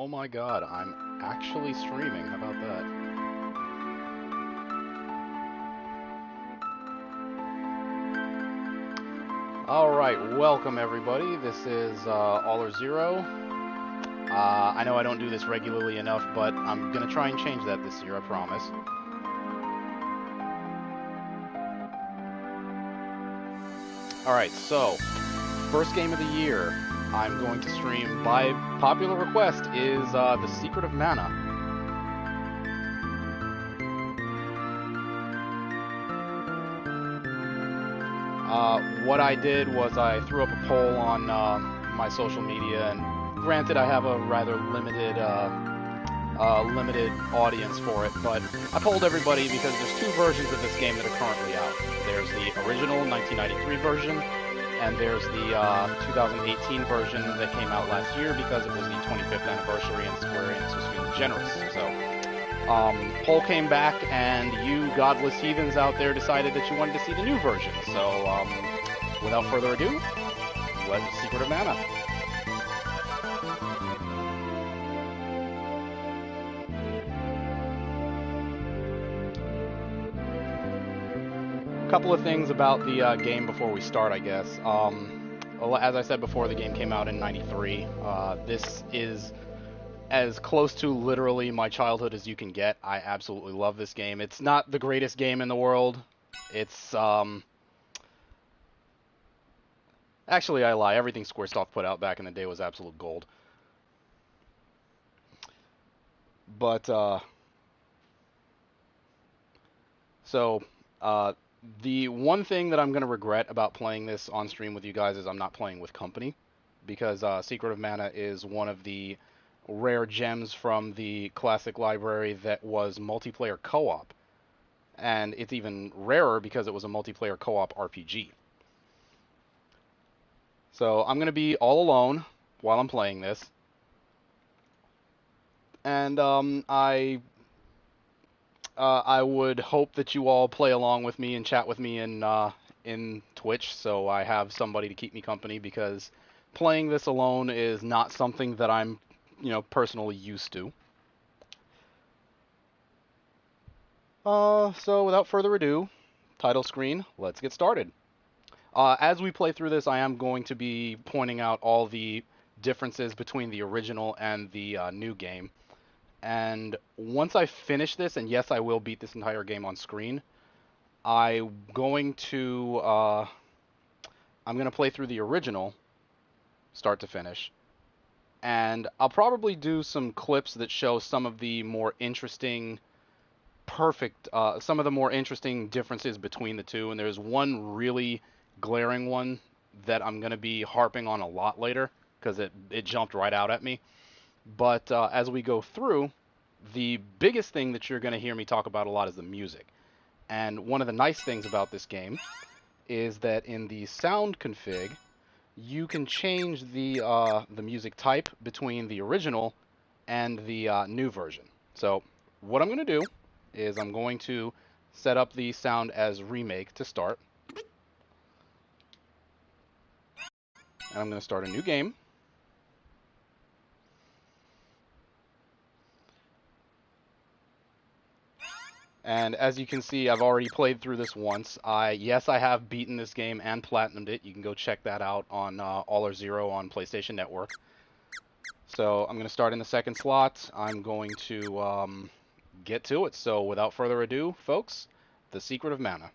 Oh my god, I'm actually streaming. How about that? Alright, welcome everybody. This is All or Zero. I know I don't do this regularly enough, but I'm gonna try and change that this year, I promise. Alright, so, first game of the year I'm going to stream by popular request is The Secret of Mana. What I did was I threw up a poll on my social media, and granted I have a rather limited audience for it, but I polled everybody because there's two versions of this game that are currently out. There's the original 1993 version, and there's the 2018 version that came out last year because it was the 25th anniversary and Square-Enix was feeling generous. So, poll came back, and you godless heathens out there decided that you wanted to see the new version. So, without further ado, let's Secret of Mana. A couple of things about the game before we start, I guess. As I said before, the game came out in '93. This is as close to literally my childhood as you can get. I absolutely love this game. It's not the greatest game in the world. It's, actually, I lie. Everything Squaresoft put out back in the day was absolute gold. But, the one thing that I'm going to regret about playing this on stream with you guys is I'm not playing with company, because Secret of Mana is one of the rare gems from the classic library that was multiplayer co-op. And it's even rarer because it was a multiplayer co-op RPG. So I'm going to be all alone while I'm playing this. And I would hope that you all play along with me and chat with me in Twitch, so I have somebody to keep me company, because playing this alone is not something that I'm, personally used to. So without further ado, title screen, let's get started. As we play through this, I am going to be pointing out all the differences between the original and the new game. And once I finish this, and yes, I will beat this entire game on screen, I'm going to play through the original, start to finish, and I'll probably do some clips that show some of the more interesting, some of the more interesting differences between the two. And there's one really glaring one that I'm going to be harping on a lot later, because it jumped right out at me. But as we go through, the biggest thing that you're going to hear me talk about a lot is the music. And one of the nice things about this game is that in the sound config, you can change the music type between the original and the new version. So what I'm going to do is I'm going to set up the sound as remake to start. And I'm going to start a new game. And as you can see, I've already played through this once. Yes, I have beaten this game and platinumed it. You can go check that out on All or Zero on PlayStation Network. So I'm going to start in the second slot. I'm going to get to it. So without further ado, folks, The Secret of Mana.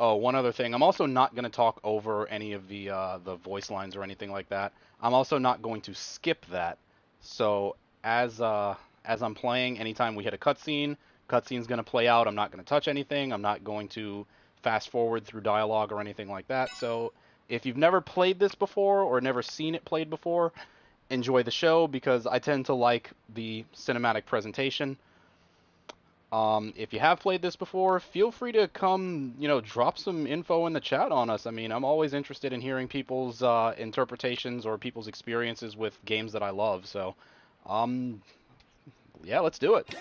Oh, one other thing. I'm also not going to talk over any of the voice lines or anything like that. I'm also not going to skip that. So as I'm playing, anytime we hit a cutscene's going to play out. I'm not going to touch anything. I'm not going to fast forward through dialogue or anything like that. So if you've never played this before or never seen it played before, enjoy the show, because I tend to like the cinematic presentation. If you have played this before, feel free to come, drop some info in the chat on us. I mean, I'm always interested in hearing people's interpretations or people's experiences with games that I love. So, yeah, let's do it.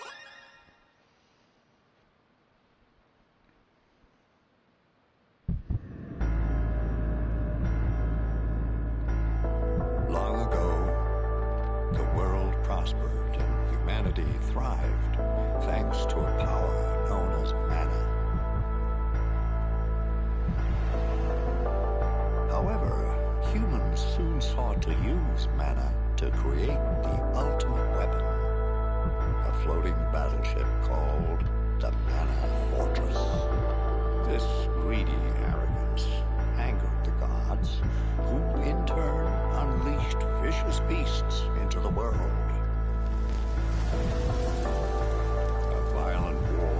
The world prospered and humanity thrived thanks to a power known as mana. However, humans soon sought to use mana to create the ultimate weapon, a floating battleship called the Mana Fortress. This greedy arrogance angered the gods, who in turn unleashed vicious beasts into the world. A violent war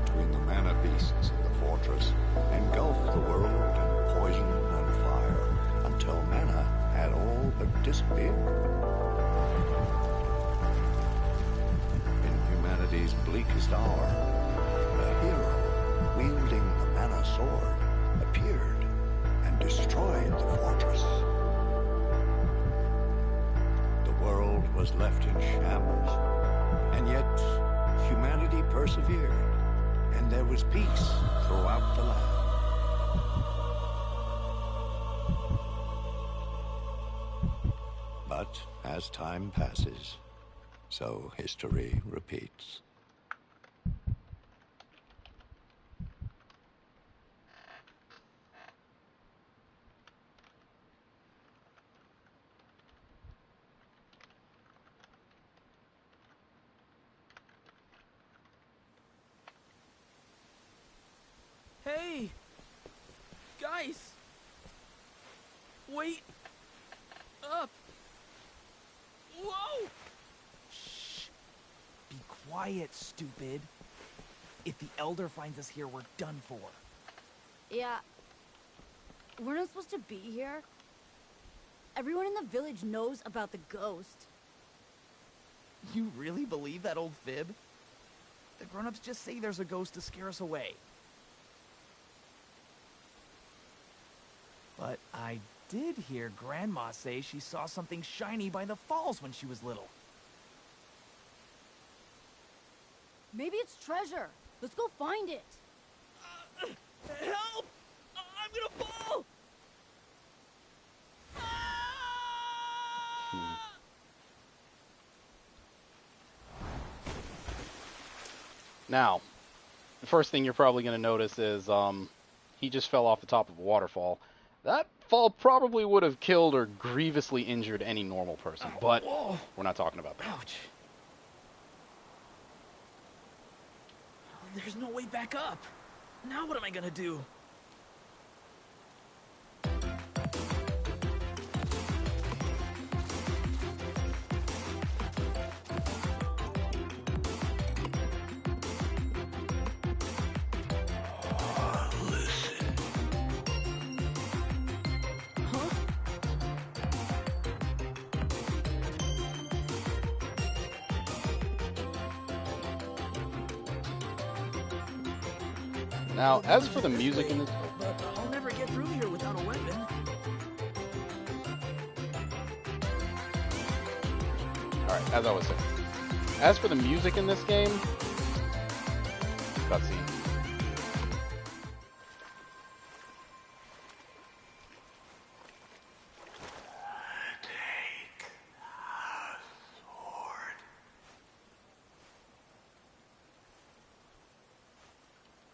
between the mana beasts in the fortress engulfed the world in poison and fire until mana had all but disappeared. In humanity's bleakest hour, a hero wielding the mana sword appeared and destroyed the fortress. The world was left in shambles, and yet humanity persevered, and there was peace throughout the land. But as time passes, so history repeats. Hey! Guys! Wait! Up! Whoa! Shh! Be quiet, stupid. If the Elder finds us here, we're done for. Yeah. We're not supposed to be here. Everyone in the village knows about the ghost. You really believe that old fib? The grown-ups just say there's a ghost to scare us away. But I did hear Grandma say she saw something shiny by the falls when she was little. Maybe it's treasure. Let's go find it. Help! I'm gonna fall! Now, the first thing you're probably going to notice is he just fell off the top of a waterfall. That fall probably would have killed or grievously injured any normal person, but we're not talking about that. Ouch. There's no way back up. Now what am I gonna do? Now, as for the music in this... But I'll never get through here without a weapon. Alright, as I was saying. As for the music in this game... Cutscene.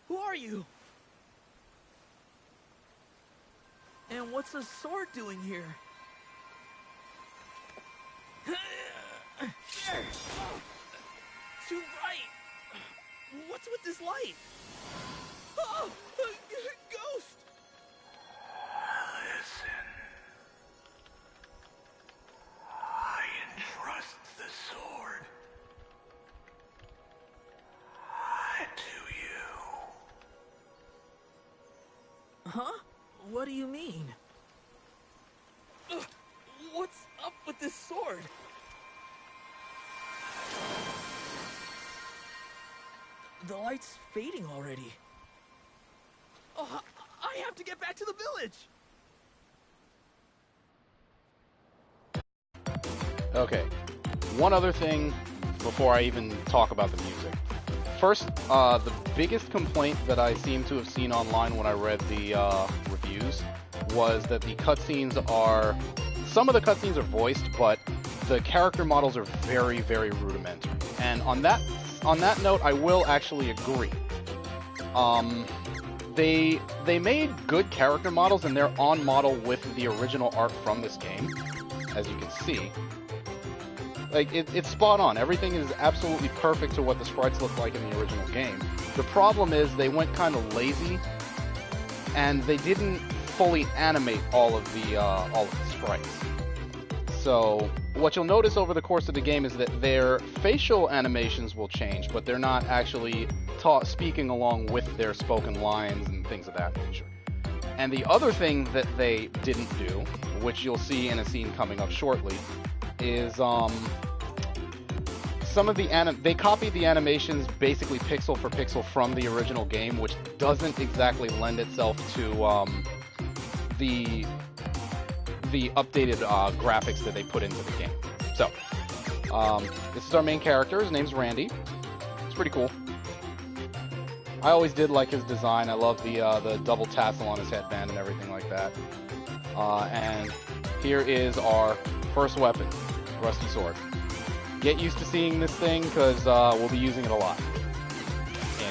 Who are you? And what's the sword doing here? Too bright. What's with this light? Oh, ghost! Listen. I entrust the sword to you. Huh? What do you mean? What's up with this sword? The light's fading already. Oh, I have to get back to the village! Okay, one other thing before I even talk about the music. First, the biggest complaint that I seem to have seen online when I read the reviews was that the cutscenes are... Some of the cutscenes are voiced, but the character models are very, very rudimentary. And on that note, I will actually agree. They made good character models, and they're on model with the original art from this game, as you can see. Like, it's spot on. Everything is absolutely perfect to what the sprites look like in the original game. The problem is they went kind of lazy, and they didn't fully animate all of the sprites. So what you'll notice over the course of the game is that their facial animations will change, but they're not actually speaking along with their spoken lines and things of that nature. And the other thing that they didn't do, which you'll see in a scene coming up shortly, is some of they copied the animations basically pixel for pixel from the original game, which doesn't exactly lend itself to the updated graphics that they put into the game. So this is our main character. His name's Randy. It's pretty cool. I always did like his design. I love the double tassel on his headband and everything like that. And here is our first weapon, Rusty Sword. Get used to seeing this thing, because we'll be using it a lot.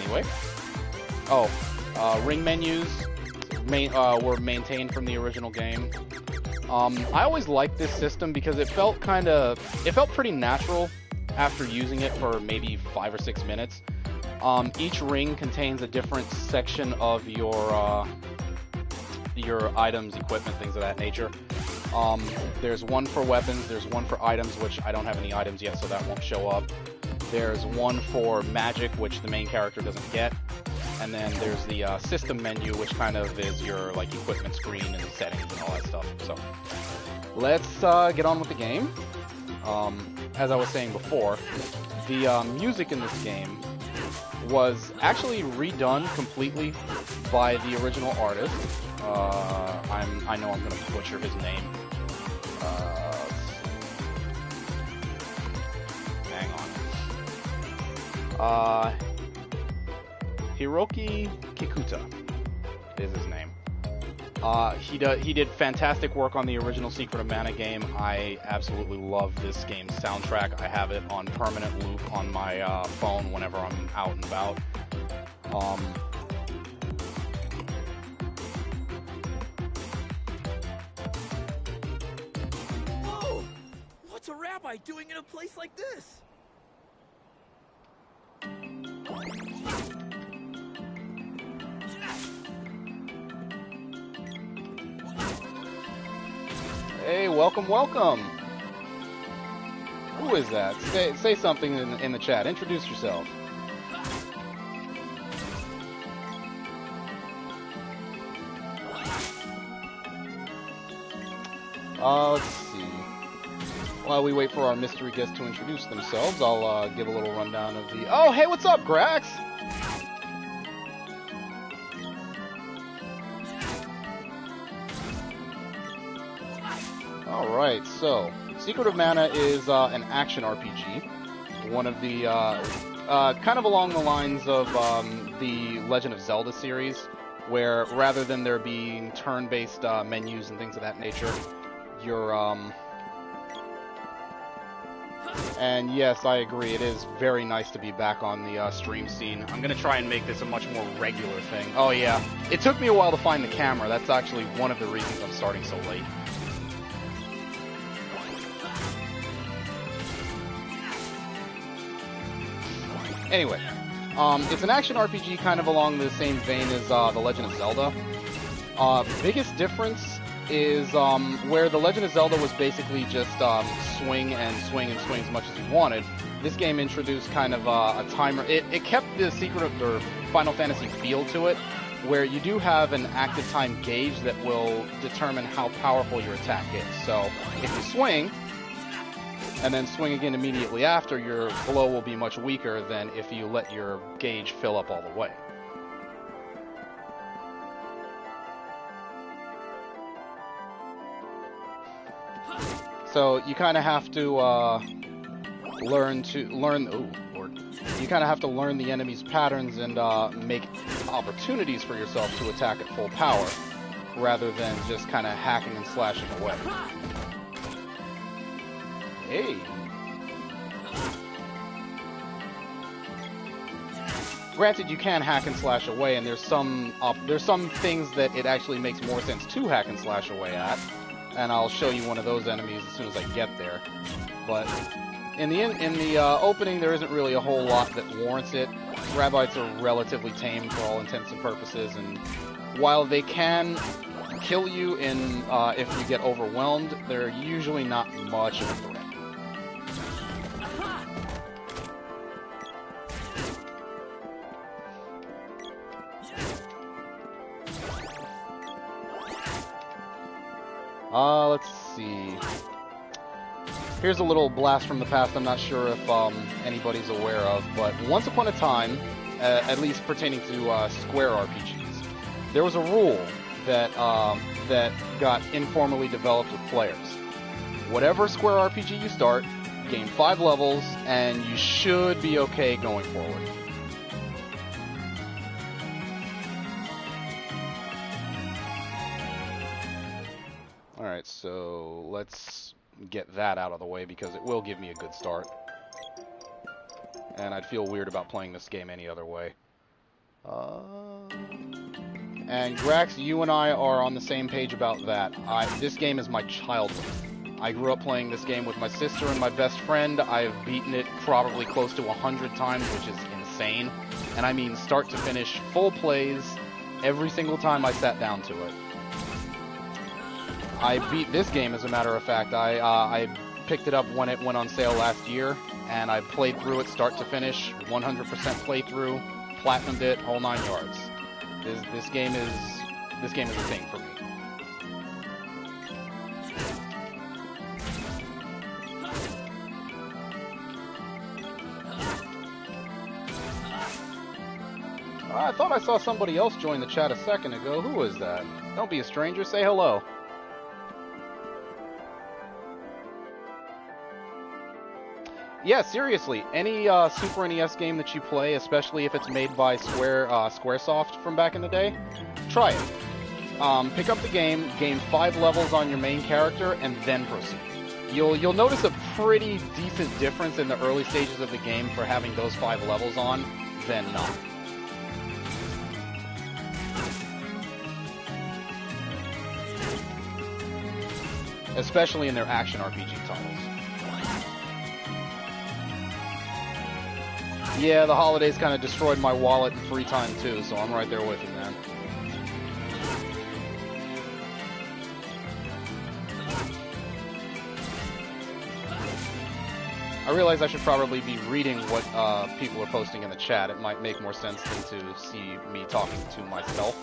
Anyway. Ring menus were maintained from the original game. I always liked this system because it felt pretty natural after using it for maybe 5 or 6 minutes. Each ring contains a different section of your items, equipment, things of that nature. There's one for weapons, there's one for items, which I don't have any items yet, so that won't show up. There's one for magic, which the main character doesn't get. And then there's the system menu, which kind of is your like equipment screen and settings and all that stuff. So let's get on with the game. As I was saying before, the music in this game was actually redone completely by the original artist. I know I'm going to butcher his name. Hang on. Hiroki Kikuta is his name. He did fantastic work on the original Secret of Mana game. I absolutely love this game's soundtrack. I have it on permanent loop on my phone whenever I'm out and about. Whoa! What's a rabbi doing in a place like this? Hey, welcome, welcome. Who is that? Say something in the chat. Introduce yourself. Let's see. While we wait for our mystery guests to introduce themselves, I'll give a little rundown of the... Oh, hey, what's up, Grax? Alright, so Secret of Mana is an action RPG. One of the, kind of along the lines of the Legend of Zelda series, where rather than there being turn-based menus and things of that nature, you're, And yes, I agree, it is very nice to be back on the stream scene. I'm gonna try and make this a much more regular thing. Oh yeah, it took me a while to find the camera. That's actually one of the reasons I'm starting so late. Anyway, it's an action RPG kind of along the same vein as The Legend of Zelda. Biggest difference is where The Legend of Zelda was basically just swing and swing and swing as much as you wanted. This game introduced kind of a timer. It kept the Secret of the Final Fantasy feel to it, where you do have an active time gauge that will determine how powerful your attack is. So if you swing, and then swing again immediately after, your blow will be much weaker than if you let your gauge fill up all the way. So you kind of have to learn the enemy's patterns and make opportunities for yourself to attack at full power, rather than just kind of hacking and slashing away. Hey. Granted, you can hack and slash away, and there's some things that it actually makes more sense to hack and slash away at, and I'll show you one of those enemies as soon as I get there. But in the opening, there isn't really a whole lot that warrants it. Rabites are relatively tame for all intents and purposes, and while they can kill you in if you get overwhelmed, they're usually not much of a threat. Let's see. Here's a little blast from the past I'm not sure if anybody's aware of, but once upon a time, at least pertaining to Square RPGs, there was a rule that got informally developed with players. Whatever Square RPG you start, gain 5 levels, and you should be okay going forward. Alright, so let's get that out of the way because it will give me a good start. And I'd feel weird about playing this game any other way. And Grax, you and I are on the same page about that. This game is my childhood. I grew up playing this game with my sister and my best friend. I've beaten it probably close to 100 times, which is insane. And I mean start to finish, full plays, every single time I sat down to it. I beat this game, as a matter of fact. I picked it up when it went on sale last year, and I played through it start to finish, 100% playthrough, platinumed it, whole 9 yards. This game is a thing for me. I thought I saw somebody else join the chat a second ago. Who was that? Don't be a stranger, say hello. Yeah, seriously, any Super NES game that you play, especially if it's made by Squaresoft from back in the day, try it. Pick up the game, gain 5 levels on your main character, and then proceed. You'll notice a pretty decent difference in the early stages of the game for having those 5 levels on than not. Especially in their action RPG titles. Yeah, the holidays kind of destroyed my wallet and free time too, so I'm right there with you, man. I realize I should probably be reading what people are posting in the chat. It might make more sense than to see me talking to myself.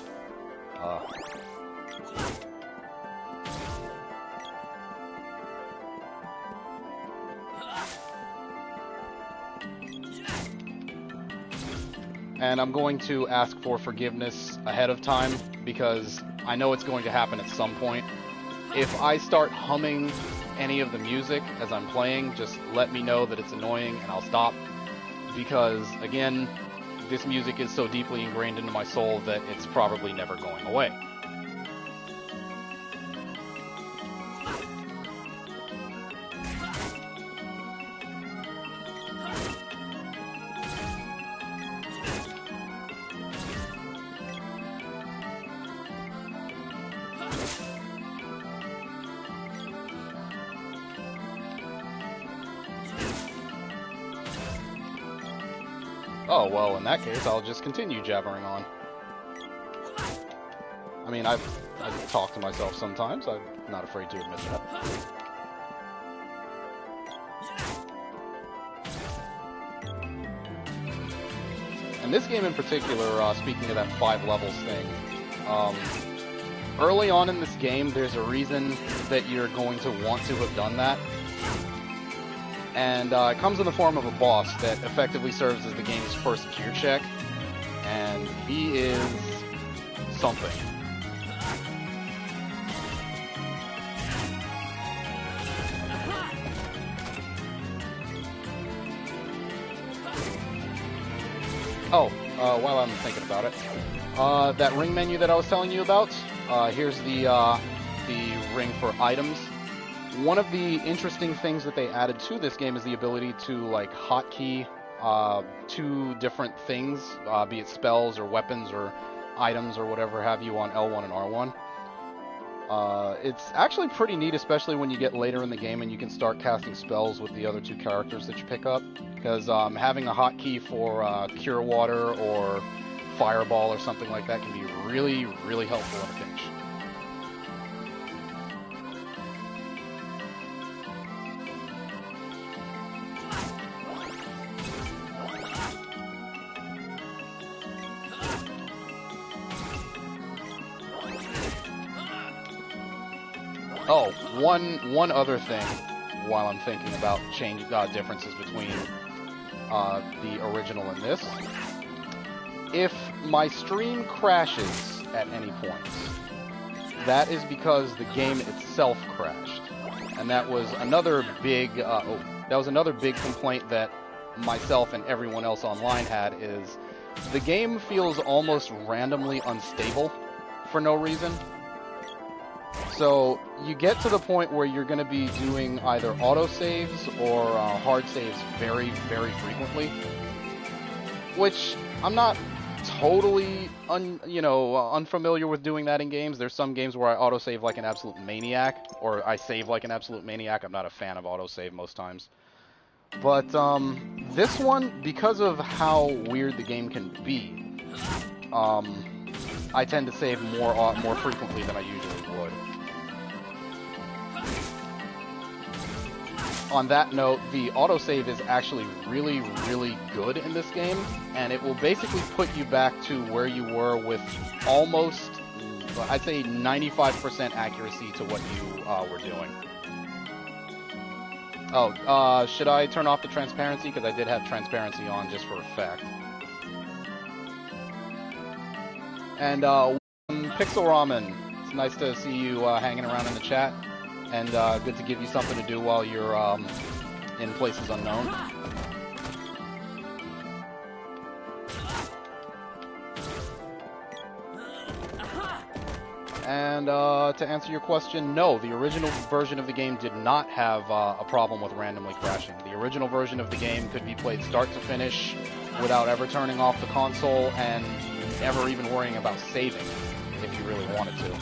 And I'm going to ask for forgiveness ahead of time because I know it's going to happen at some point. If I start humming any of the music as I'm playing, just let me know that it's annoying and I'll stop. Because, again, this music is so deeply ingrained into my soul that it's probably never going away. Oh, well, in that case, I'll just continue jabbering on. I mean, I talk to myself sometimes. I'm not afraid to admit that. And this game in particular, speaking of that 5 levels thing, early on in this game, there's a reason that you're going to want to have done that. And it comes in the form of a boss that effectively serves as the game's first gear check. And he is something. Oh, while I'm thinking about it, that ring menu that I was telling you about, here's the ring for items. one of the interesting things that they added to this game is the ability to like hotkey two different things, be it spells or weapons or items or whatever have you on L1 and R1. It's actually pretty neat, especially when you get later in the game and you can start casting spells with the other two characters that you pick up. Because having a hotkey for Cure Water or Fireball or something like that can be really, really helpful in a pinch. Oh, one other thing while I'm thinking about differences between the original and this. If my stream crashes at any point, that is because the game itself crashed. And that was another big complaint that myself and everyone else online had, is the game feels almost randomly unstable for no reason. So you get to the point where you're going to be doing either autosaves or hard saves very, very frequently, which I'm not totally unfamiliar with doing that in games. There's some games where I autosave like an absolute maniac, or I save like an absolute maniac. I'm not a fan of autosave most times. But this one, because of how weird the game can be, I tend to save more frequently than I usually would. On that note, the autosave is actually really, really good in this game, and it will basically put you back to where you were with almost, I'd say 95% accuracy to what you were doing. Oh, should I turn off the transparency? Because I did have transparency on just for effect. And Pixel Ramen, it's nice to see you hanging around in the chat. And good to give you something to do while you're in places unknown. And to answer your question, no, the original version of the game did not have a problem with randomly crashing. The original version of the game could be played start to finish without ever turning off the console and never even worrying about saving if you really wanted to.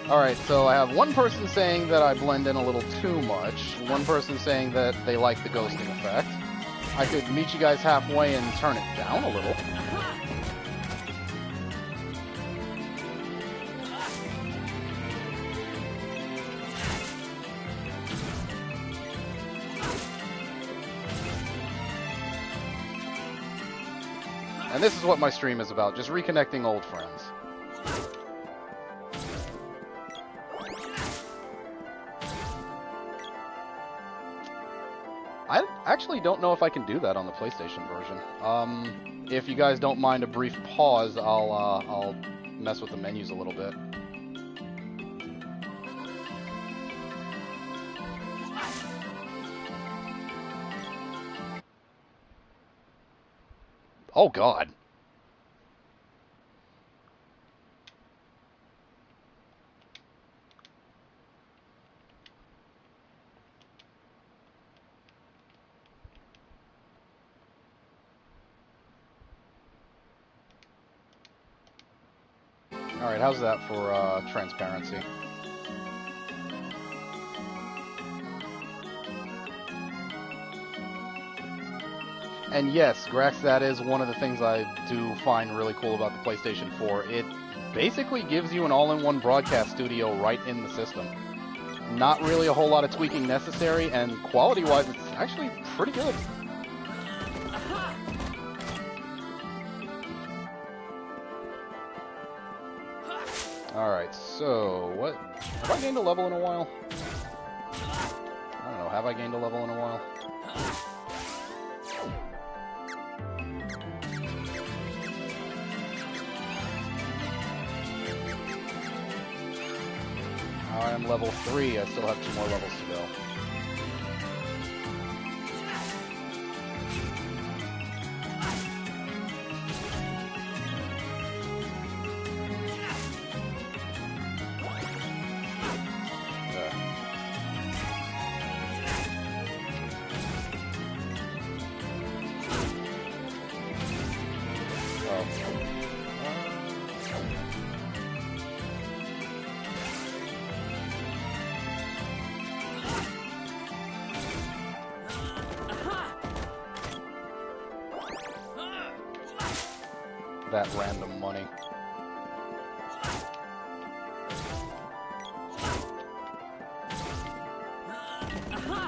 Alright, so I have one person saying that I blend in a little too much, one person saying that they like the ghosting effect. I could meet you guys halfway and turn it down a little. And this is what my stream is about, just reconnecting old friends. I actually don't know if I can do that on the PlayStation version. If you guys don't mind a brief pause, I'll mess with the menus a little bit. Oh God. Alright, how's that for transparency? And yes, Grax, that is one of the things I do find really cool about the PlayStation 4. It basically gives you an all-in-one broadcast studio right in the system. Not really a whole lot of tweaking necessary, and quality-wise, it's actually pretty good. Alright, so, what? Have I gained a level in a while? I don't know, have I gained a level in a while? I am level 3, I still have 2 more levels to go. that random money.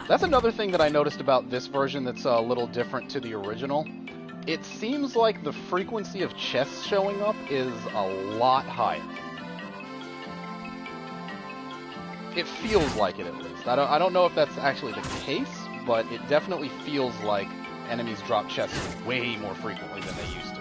That's another thing that I noticed about this version that's a little different to the original. It seems like the frequency of chests showing up is a lot higher. It feels like it, at least. I don't know if that's actually the case, but it definitely feels like enemies drop chests way more frequently than they used to.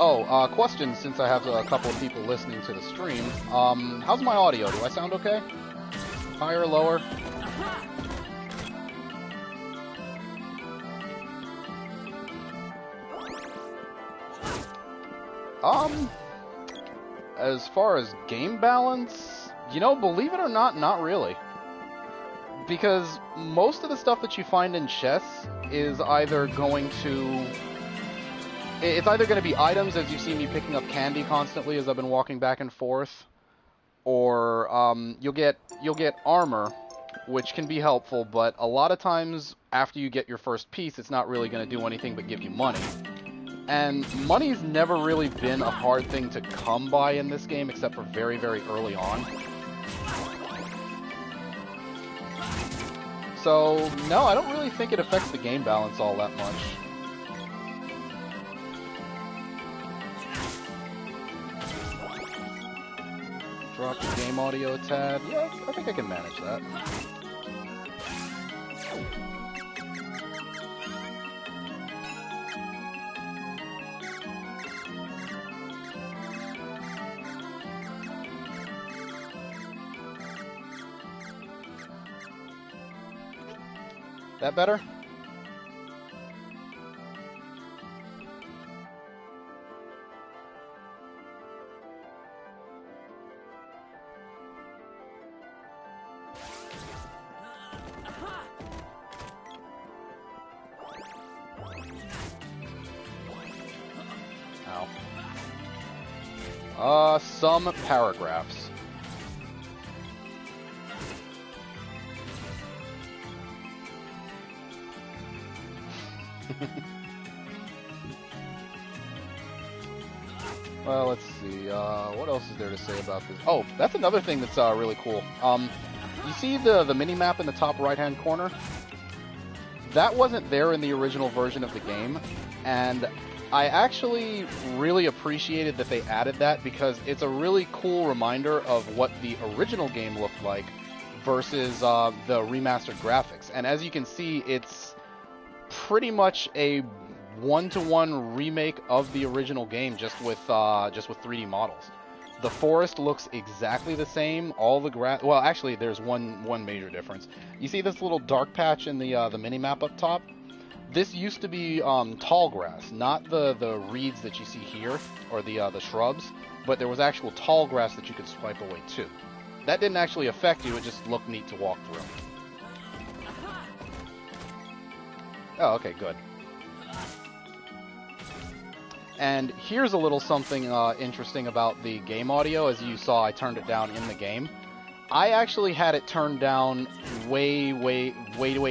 Oh, question, since I have a couple of people listening to the stream. How's my audio? Do I sound okay? Higher, lower? As far as game balance, you know, believe it or not, not really. Because most of the stuff that you find in chests is either going to... It's either going to be items, as you see me picking up candy constantly as I've been walking back and forth, or you'll get armor, which can be helpful, but a lot of times after you get your first piece, it's not really going to do anything but give you money. And money's never really been a hard thing to come by in this game, except for very, very early on. So, no, I don't really think it affects the game balance all that much. Drop the game audio a tad. Yeah, I think I can manage that. That better? Some paragraphs. Well, let's see. What else is there to say about this? Oh, that's another thing that's really cool. You see the mini-map in the top right-hand corner? That wasn't there in the original version of the game, and I actually really appreciated that they added that because it's a really cool reminder of what the original game looked like versus the remastered graphics. And as you can see, it's pretty much a one-to-one remake of the original game, just with 3D models. The forest looks exactly the same. All the grass. Well, actually, there's one major difference. You see this little dark patch in the mini-map up top? This used to be tall grass, not the reeds that you see here, or the shrubs, but there was actual tall grass that you could swipe away too. That didn't actually affect you, it just looked neat to walk through. Oh, okay, good. And here's a little something interesting about the game audio. As you saw, I turned it down in the game. I actually had it turned down way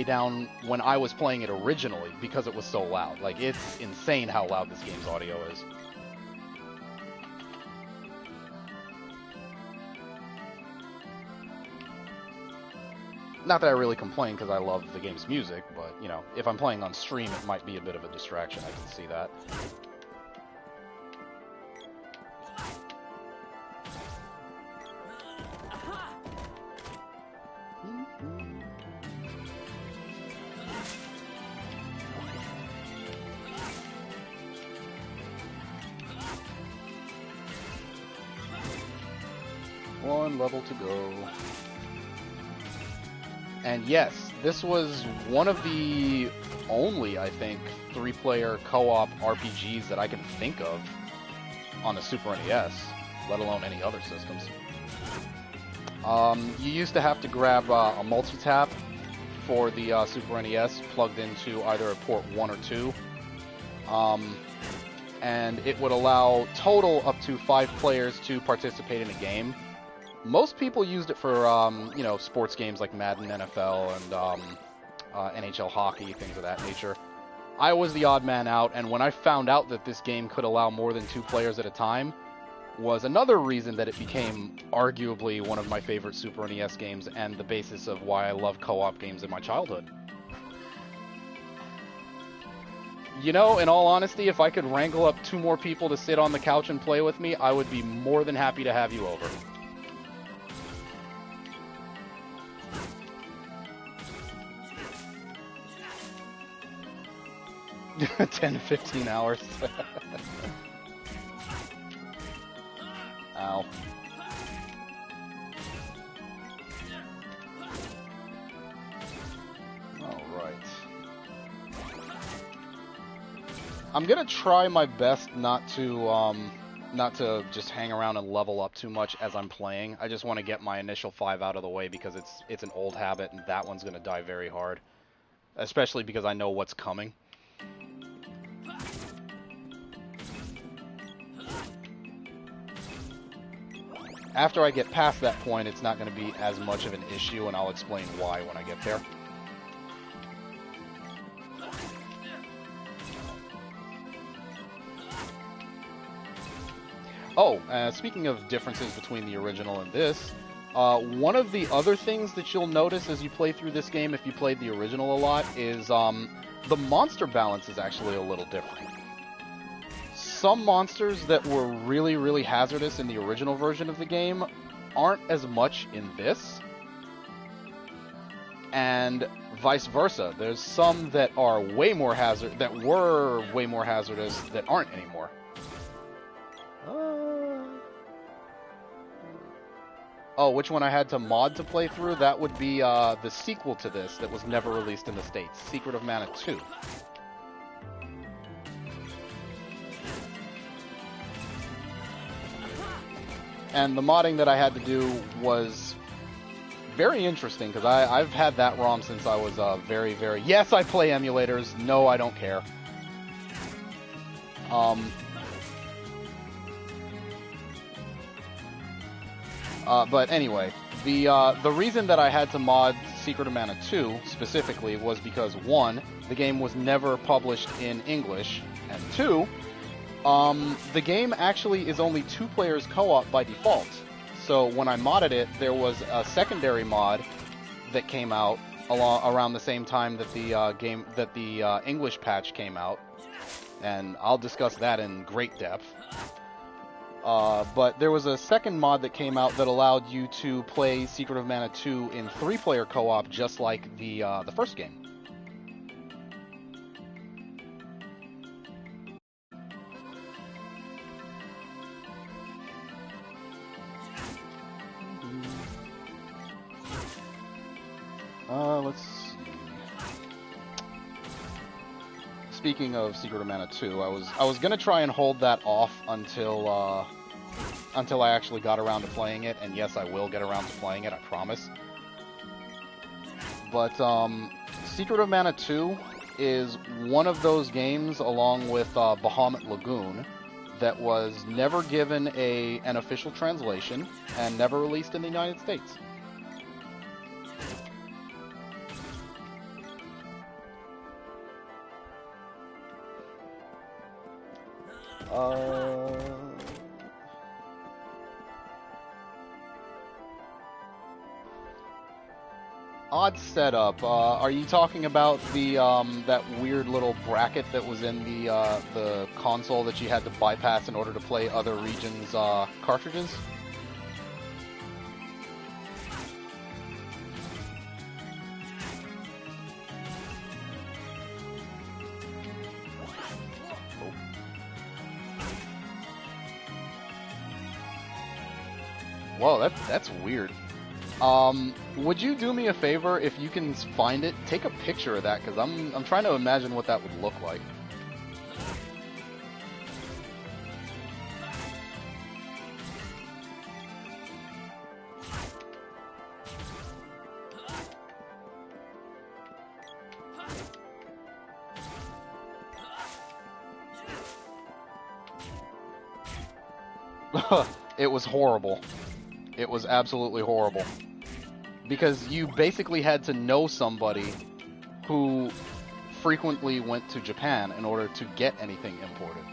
down when I was playing it originally because it was so loud. Like, it's insane how loud this game's audio is. Not that I really complain because I love the game's music, but, you know, if I'm playing on stream, it might be a bit of a distraction. I can see that. One level to go. And yes, this was one of the only, I think, 3-player co-op RPGs that I can think of on the Super NES, let alone any other systems. You used to have to grab a multi-tap for the Super NES plugged into either a port 1 or 2. and it would allow total up to 5 players to participate in a game. Most people used it for, you know, sports games like Madden, NFL, and NHL hockey, things of that nature. I was the odd man out, and when I found out that this game could allow more than 2 players at a time, was another reason that it became arguably one of my favorite Super NES games and the basis of why I loved co-op games in my childhood. You know, in all honesty, if I could wrangle up 2 more people to sit on the couch and play with me, I would be more than happy to have you over. $10 to 15 hours. Ow. Alright. I'm gonna try my best not to just hang around and level up too much as I'm playing. I just want to get my initial 5 out of the way because it's an old habit, and that one's gonna die very hard. Especially because I know what's coming. After I get past that point, it's not going to be as much of an issue, and I'll explain why when I get there. Oh, speaking of differences between the original and this, one of the other things that you'll notice as you play through this game, if you played the original a lot, is the monster balance is actually a little different. Some monsters that were really, really hazardous in the original version of the game aren't as much in this, and vice versa. There's some that are way more that were way more hazardous that aren't anymore. Oh, which one I had to mod to play through? That would be the sequel to this that was never released in the States, Secret of Mana 2. And the modding that I had to do was very interesting, because I've had that ROM since I was very, very... Yes, I play emulators. No, I don't care. But anyway, the reason that I had to mod Secret of Mana 2 specifically was because, 1, the game was never published in English, and 2, the game actually is only 2 players co-op by default. So when I modded it, there was a secondary mod that came out around the same time that the English patch came out, and I'll discuss that in great depth. But there was a second mod that came out that allowed you to play Secret of Mana 2 in 3-player co-op, just like the first game. Let's see. Speaking of Secret of Mana 2, I was gonna try and hold that off until I actually got around to playing it, and yes, I will get around to playing it, I promise. But Secret of Mana 2 is one of those games, along with Bahamut Lagoon, that was never given an official translation and never released in the United States. Odd setup. Are you talking about the that weird little bracket that was in the console that you had to bypass in order to play other regions' cartridges? Whoa, that's weird. Would you do me a favor if you can find it? Take a picture of that, because I'm trying to imagine what that would look like. It was horrible. It was absolutely horrible. Because you basically had to know somebody who frequently went to Japan in order to get anything imported.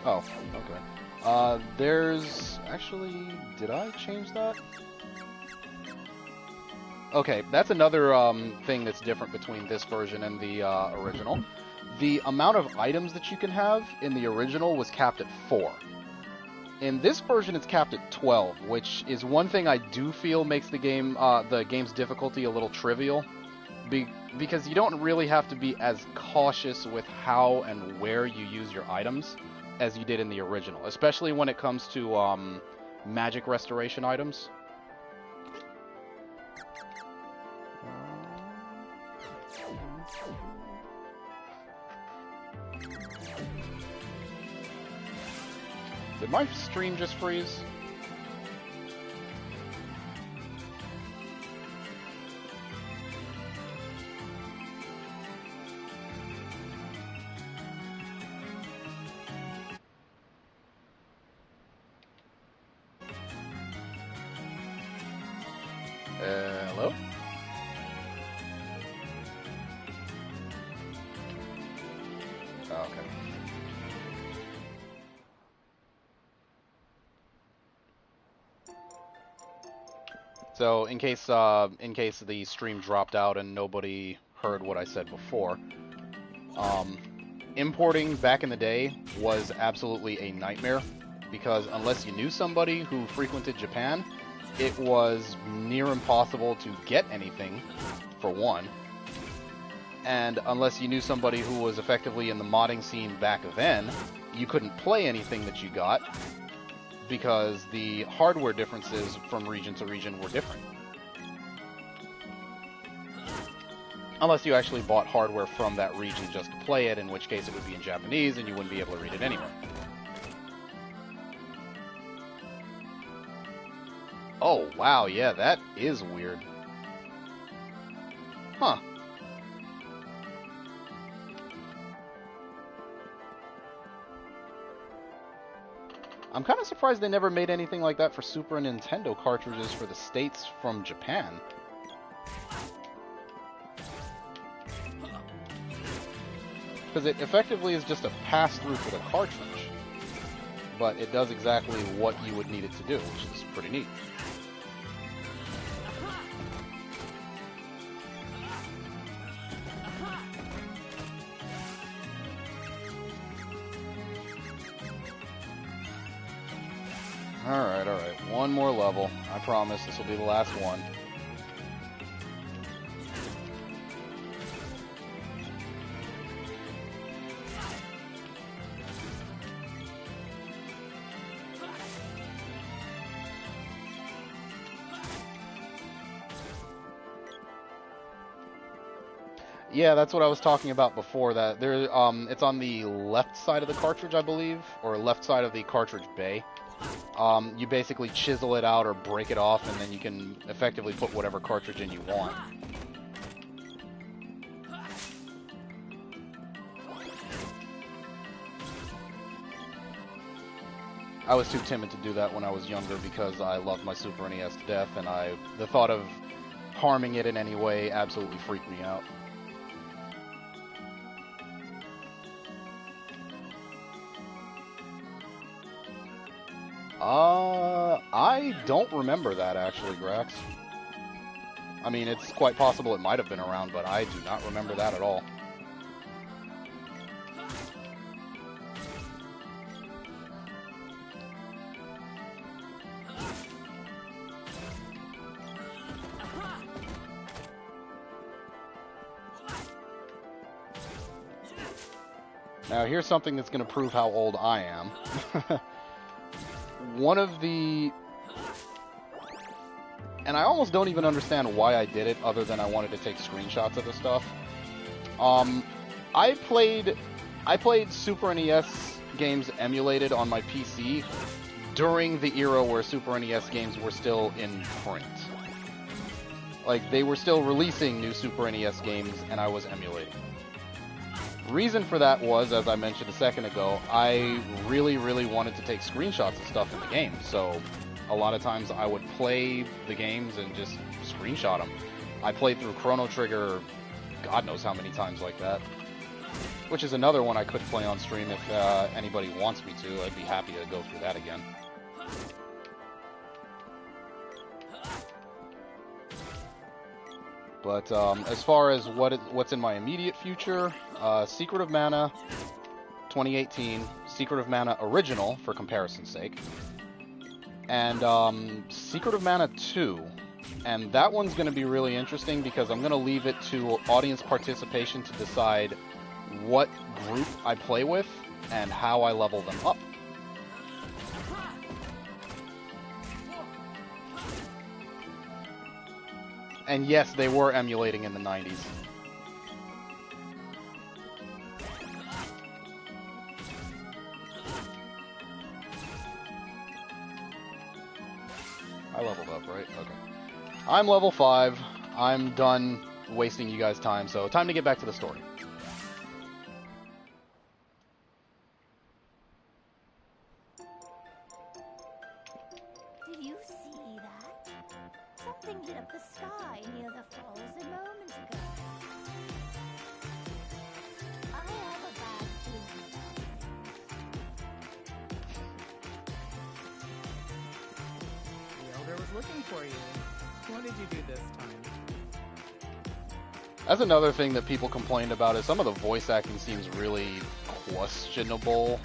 Oh, okay. There's... Actually, did I change that? Okay, that's another thing that's different between this version and the original. The amount of items that you can have in the original was capped at 4. In this version, it's capped at 12, which is one thing I do feel makes the game's difficulty a little trivial, because you don't really have to be as cautious with how and where you use your items as you did in the original, especially when it comes to magic restoration items. Did my stream just freeze? Hello? Oh, okay. So, in case the stream dropped out and nobody heard what I said before, importing back in the day was absolutely a nightmare, because unless you knew somebody who frequented Japan, it was near impossible to get anything, for one. And unless you knew somebody who was effectively in the modding scene back then, you couldn't play anything that you got, because the hardware differences from region to region were different. Unless you actually bought hardware from that region just to play it, in which case it would be in Japanese and you wouldn't be able to read it anyway. Oh, wow, yeah, that is weird. Huh. I'm kind of surprised they never made anything like that for Super Nintendo cartridges for the States from Japan. Because it effectively is just a pass-through for the cartridge. But it does exactly what you would need it to do, which is pretty neat. Alright, alright. One more level. I promise this will be the last one. Yeah, that's what I was talking about before. That there, it's on the left side of the cartridge, I believe, or left side of the cartridge bay. You basically chisel it out or break it off, and then you can effectively put whatever cartridge in you want. I was too timid to do that when I was younger because I loved my Super NES to death, and the thought of harming it in any way absolutely freaked me out. I don't remember that, actually, Grax. I mean, it's quite possible it might have been around, but I do not remember that at all. Now, here's something that's going to prove how old I am. One of the... And I almost don't even understand why I did it, other than I wanted to take screenshots of the stuff. I played Super NES games emulated on my PC during the era where Super NES games were still in print. Like, they were still releasing new Super NES games, and I was emulating. Reason for that was, as I mentioned a second ago, I really, really wanted to take screenshots of stuff in the game. So a lot of times I would play the games and just screenshot them. I played through Chrono Trigger God knows how many times like that. Which is another one I could play on stream if anybody wants me to. I'd be happy to go through that again. But as far as what's in my immediate future, Secret of Mana 2018, Secret of Mana Original, for comparison's sake, and Secret of Mana 2. And that one's going to be really interesting because I'm going to leave it to audience participation to decide what group I play with and how I level them up. And yes, they were emulating in the 90s. I leveled up, right? Okay. I'm level 5. I'm done wasting you guys' time, so time to get back to the story. Did you see that? Something lit up the sky near the falls a moment ago. I have a bad feeling about it. The Elder was looking for you. What did you do this time? That's another thing that people complained about is some of the voice acting seems really questionable.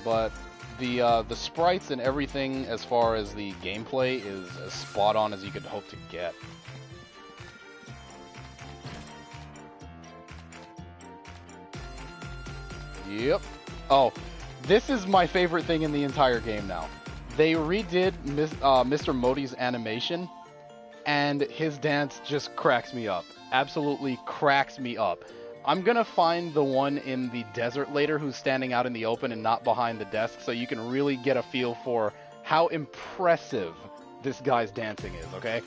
But the sprites and everything as far as the gameplay is as spot on as you could hope to get. Yep. Oh, this is my favorite thing in the entire game now. They redid Mr. Modi's animation, and his dance just cracks me up. Absolutely cracks me up. I'm gonna find the one in the desert later who's standing out in the open and not behind the desk so you can really get a feel for how impressive this guy's dancing is, okay?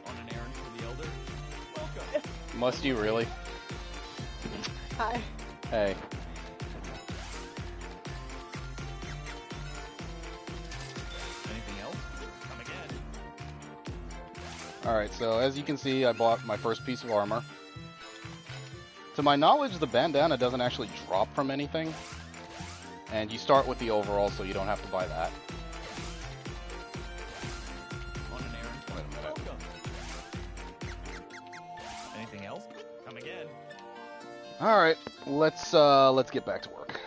On an errand for the Elder? Welcome. Must you really? Hi. Hey. Anything else? Come again. Alright, so as you can see, I bought my first piece of armor. To my knowledge, the bandana doesn't actually drop from anything. And you start with the overall, so you don't have to buy that. On an errand for Wait a minute. Welcome. Anything else? Come again. Alright, let's get back to work.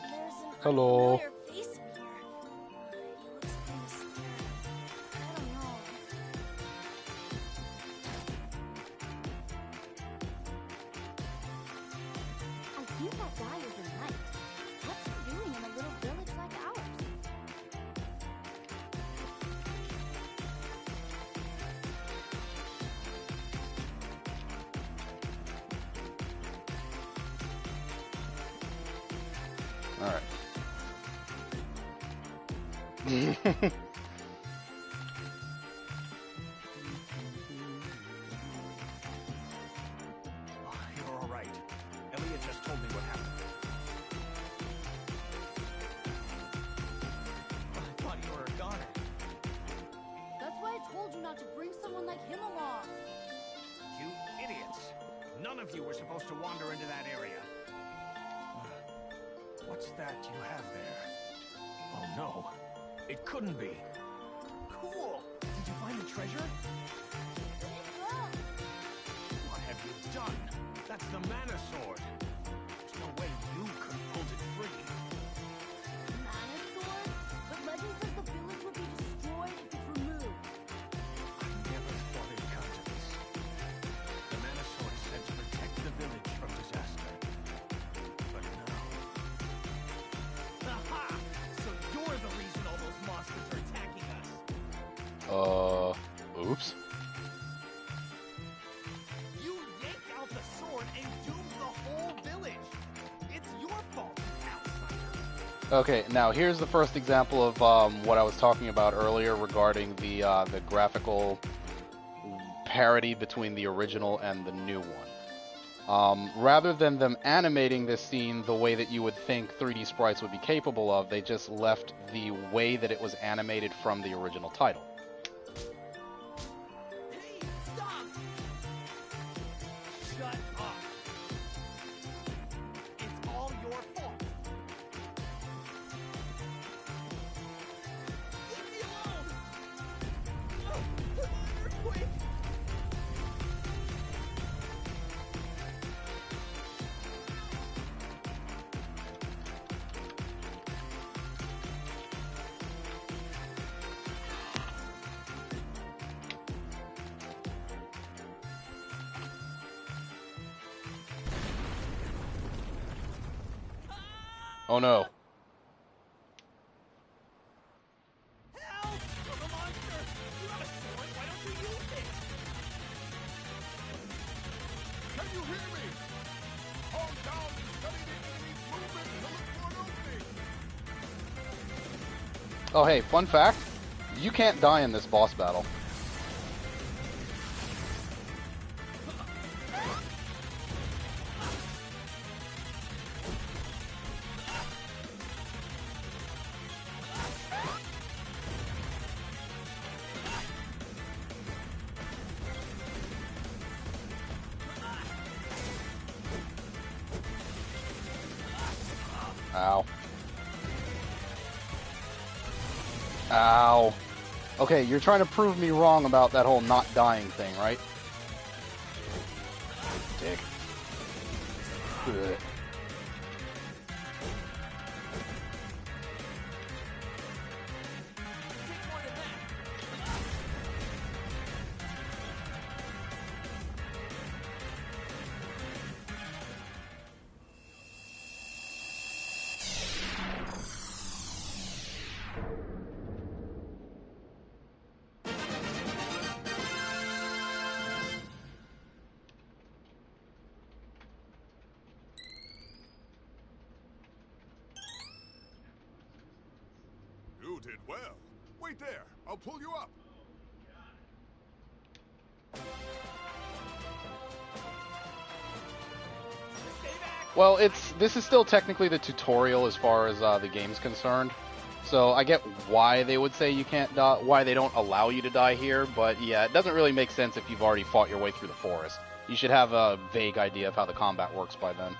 There's an Hello. unfamiliar face in here. He looks kind of scared. I don't know. I think that guy is a knight. What's he doing in a little village like ours? Alright. Oh, you're all right. Elliot just told me what happened. I thought you were a goner. That's why I told you not to bring someone like him along. You idiots. None of you were supposed to wander into that area. What's that you have there? Oh no. It couldn't be. Cool. Did you find the treasure? What have you done? That's the mana sword. There's no way you could have pulled it free. Mana sword? But legend says the village will be destroyed if it's removed. I never thought it'd come to this. The mana sword is said to protect the village from disaster. But now... Aha! So you're the reason Okay, now here's the first example of what I was talking about earlier regarding the graphical parity between the original and the new one. Rather than them animating this scene the way that you would think 3D sprites would be capable of, they just left the way that it was animated from the original title. Hey, stop! Shut up! It's all your fault. Leave me alone! Earthquake! Oh no. Help! I'm a monster! You have a sword, why don't you use it? Can you hear me? Hold down and study the enemy's movement to look for an opening. Oh hey, fun fact, you can't die in this boss battle. Ow. Ow. Okay, you're trying to prove me wrong about that whole not dying thing, right? Dick. Ugh. Take more than that. You did well. Wait there. I'll pull you up. Stay back! Well, this is still technically the tutorial as far as the game's concerned. So I get why they would say you can't die, why they don't allow you to die here, but yeah, it doesn't really make sense if you've already fought your way through the forest. You should have a vague idea of how the combat works by then.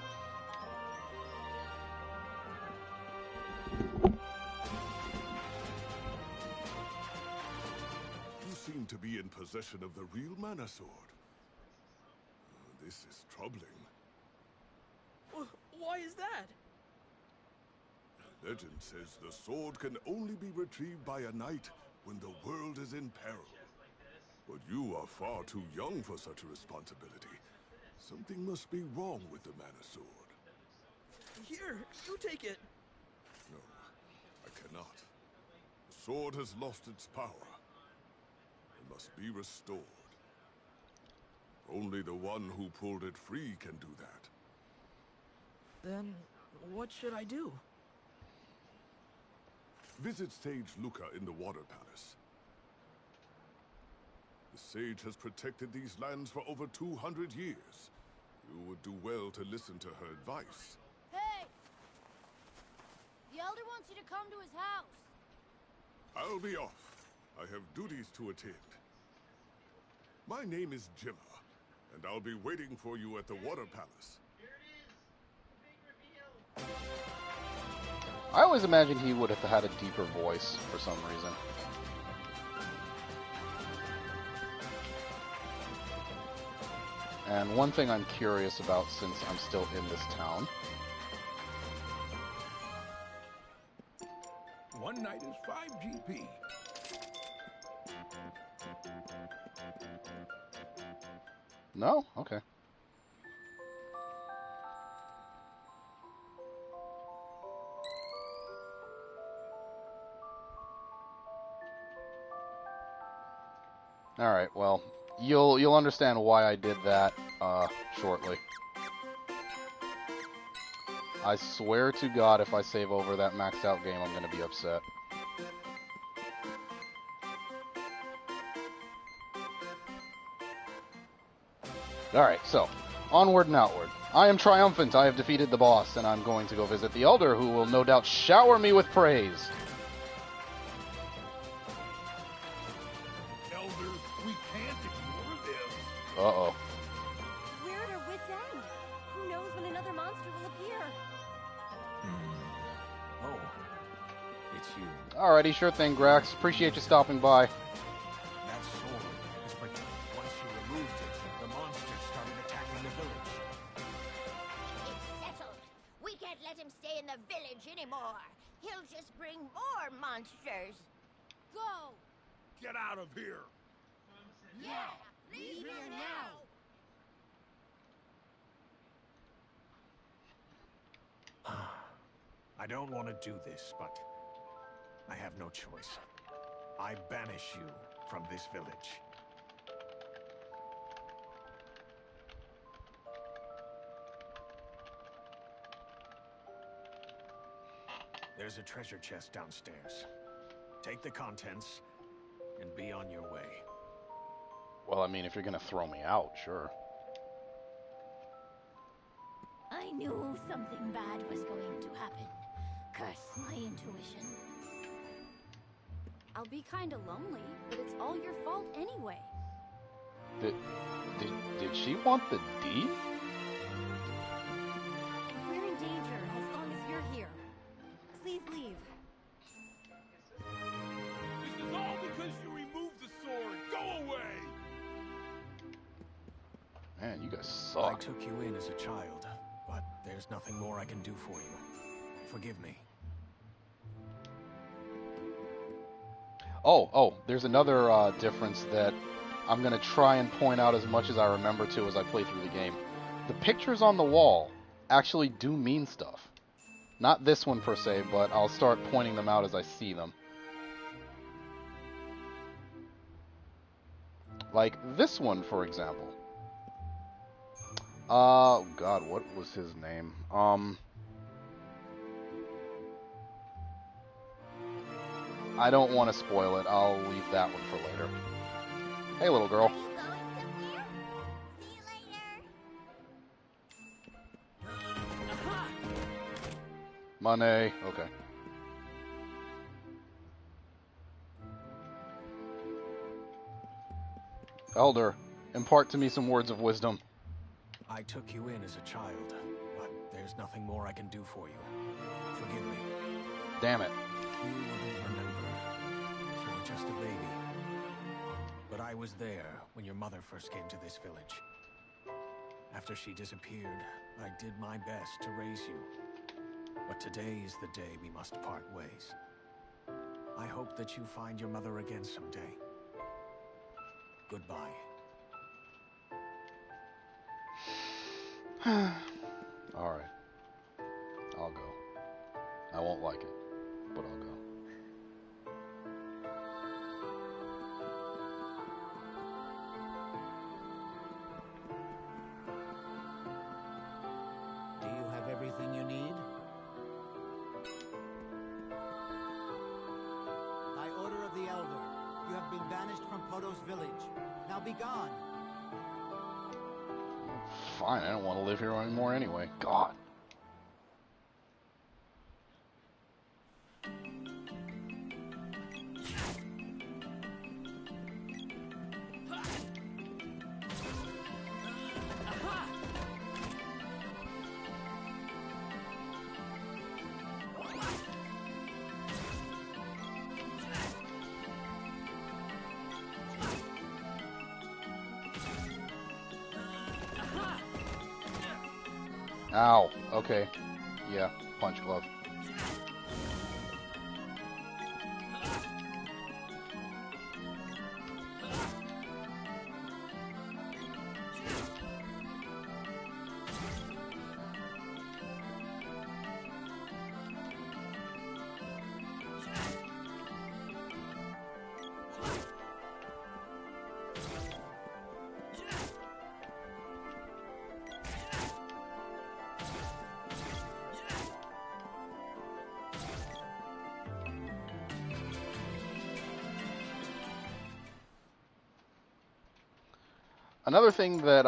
You seem to be in possession of the real mana sword. This is troubling. Why is that? Legend says the sword can only be retrieved by a knight when the world is in peril. But you are far too young for such a responsibility. Something must be wrong with the mana sword. Here, you take it. No, I cannot. The sword has lost its power. It must be restored. Only the one who pulled it free can do that. Then, what should I do? Visit Sage Luca in the Water Palace. The sage has protected these lands for over 200 years. You would do well to listen to her advice. Hey! The Elder wants you to come to his house. I'll be off. I have duties to attend. My name is Jimma, and I'll be waiting for you at the Water Palace. I always imagined he would have had a deeper voice for some reason. And one thing I'm curious about since I'm still in this town. One night is 5 GP. No? Okay. Alright, well, you'll understand why I did that shortly. I swear to God, if I save over that maxed out game, I'm gonna be upset. Alright, so, onward and outward. I am triumphant, I have defeated the boss, and I'm going to go visit the Elder, who will no doubt shower me with praise. Elder, we can't ignore them. Uh-oh. We're at our wit's end. Who knows when another monster will appear? Oh, it's you. Alrighty, sure thing, Grax. Appreciate you stopping by. That sword is protected. Once you removed it, the monsters started attacking the village. It's settled. We can't let him stay in the village anymore. He'll just bring more monsters. Go! Get out of here. Yeah, leave here now. I don't want to do this, but I have no choice. I banish you from this village. There's a treasure chest downstairs. Take the contents and be on your way. Well, I mean, if you're gonna throw me out, sure. I knew something bad was going to happen. Curse my intuition. I'll be kinda lonely, but it's all your fault anyway. Did she want the D? We're in danger as long as you're here. Please leave. This is all because you removed the sword. Go away. Man, you guys I suck. took you in as a child, but there's nothing more I can do for you. Forgive me. Oh, there's another difference that I'm going to try and point out as much as I remember to as I play through the game. The pictures on the wall actually do mean stuff. Not this one per se, but I'll start pointing them out as I see them. Like this one, for example. God, what was his name? I don't want to spoil it. I'll leave that one for later. Hey, little girl. Are you going somewhere? See you later. Money. Okay. Elder, impart to me some words of wisdom. I took you in as a child, but there's nothing more I can do for you. Forgive me. Damn it. You wouldn't remember. You were just a baby. But I was there when your mother first came to this village. After she disappeared, I did my best to raise you. But today is the day we must part ways. I hope that you find your mother again someday. Goodbye. Alright. I'll go. I won't like it, but I'll go. Do you have everything you need? By order of the Elder, you have been banished from Poto's village. Now be gone. Fine, I don't want to live here anymore anyway. God. Ow. Okay. Yeah, punch glove. Another thing that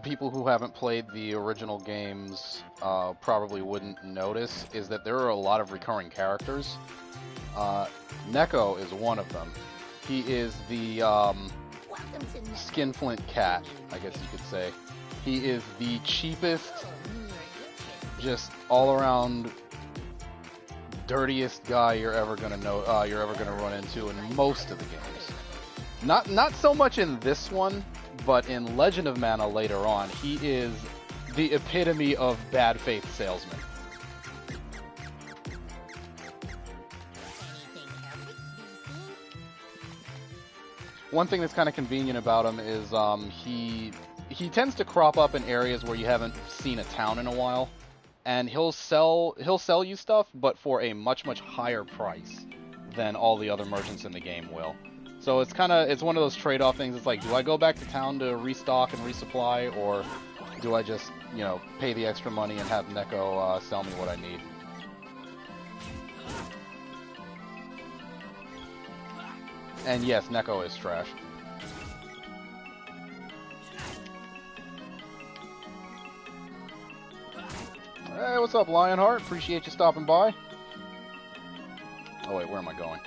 people who haven't played the original games probably wouldn't notice is that there are a lot of recurring characters. Neko is one of them. He is the Welcome to Netflix. skinflint cat, I guess you could say. He is the cheapest, just all around dirtiest guy you're ever gonna know. You're ever gonna run into in most of the games. Not so much in this one, but in Legend of Mana later on, he is the epitome of bad faith salesman. One thing that's kind of convenient about him is he tends to crop up in areas where you haven't seen a town in a while, and he'll sell you stuff, but for a much higher price than all the other merchants in the game will. So it's one of those trade-off things. It's like, do I go back to town to restock and resupply, or do I just, pay the extra money and have Neko sell me what I need? And yes, Neko is trash. Hey, what's up, Lionheart? Appreciate you stopping by. Oh wait, where am I going?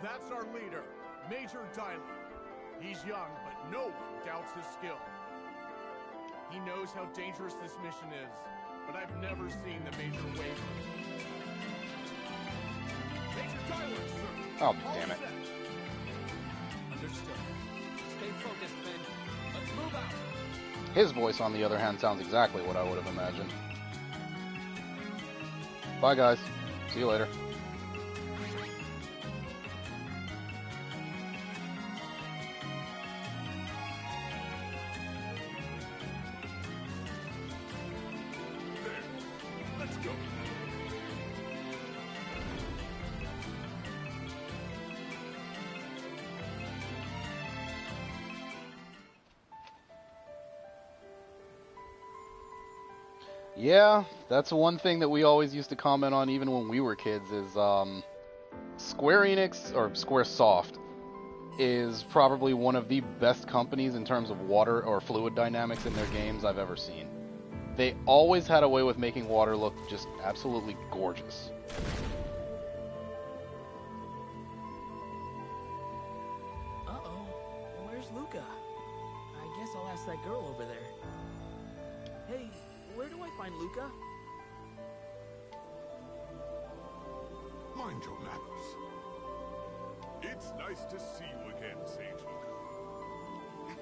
That's our leader, Major Tyler. He's young, but no one doubts his skill. He knows how dangerous this mission is, but I've never seen the Major waver. Major Tyler, sir. Oh, damn it. Understood. Stay focused, men. Let's move out. His voice, on the other hand, sounds exactly what I would have imagined. Bye, guys. See you later. Let's go. Yeah, that's one thing that we always used to comment on even when we were kids is Square-Enix, or Squaresoft, is probably one of the best companies in terms of water or fluid dynamics in their games I've ever seen. They always had a way with making water look just absolutely gorgeous. Uh-oh. Where's Luca? I guess I'll ask that girl over there. Hey, where do I find Luca? Mind your manners. It's nice to see you again, Sage Luca.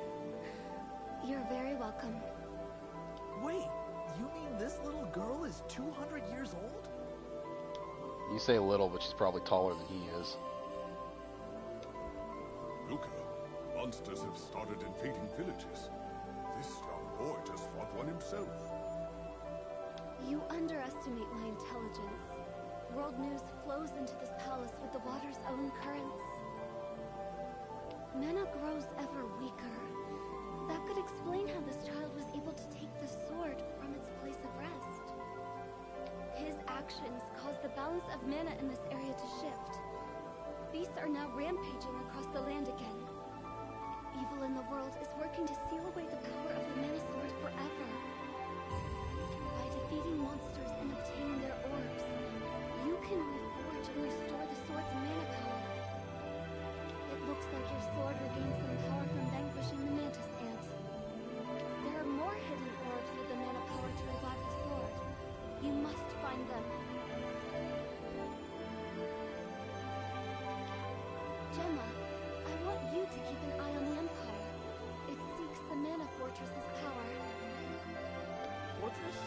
You're very welcome. Wait, you mean this little girl is 200 years old? You say little, but she's probably taller than he is. Luca, monsters have started invading villages. This young boy just fought one himself. You underestimate my intelligence. World news flows into this palace with the water's own currents. Mana grows ever weaker. That could explain how this child was able to take the sword from its place of rest. His actions caused the balance of mana in this area to shift. Beasts are now rampaging across the land again. Evil in the world is working to seal away the power of the mana sword forever. By defeating monsters and obtaining their orbs, you can reforge and restore the sword's mana power. It looks like your sword regained some power from vanquishing the mantis ant. There are more hidden orbs with the mana power to revive the sword. You must find them. Gemma, I want you to keep an eye on the Empire. It seeks the Mana Fortress's power. Fortress?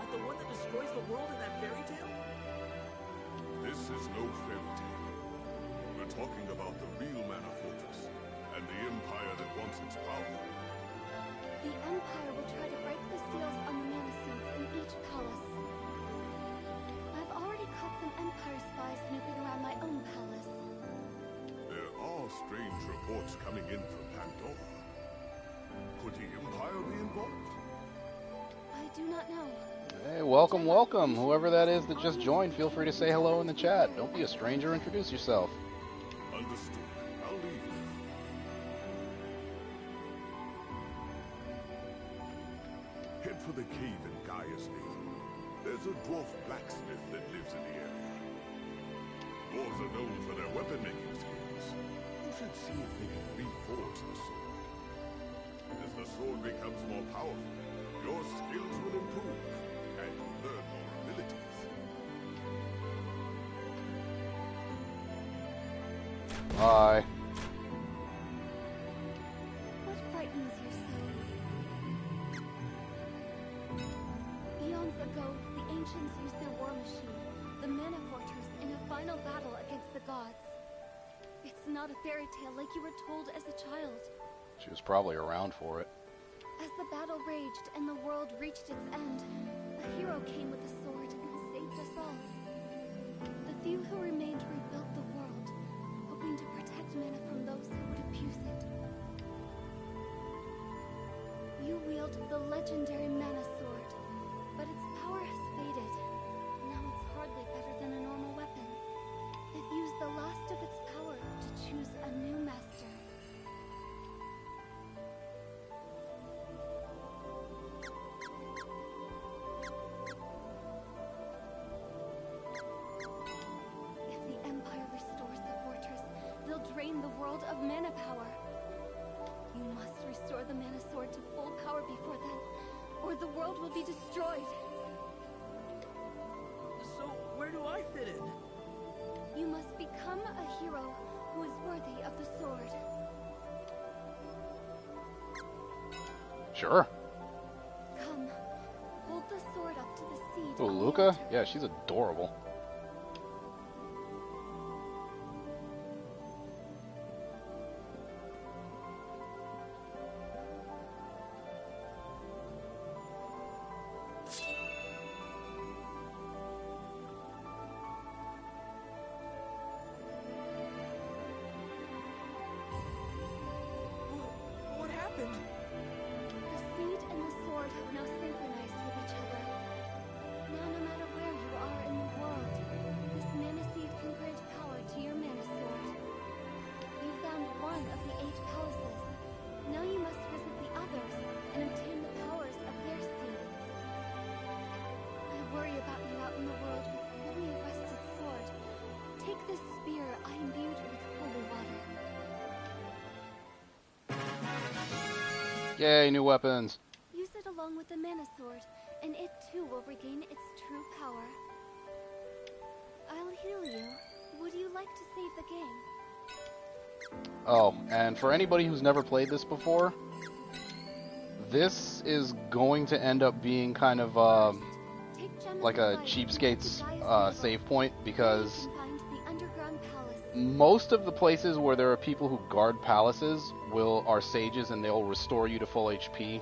Like the one that destroys the world in that fairy tale? This is no fairy tale. We're talking about the real Mana Fortress, and the Empire that wants its power. The Empire will try to break the seals on the mana seeds in each palace. I've already caught some Empire spies snooping around my own palace. There are strange reports coming in from Pandora. Could the Empire be involved? I do not know. Hey, welcome, welcome. Whoever that is that just joined, feel free to say hello in the chat. Don't be a stranger, introduce yourself. Understood. I'll leave you. Head for the cave in Gaia's name. There's a dwarf blacksmith that lives in the area. Dwarves are known for their weapon-making skills. You should see if they can reforge the sword. As the sword becomes more powerful, your skills will improve, and you'll learn more abilities. Bye. What frightens you so? Eons ago, the ancients used their war machine, the Mana Fortress, in a final battle against the gods. It's not a fairy tale like you were told as a child. She was probably around for it. As the battle raged and the world reached its end, a hero came with a sword and saved us all. The few who remained rebuilt the world, hoping to protect Mana from those who would abuse it. You wield the legendary Mana Sword, but its power has faded. Now it's hardly better than a normal weapon. It used the last of its power to choose a new master. If the Empire restores the fortress, they'll drain the world of mana power. You must restore the Mana Sword to full power before then, or the world will be destroyed. So, where do I fit in? You must become a hero who is worthy of the sword. Sure. Come, hold the sword up to the seed. Oh, on the Luca? altar. Yeah, she's adorable. What happened? The seed and the sword have now synchronized with each other. Now, no matter where you are in the world, this mana seed can grant power to your mana sword. You found one of the 8 palaces. Now you must visit the others and obtain the powers of their seeds. I worry about you out in the world with only a rusted sword. Take this spear I imbued with holy water. Yay, new weapons. Use it along with the mana sword, and it too will regain its true power. I'll heal you. Would you like to save the game? Oh, and for anybody who's never played this before, this is going to end up being kind of Take gems like of a light cheapskate's and Gaia's save point, There because you can find the underground palace. most of the places where there are people who guard palaces are sages, and they'll restore you to full HP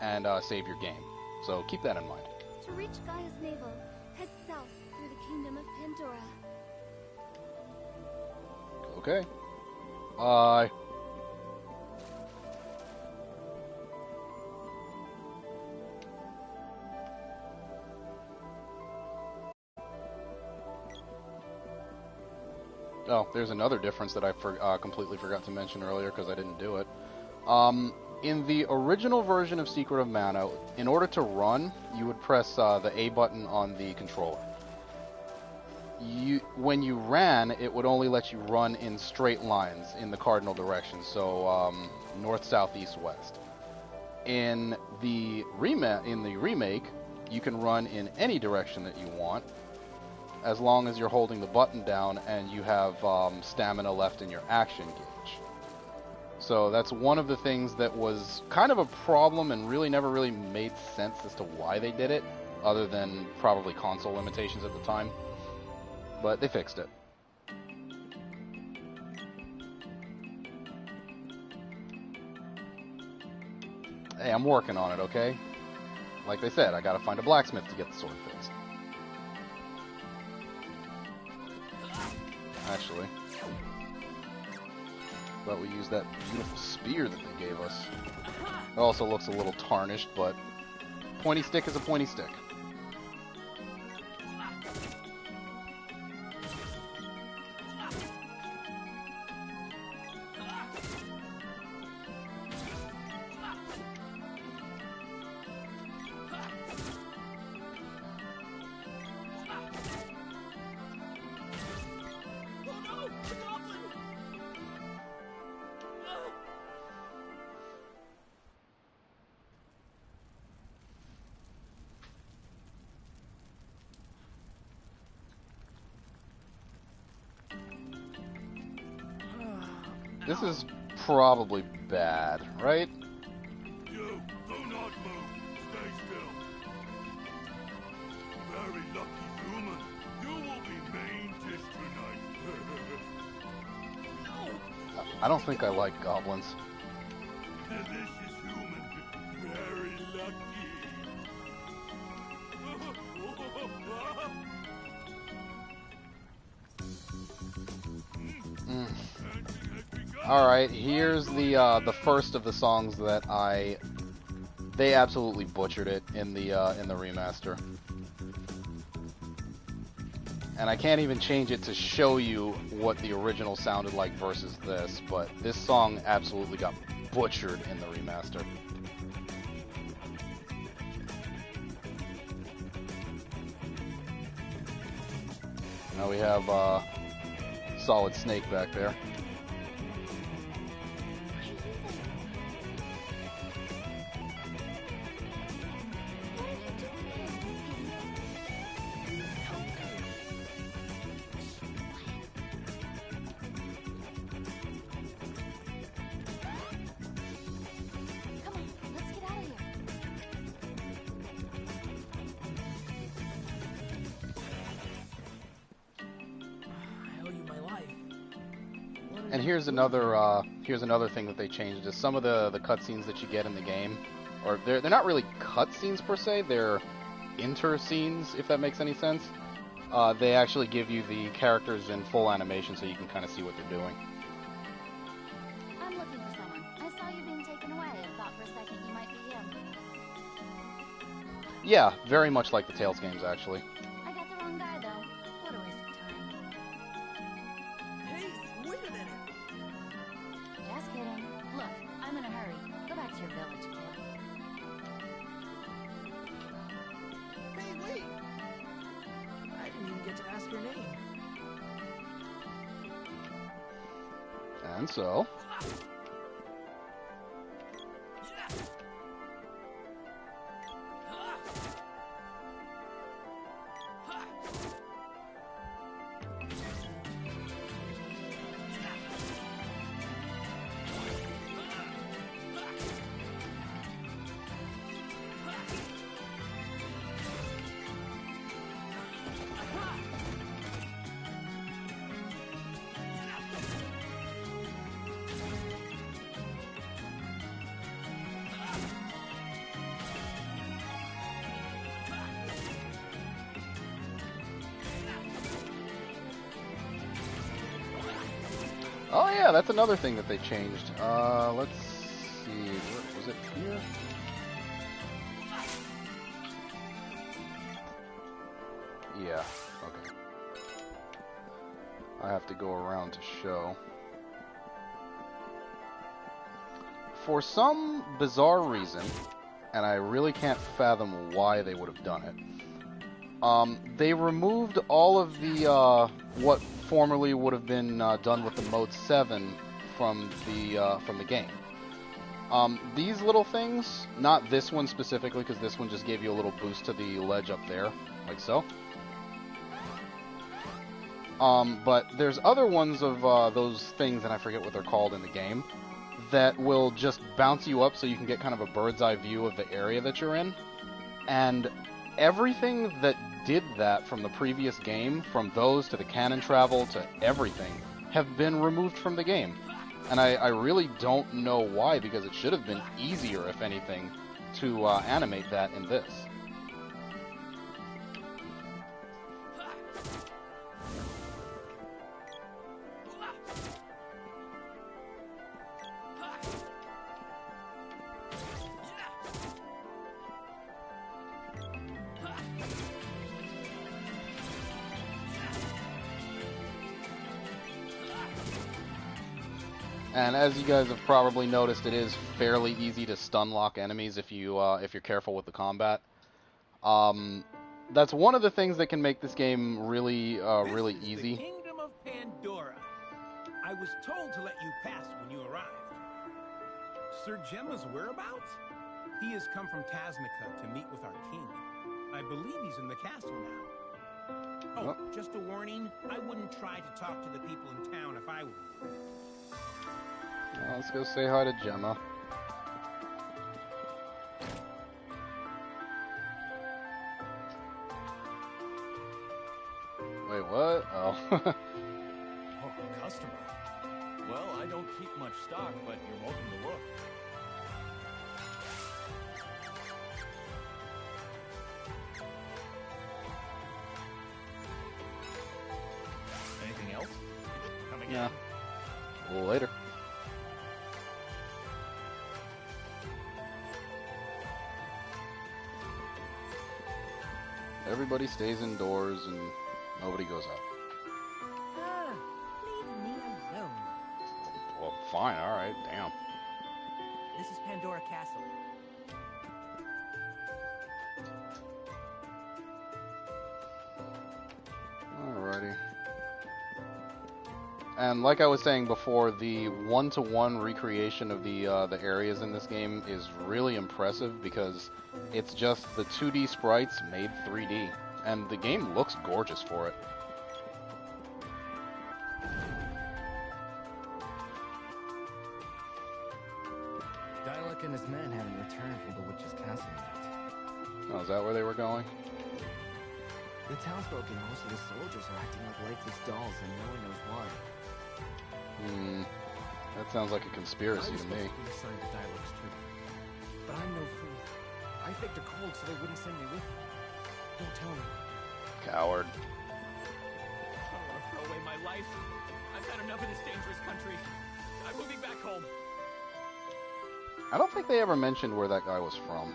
and save your game. So keep that in mind. To reach Gaia's navel, head south through the kingdom of Pandora. Okay. Bye. Oh, there's another difference that I completely forgot to mention earlier because I didn't do it. In the original version of Secret of Mana, in order to run, you would press the A button on the controller. When you ran, it would only let you run in straight lines in the cardinal direction, so north, south, east, west. In the remake, you can run in any direction that you want, as long as you're holding the button down and you have stamina left in your action gauge. So that's one of the things that was kind of a problem and really never really made sense as to why they did it, other than probably console limitations at the time. But they fixed it. Hey, I'm working on it, okay? Like they said, I gotta find a blacksmith to get the sword fixed. Actually. about we use that beautiful spear that they gave us. It also looks a little tarnished, but pointy stick is a pointy stick. This is probably bad, right? You, do not move. Stay still. Very lucky human. You will be main dish tonight. I don't think I like goblins. Delicious human. Very lucky. Alright, here's the first of the songs that they absolutely butchered it in the remaster. And I can't even change it to show you what the original sounded like versus this, but this song absolutely got butchered in the remaster. Now we have Solid Snake back there. And here's another thing that they changed is some of the cutscenes that you get in the game, or they're not really cutscenes per se, they're inter-scenes, if that makes any sense. They actually give you the characters in full animation so you can kind of see what they're doing. I'm looking for someone. I saw you being taken away and thought for a second you might be him. Yeah, very much like the Tales games, actually. I got the wrong guy, though. What a waste of time. Hey, wait a minute. Just kidding. Look, I'm in a hurry. Go back to your village, kid. Hey, wait. I didn't even get to ask your name. And so... Oh yeah, that's another thing that they changed. Let's see, was it here? Yeah, okay. I have to go around to show. For some bizarre reason, and I really can't fathom why they would have done it, they removed all of the, what formerly would have been done with the Mode 7 from the game. These little things, not this one specifically, because this one just gave you a little boost to the ledge up there, like so. But there's other ones of those things, and I forget what they're called in the game, that will just bounce you up so you can get kind of a bird's eye view of the area that you're in. And everything that did that from the previous game, from those to the cannon travel to everything, have been removed from the game. And I really don't know why, because it should have been easier, if anything, to animate that in this. And as you guys have probably noticed, it is fairly easy to stun lock enemies if you're careful with the combat. That's one of the things that can make this game really really This is easy. the Kingdom of Pandora. I was told to let you pass when you arrived. Sir Gemma's whereabouts? He has come from Tasnica to meet with our king. I believe he's in the castle now. Oh, just a warning, I wouldn't try to talk to the people in town if I were you. Let's go say hi to Gemma. Wait, what? Oh. Oh, customer. Well, I don't keep much stock, but you're welcome to look. Anything else? Come again. Yeah. Later. Everybody stays indoors and nobody goes out. Leave me alone. Well, fine, alright, damn. This is Pandora Castle. Alrighty. And like I was saying before, the one-to-one recreation of the areas in this game is really impressive because it's just the 2D sprites made 3D, and the game looks gorgeous for it. Dialek and his men haven't returned from the witch's castle yet. Oh, is that where they were going? The townsfolk and most of the soldiers are acting like lifeless dolls, and no one knows why. That sounds like a conspiracy to me. I was supposed to be assigned to Dialek's troop, but I'm no fool. I faked a cold so they wouldn't send me with them. Don't tell me. Coward. I don't want to throw away my life. I've had enough of this dangerous country. I'm moving back home. I don't think they ever mentioned where that guy was from.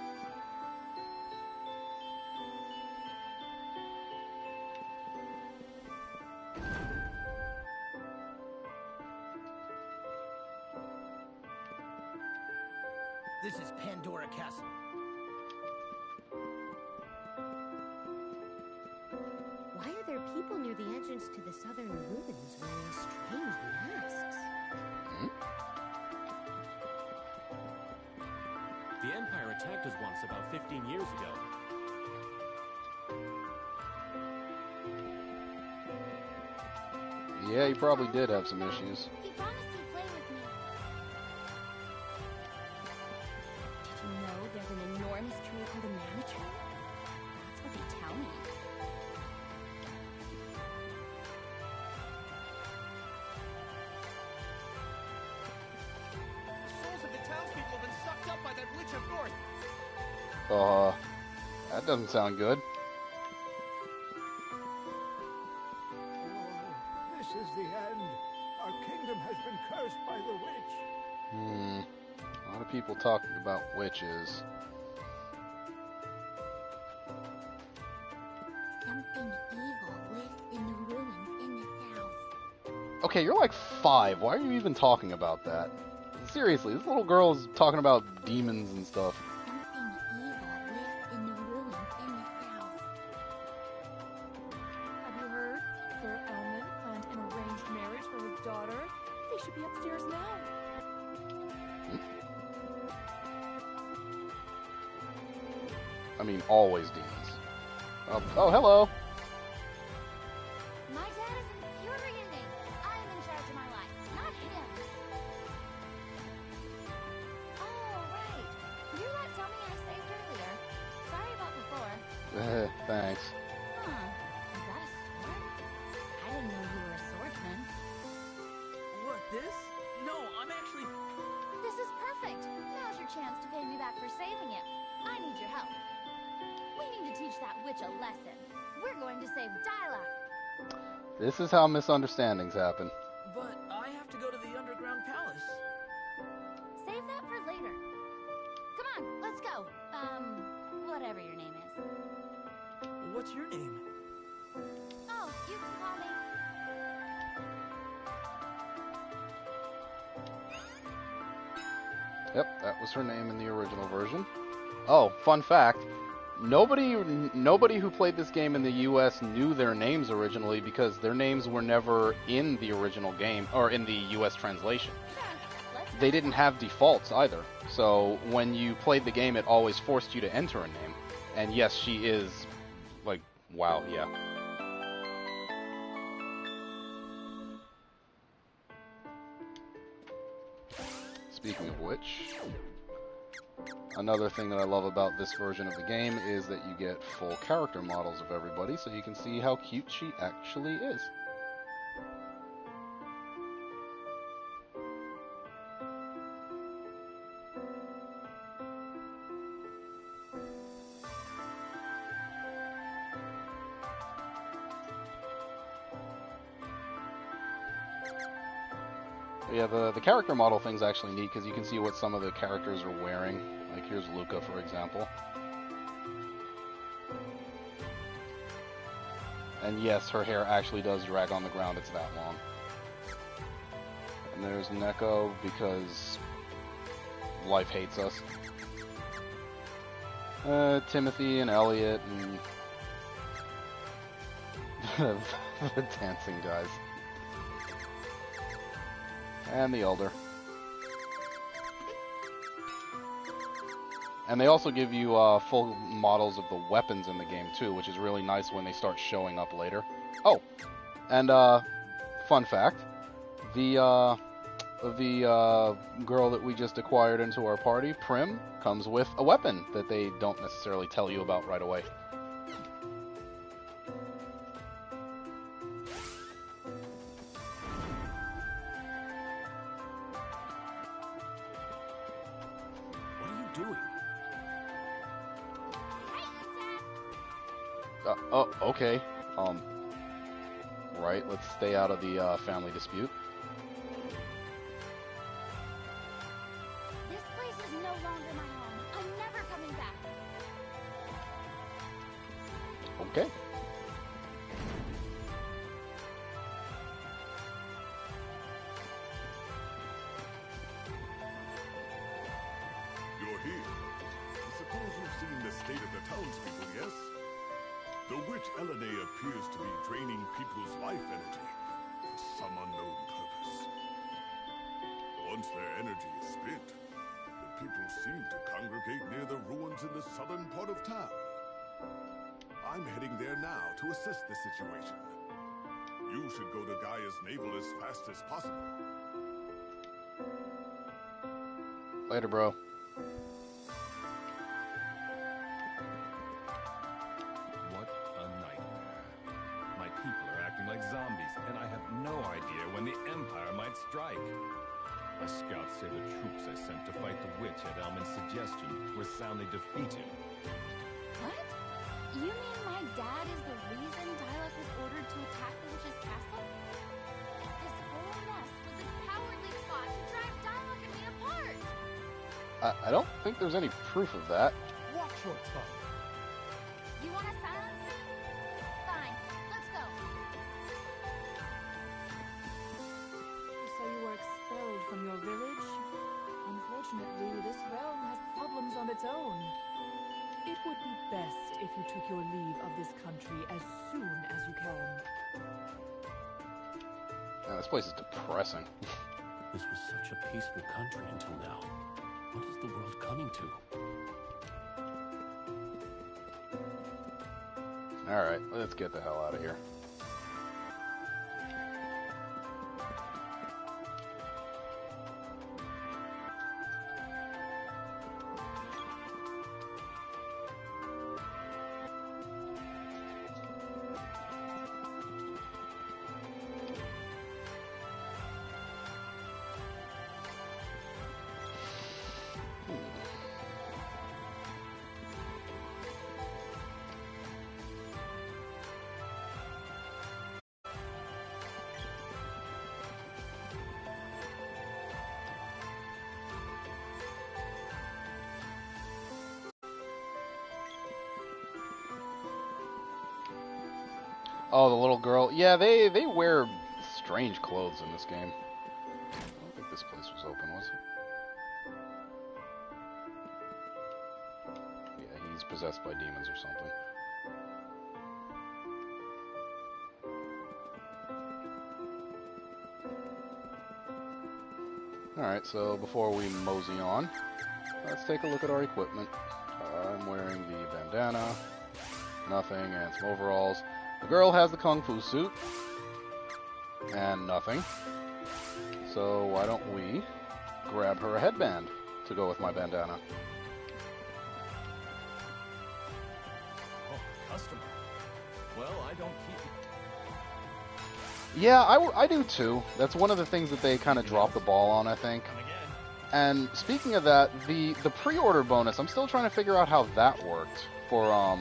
This is Pandora Castle. Why are there people near the entrance to the southern ruins wearing strange masks? The Empire attacked us once about 15 years ago. Yeah, he probably did have some issues. He promised he'd play with me. Did you know there's an enormous tree called a mana tree? That's what they tell me. The souls of the townspeople have been sucked up by that witch up north. That doesn't sound good. This is the end. Our kingdom has been cursed by the witch. A lot of people talking about witches. Something evil lives in the ruins in the south. Okay, you're like 5. Why are you even talking about that? Seriously, this little girl is talking about demons and stuff. Something evil lives in the ruins in the south. Have you heard? Sir Elman planned an arranged marriage for his daughter. They should be upstairs now. I mean, always demons. Oh, hello. My dad is infuriating. I am in charge of my life, not him. Oh, right. You're that dummy I saved earlier. Sorry about before. Thanks. Huh. Is that a sword? I didn't know you were a swordsman. What, this? No, I'm actually... This is perfect. Now's your chance to pay me back for saving him. I need your help. We need to teach that witch a lesson. We're going to save Dyla. This is how misunderstandings happen. But I have to go to the underground palace. Save that for later. Come on, let's go. Whatever your name is. What's your name? Oh, you can call me... Yep, that was her name in the original version. Oh, fun fact. Nobody who played this game in the US knew their names originally because their names were never in the original game or in the US translation. They didn't have defaults either. So when you played the game, it always forced you to enter a name. And yes, she is like, wow, yeah. Speaking of which, another thing that I love about this version of the game is that you get full character models of everybody, so you can see how cute she actually is. Yeah, the character model thing's actually neat because you can see what some of the characters are wearing. Like here's Luca, for example. And yes, her hair actually does drag on the ground, it's that long. And there's Neko because life hates us. Timothy and Elliot and the dancing guys. And the Elder. And they also give you full models of the weapons in the game too, which is really nice when they start showing up later. Oh, and fun fact, the girl that we just acquired into our party, Prim, comes with a weapon that they don't necessarily tell you about right away. Oh, okay. Right, let's stay out of the family dispute. This place is no longer my home. I'm never coming back. Okay. You're here. I suppose you've seen the state of the townspeople, yes? The witch Elene appears to be draining people's life energy for some unknown purpose. Once their energy is spent, the people seem to congregate near the ruins in the southern part of town. I'm heading there now to assess the situation. You should go to Gaia's navel as fast as possible. Later, bro. Like zombies, and I have no idea when the Empire might strike. The scouts say the troops I sent to fight the witch at Elman's suggestion were soundly defeated. What? You mean my dad is the reason Dialog was ordered to attack the witch's castle? This whole mess was a cowardly plot to drive Dialog and me apart! I don't think there's any proof of that. Watch your tongue. You wanna silence me? Fine, let's go. So you were expelled from your village? Unfortunately, this realm has problems of its own. It would be best if you took your leave of this country as soon as you can. Man, this place is depressing. This was such a peaceful country until now. What is the world coming to? Alright, let's get the hell out of here. Oh, the little girl. Yeah, they wear strange clothes in this game. I don't think this place was open, was it? she's possessed by demons or something. Alright, so before we mosey on, let's take a look at our equipment. I'm wearing the bandana, nothing, and some overalls. The girl has the kung fu suit, and nothing. So why don't we grab her a headband to go with my bandana. Oh, customer. Well, I don't keep... Yeah, I do too. That's one of the things that they kind of dropped the ball on, I think. And speaking of that, the pre-order bonus, I'm still trying to figure out how that worked for,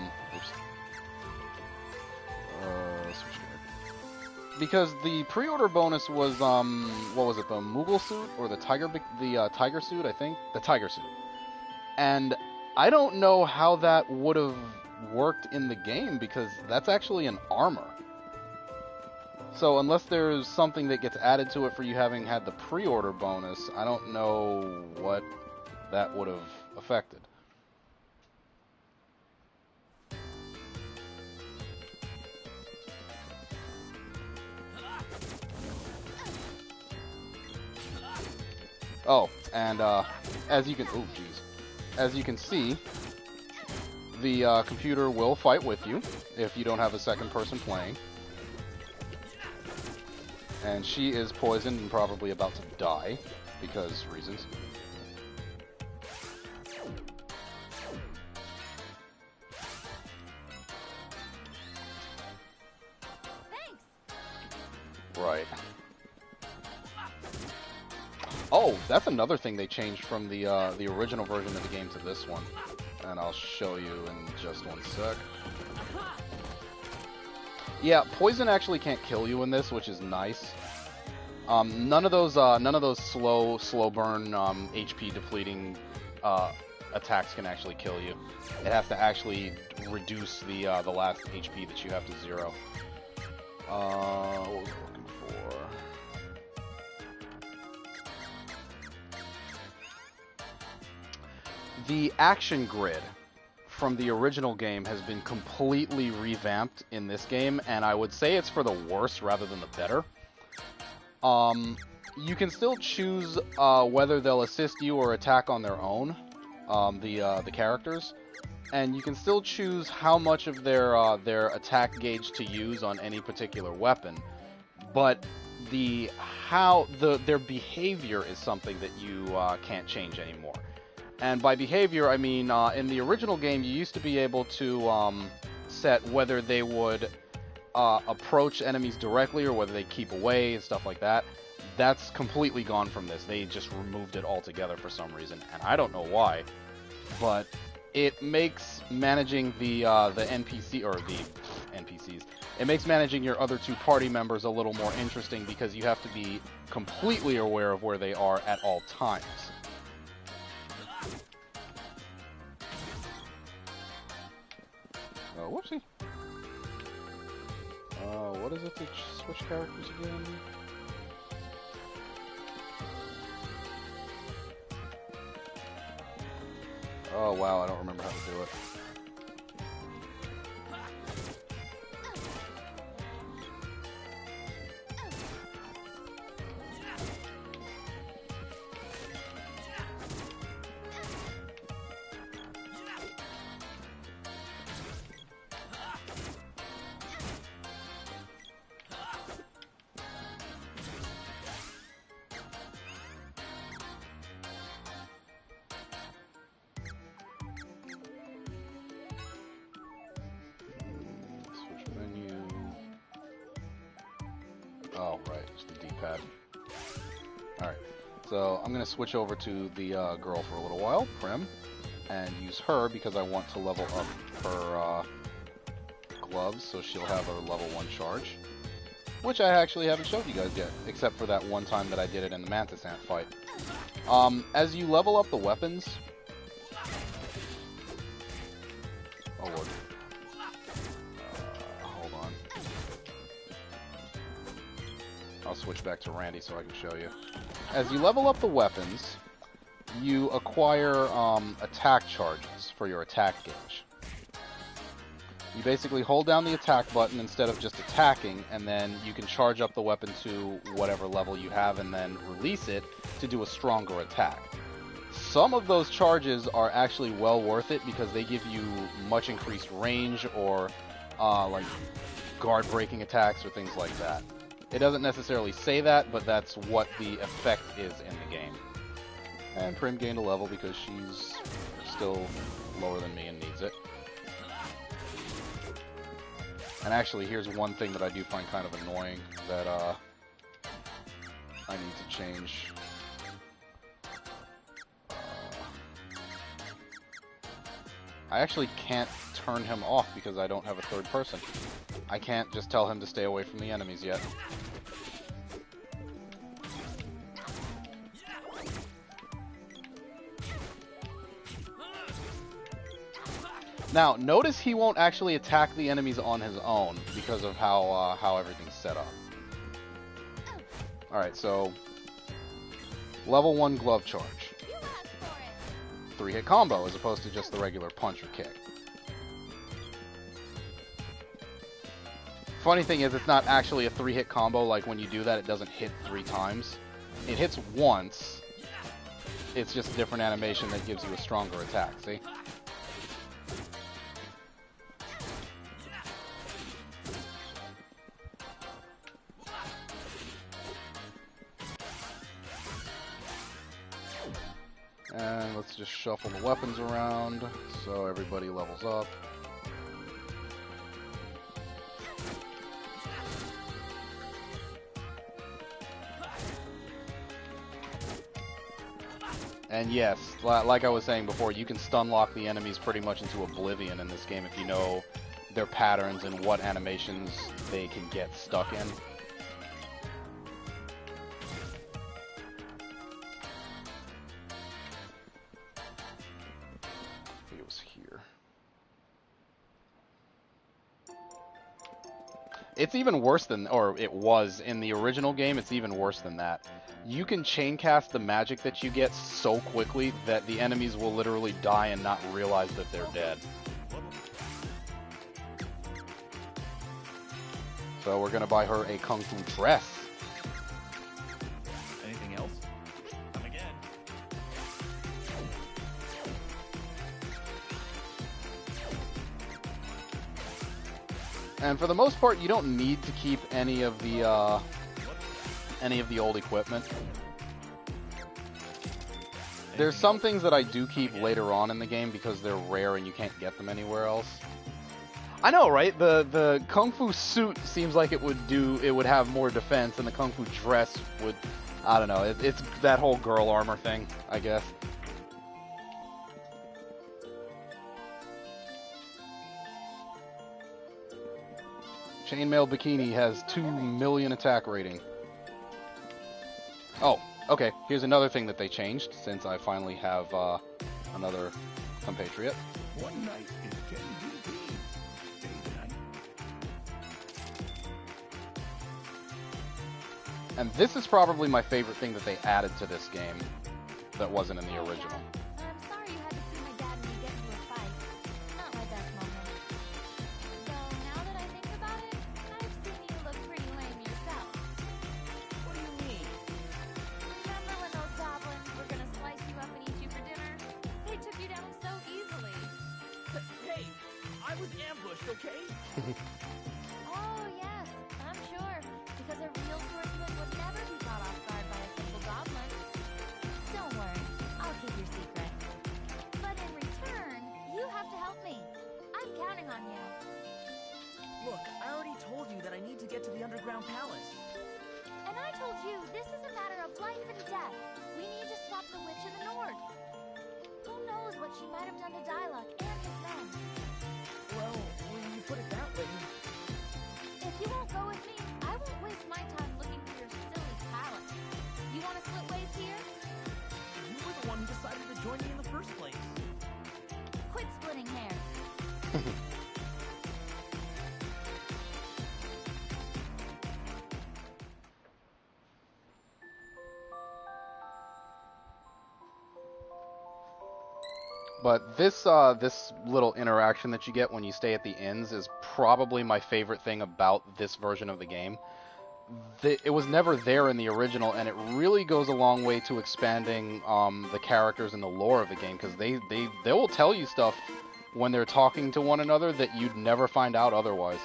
because the pre-order bonus was, what was it, the Moogle suit, or the tiger suit, I think? The tiger suit. And I don't know how that would have worked in the game, because that's actually an armor. So unless there's something that gets added to it for you having had the pre-order bonus, I don't know what that would have affected. Oh, and as you can, as you can see, the computer will fight with you if you don't have a second person playing. And she is poisoned and probably about to die, because reasons. Thanks. Right. Oh, that's another thing they changed from the original version of the game to this one. And I'll show you in just one sec. Yeah, poison actually can't kill you in this, which is nice. None of those slow burn HP depleting attacks can actually kill you. It has to actually reduce the last HP that you have to 0. What was I looking for? The action grid from the original game has been completely revamped in this game, and I would say it's for the worse rather than the better. You can still choose whether they'll assist you or attack on their own, the characters, and you can still choose how much of their attack gauge to use on any particular weapon. But their behavior is something that you can't change anymore. And by behavior, I mean, in the original game, you used to be able to set whether they would approach enemies directly or whether they keep away and stuff like that. That's completely gone from this. They just removed it altogether for some reason, and I don't know why. But it makes managing the NPC, or the NPCs, it makes managing your other two party members a little more interesting because you have to be completely aware of where they are at all times. Whoopsie. What is it to switch characters again? Oh wow, I don't remember how to do it. Oh, right, just the D-pad. Alright, so I'm going to switch over to the girl for a little while, Prim, and use her because I want to level up her gloves so she'll have a level 1 charge. Which I actually haven't showed you guys yet, except for that one time that I did it in the Mantis Ant fight. As you level up the weapons... Oh lord. Hold on. I'll switch back to Randy so I can show you. As you level up the weapons, you acquire attack charges for your attack gauge. You basically hold down the attack button instead of just attacking, and then you can charge up the weapon to whatever level you have and then release it to do a stronger attack. Some of those charges are actually well worth it because they give you much increased range or like guard breaking attacks or things like that. It doesn't necessarily say that, but that's what the effect is in the game. And Prim gained a level because she's still lower than me and needs it. And actually, here's one thing that I do find kind of annoying that I need to change. I actually can't turn him off because I don't have a third person. I can't just tell him to stay away from the enemies yet. Now, notice he won't actually attack the enemies on his own because of how everything's set up. Alright, so level 1 glove charge. 3-hit combo as opposed to just the regular punch or kick. Funny thing is, it's not actually a 3-hit combo. Like when you do that, it doesn't hit 3 times. It hits once. It's just a different animation that gives you a stronger attack, see? And let's just shuffle the weapons around so everybody levels up. And yes, like I was saying before, you can stun lock the enemies pretty much into oblivion in this game if you know their patterns and what animations they can get stuck in. It was here. It's even worse than, or it was in the original game, it's even worse than that. You can chain cast the magic that you get so quickly that the enemies will literally die and not realize that they're dead. So we're gonna buy her a Kung Fu dress. Anything else? Come again. And for the most part, you don't need to keep any of the old equipment. There's some things that I do keep later on in the game because they're rare and you can't get them anywhere else. I know, right? The Kung Fu suit seems like it would have more defense, and the Kung Fu dress would, I don't know, it's that whole girl armor thing, I guess. Chainmail Bikini has 2 million attack rating. Oh, okay, here's another thing that they changed, since I finally have another compatriot. One night is 10 GP. Day to night. And this is probably my favorite thing that they added to this game that wasn't in the original. I'm sorry you had to see my dad and me get into a fight. Not my best moment. So now that I think about it, I've seen you look pretty lame yourself. What do you mean? Remember when those goblins were gonna slice you up and eat you for dinner? They took you down so easily. But hey, I was ambushed, okay? Oh yes, I'm sure. Because a real swordsman would never be caught off guard by a simple goblin. Don't worry, I'll keep your secret. But in return, you have to help me. I'm counting on you. Look, I already told you that I need to get to the underground palace. And I told you this is a matter of life and death. We need to stop the witch in the north. Who knows what she might have done to Dialogue and his men? Well, when you put it that way... If you won't go with me, I won't waste my time looking for your silly palace. You want to split ways here? You were the one who decided to join me in the first place. Quit splitting hairs. But this little interaction that you get when you stay at the inns is probably my favorite thing about this version of the game. It was never there in the original, and it really goes a long way to expanding the characters and the lore of the game, because they will tell you stuff when they're talking to one another that you'd never find out otherwise.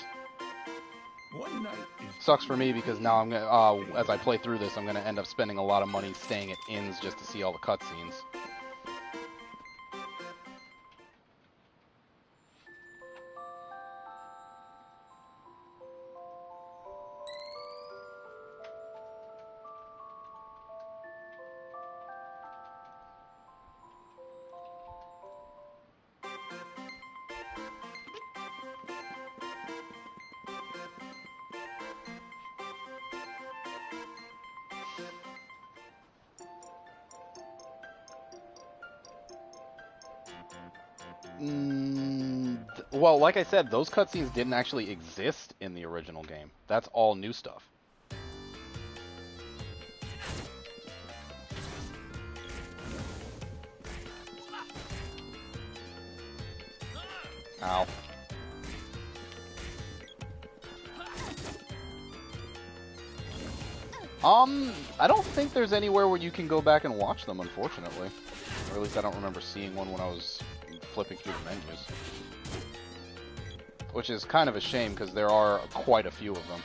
One night Sucks for me because now I'm gonna, as I play through this, I'm gonna end up spending a lot of money staying at inns just to see all the cutscenes. Well, like I said, those cutscenes didn't actually exist in the original game. That's all new stuff. Ow. I don't think there's anywhere where you can go back and watch them, unfortunately. Or at least I don't remember seeing one when I was flipping through the menus. Which is kind of a shame, because there are quite a few of them.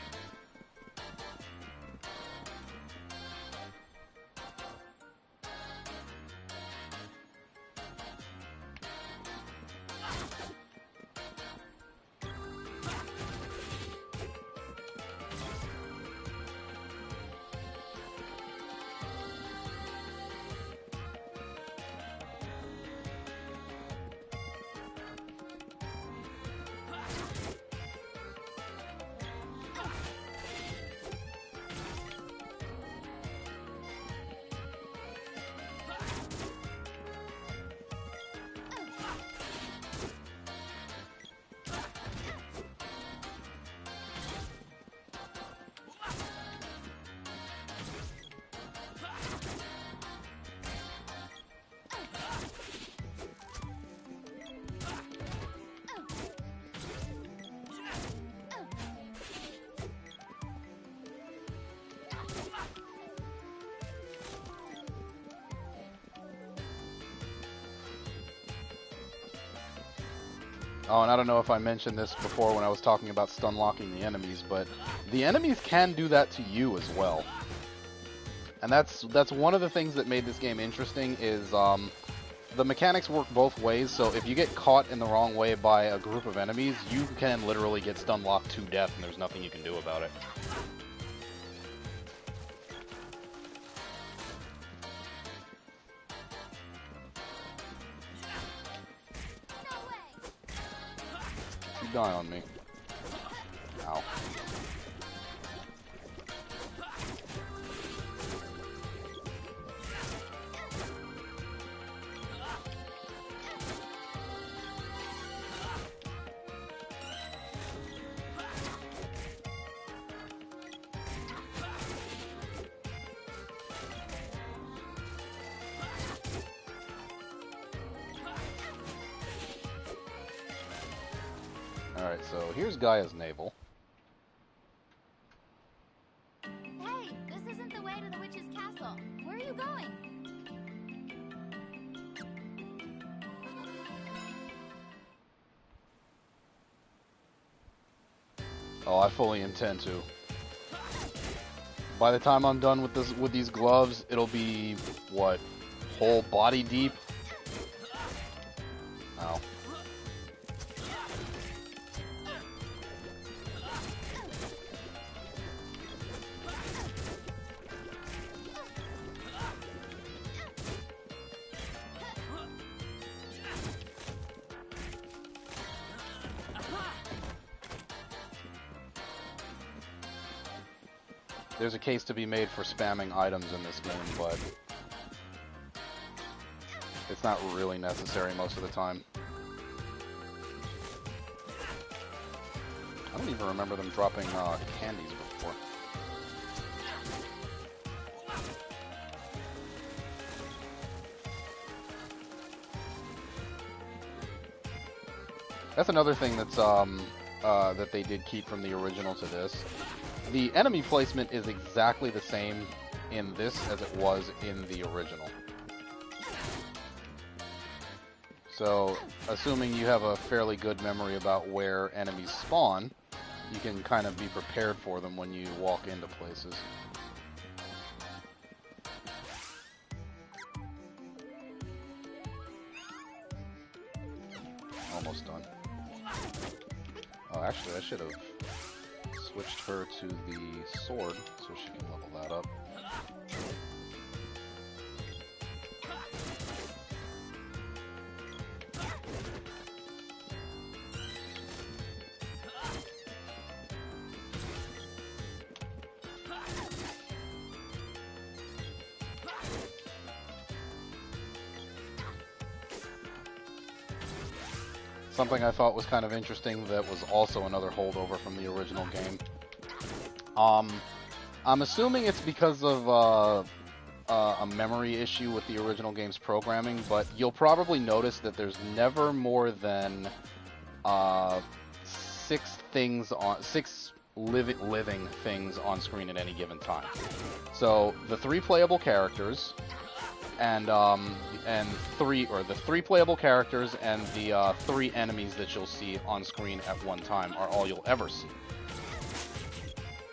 Oh, and I don't know if I mentioned this before when I was talking about stun locking the enemies, but the enemies can do that to you as well. And that's one of the things that made this game interesting is the mechanics work both ways, so if you get caught in the wrong way by a group of enemies, you can literally get stun locked to death and there's nothing you can do about it. Die on me. Ow. Alright, so here's Gaia's navel. Hey, this isn't the way to the witch's castle. Where are you going? Oh, I fully intend to. By the time I'm done with these gloves, it'll be, what, whole body deep? Ow. There's a case to be made for spamming items in this game, but it's not really necessary most of the time. I don't even remember them dropping candies before. That's another thing that's that they did keep from the original to this. The enemy placement is exactly the same in this as it was in the original. So, assuming you have a fairly good memory about where enemies spawn, you can kind of be prepared for them when you walk into places. Almost done. Oh, actually, I should have switched her to the sword so she can level that up. Something I thought was kind of interesting that was also another holdover from the original game. I'm assuming it's because of a memory issue with the original game's programming, but you'll probably notice that there's never more than 6 living things on screen at any given time. So the 3 playable characters. The 3 playable characters and the 3 enemies that you'll see on screen at one time are all you'll ever see.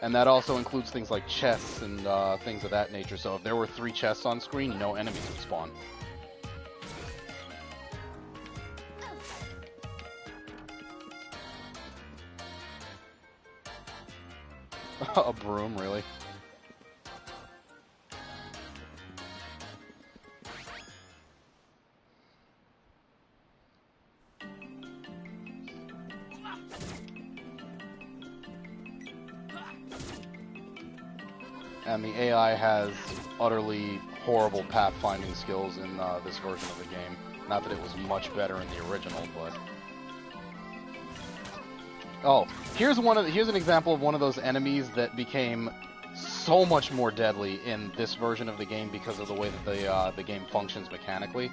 And that also includes things like chests and things of that nature. So if there were 3 chests on screen, no enemies would spawn. A broom, really? And the AI has utterly horrible pathfinding skills in this version of the game. Not that it was much better in the original, but... Oh, here's an example of one of those enemies that became so much more deadly in this version of the game because of the way that the game functions mechanically.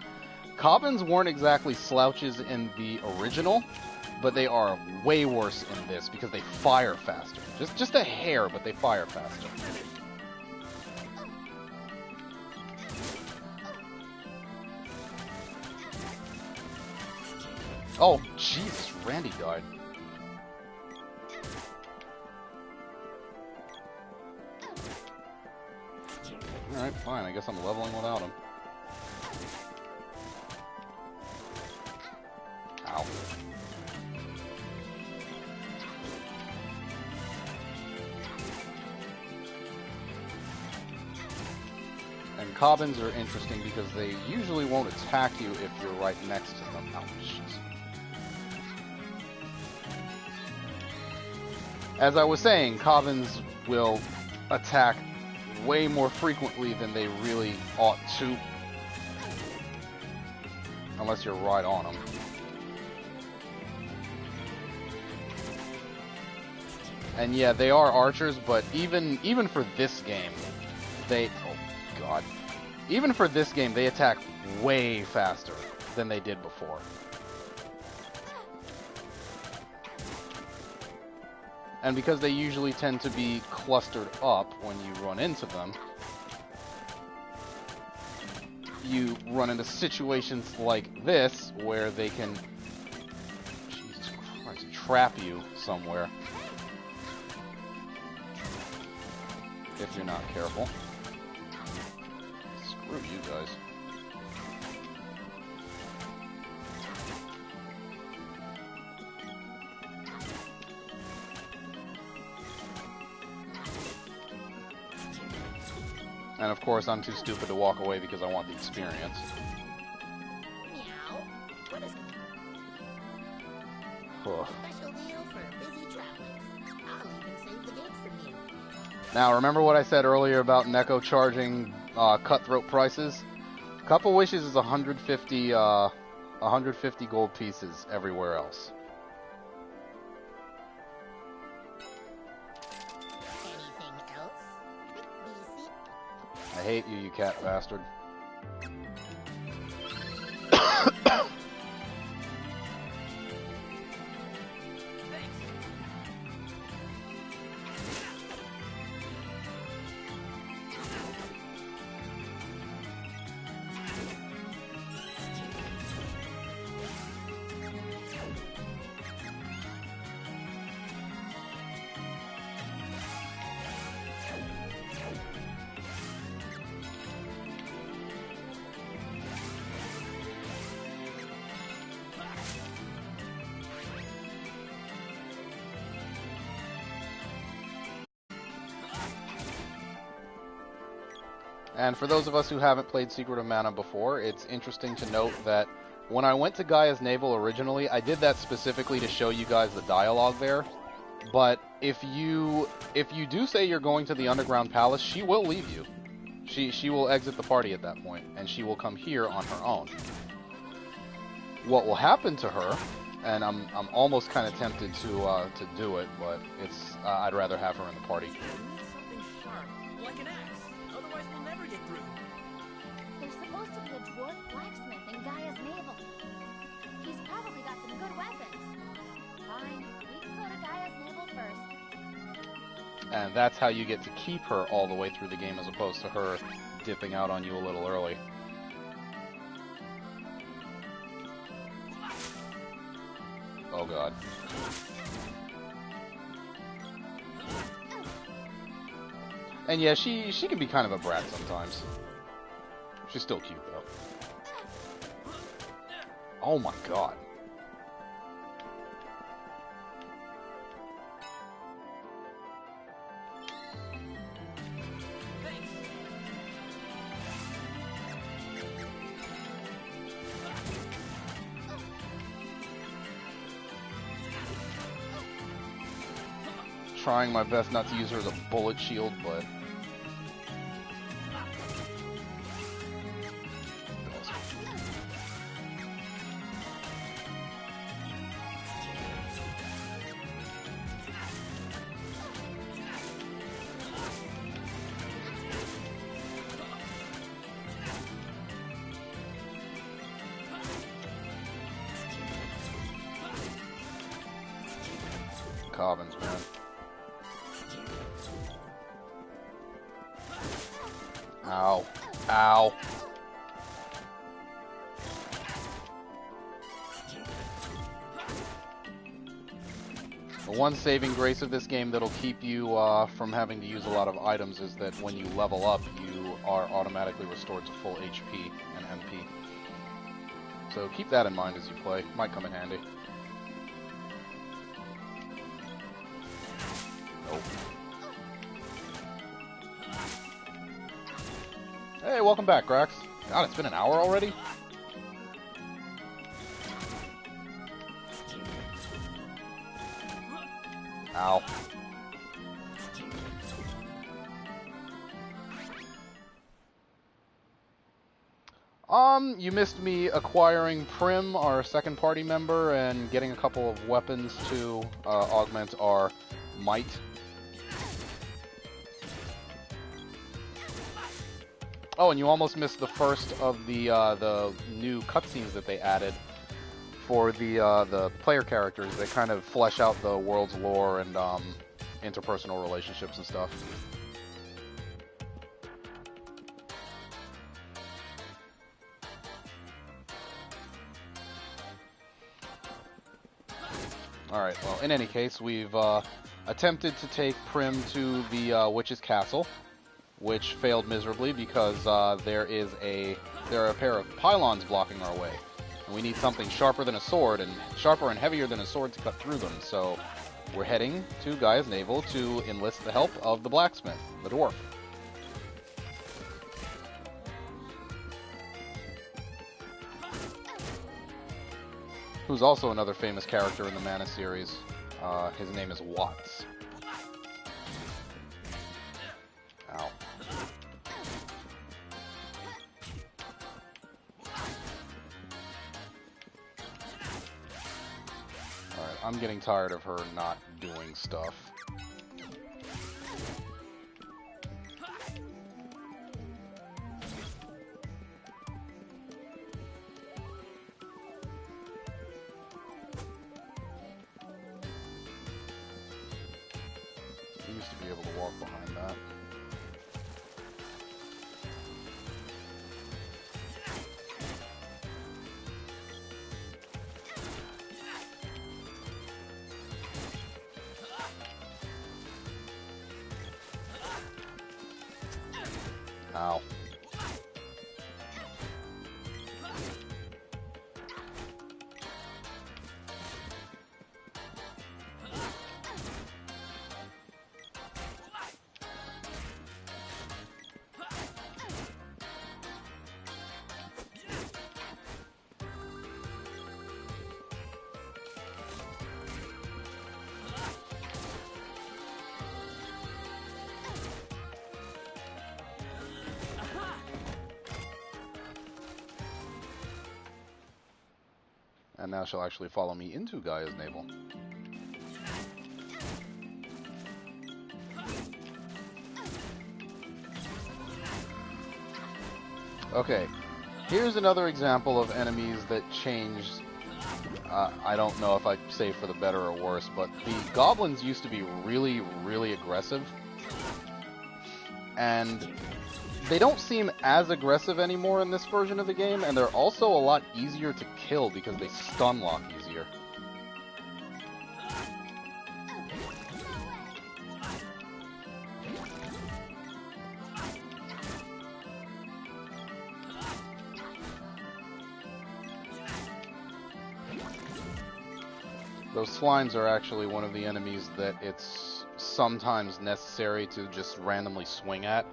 Cobbins weren't exactly slouches in the original, but they are way worse in this because they fire faster. Just a hair, but they fire faster. Oh, Jesus, Randy died. Alright, fine, I guess I'm leveling without him. Ow. And Cobbins are interesting because they usually won't attack you if you're right next to them. Ouch. As I was saying, Cobbins will attack way more frequently than they really ought to. Unless you're right on them. And yeah, they are archers, but even for this game, they... Oh, God. Even for this game, they attack way faster than they did before. And because they usually tend to be clustered up when you run into them, you run into situations like this where they can, Jesus Christ, trap you somewhere if you're not careful. Screw you guys. And of course, I'm too stupid to walk away because I want the experience. Meow. What is Ugh. special deal for busy travelers? I'll even save the date from you. Now, remember what I said earlier about Neko charging cutthroat prices? Cup of Wishes is 150 gold pieces everywhere else. Anything else? BC? I hate you, you cat bastard. And for those of us who haven't played Secret of Mana before, it's interesting to note that when I went to Gaia's Navel originally, I did that specifically to show you guys the dialogue there. But if you do say you're going to the Underground Palace, she will leave you. She will exit the party at that point, and she will come here on her own. What will happen to her, and I'm almost kind of tempted to do it, but it's I'd rather have her in the party. Something sharp, like an axe. Otherwise, we'll never get through. There's supposed to be a dwarf blacksmith in Gaia's Navel. He's probably got some good weapons. Fine, we can go to Gaia's Navel first. And that's how you get to keep her all the way through the game, as opposed to her dipping out on you a little early. Oh god. And yeah, she can be kind of a brat sometimes. She's still cute though. Oh my god. Trying my best not to use her as a bullet shield, but Cobbins, man. Ow. Ow. The one saving grace of this game that'll keep you from having to use a lot of items is that when you level up, you are automatically restored to full HP and MP. So keep that in mind as you play. Might come in handy. Nope. Hey, welcome back, Grax. God, it's been an hour already? Ow. You missed me acquiring Prim, our second party member, and getting a couple of weapons to augment our might. Oh, and you almost missed the first of the new cutscenes that they added for the player characters. They kind of flesh out the world's lore and interpersonal relationships and stuff. Alright, well, in any case, we've attempted to take Prim to the Witch's Castle, which failed miserably because there are a pair of pylons blocking our way. And we need something sharper than a sword, and sharper and heavier than a sword to cut through them. So we're heading to Gaia's Navel to enlist the help of the blacksmith, the dwarf. Who's also another famous character in the Mana series. His name is Watts. Ow. Alright, I'm getting tired of her not doing stuff. I used to be able to walk behind that. Ow. and thou shalt actually follow me into Gaia's navel. Okay, here's another example of enemies that changed. I don't know if I'd say for the better or worse, but the goblins used to be really, really aggressive. And they don't seem as aggressive anymore in this version of the game, and they're also a lot easier to kill because they stun lock easier. Those slimes are actually one of the enemies that it's sometimes necessary to just randomly swing at,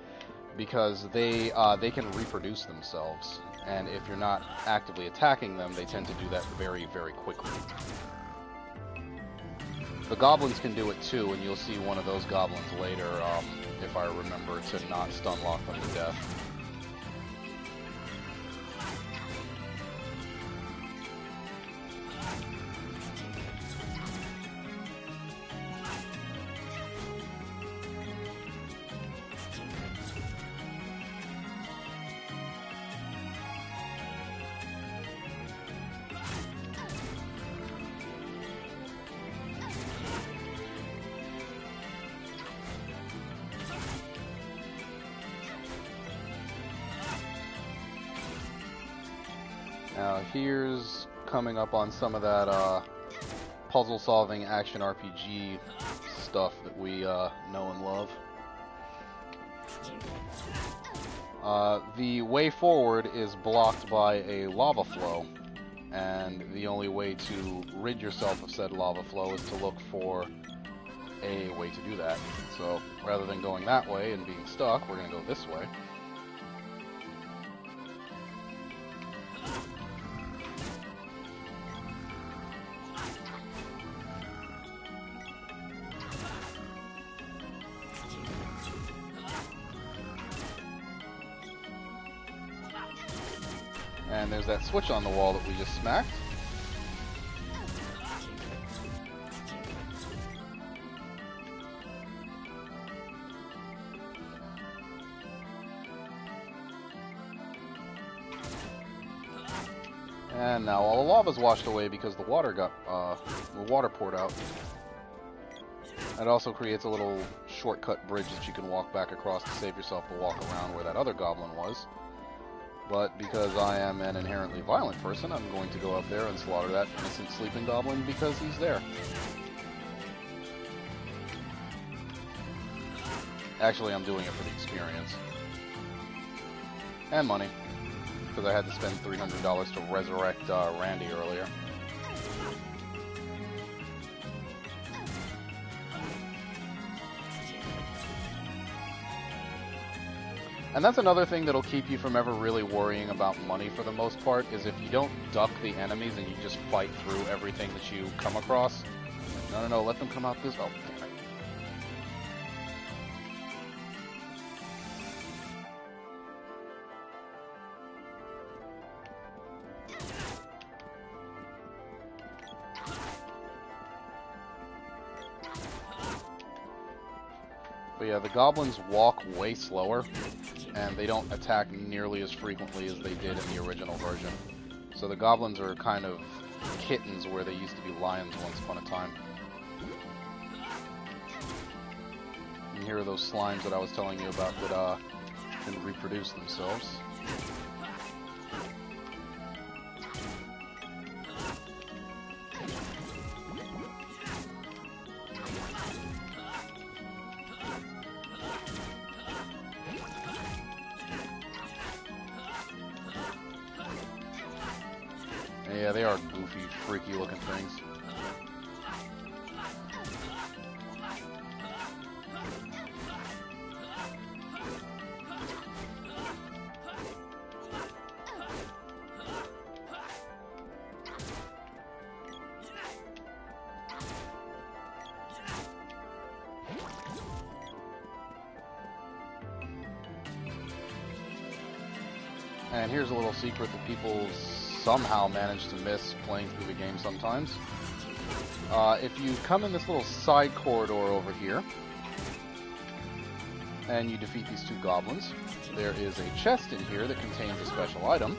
because they can reproduce themselves, and if you're not actively attacking them, they tend to do that very, very quickly. The goblins can do it too, and you'll see one of those goblins later, if I remember to not stun lock them to death. Now here's coming up on some of that puzzle-solving action RPG stuff that we know and love. The way forward is blocked by a lava flow, and the only way to rid yourself of said lava flow is to look for a way to do that. So rather than going that way and being stuck, we're going to go this way. And there's that switch on the wall that we just smacked. And now all the lava's washed away because the water poured out. It also creates a little shortcut bridge that you can walk back across to save yourself the walk around where that other goblin was. But because I am an inherently violent person, I'm going to go up there and slaughter that innocent sleeping goblin because he's there. Actually, I'm doing it for the experience. And money. Because I had to spend $300 to resurrect Randy earlier. And that's another thing that'll keep you from ever really worrying about money for the most part, is if you don't duck the enemies and you just fight through everything that you come across. No, let them come out this... Oh, damn it. But yeah, the goblins walk way slower, and they don't attack nearly as frequently as they did in the original version. So the goblins are kind of kittens where they used to be lions once upon a time. And here are those slimes that I was telling you about that can reproduce themselves. Yeah, they are goofy, freaky looking things. And here's a little secret that people somehow manage to miss playing through the game sometimes. If you come in this little side corridor over here, and you defeat these two goblins, there is a chest in here that contains a special item.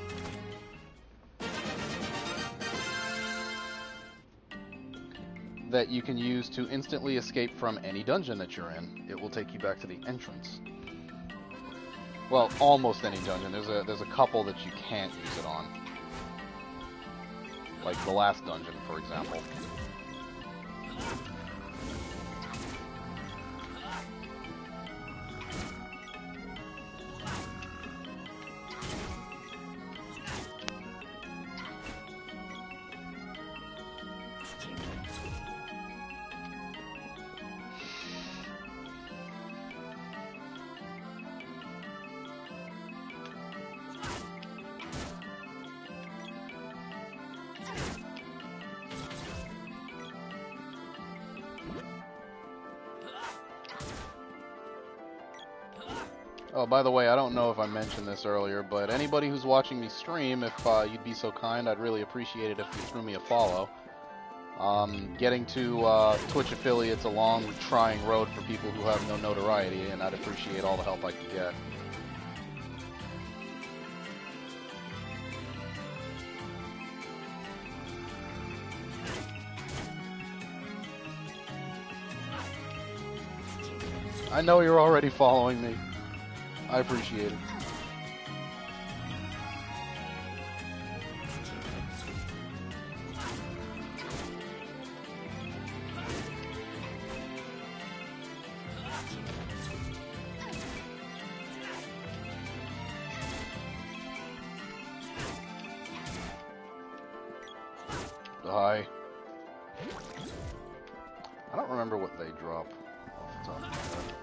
That you can use to instantly escape from any dungeon that you're in. It will take you back to the entrance. Well, almost any dungeon. There's a couple that you can't use it on. Like the last dungeon, for example. Oh, by the way, I don't know if I mentioned this earlier, but anybody who's watching me stream, if you'd be so kind, I'd really appreciate it if you threw me a follow. Getting to Twitch affiliate's a long, trying road for people who have no notoriety, and I'd appreciate all the help I could get. I know you're already following me. I appreciate it. Die. I don't remember what they drop off the top of my head.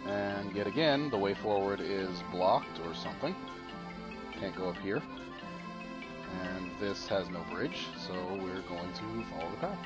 And yet again, the way forward is blocked or something. Can't go up here. And this has no bridge, so we're going to follow the path.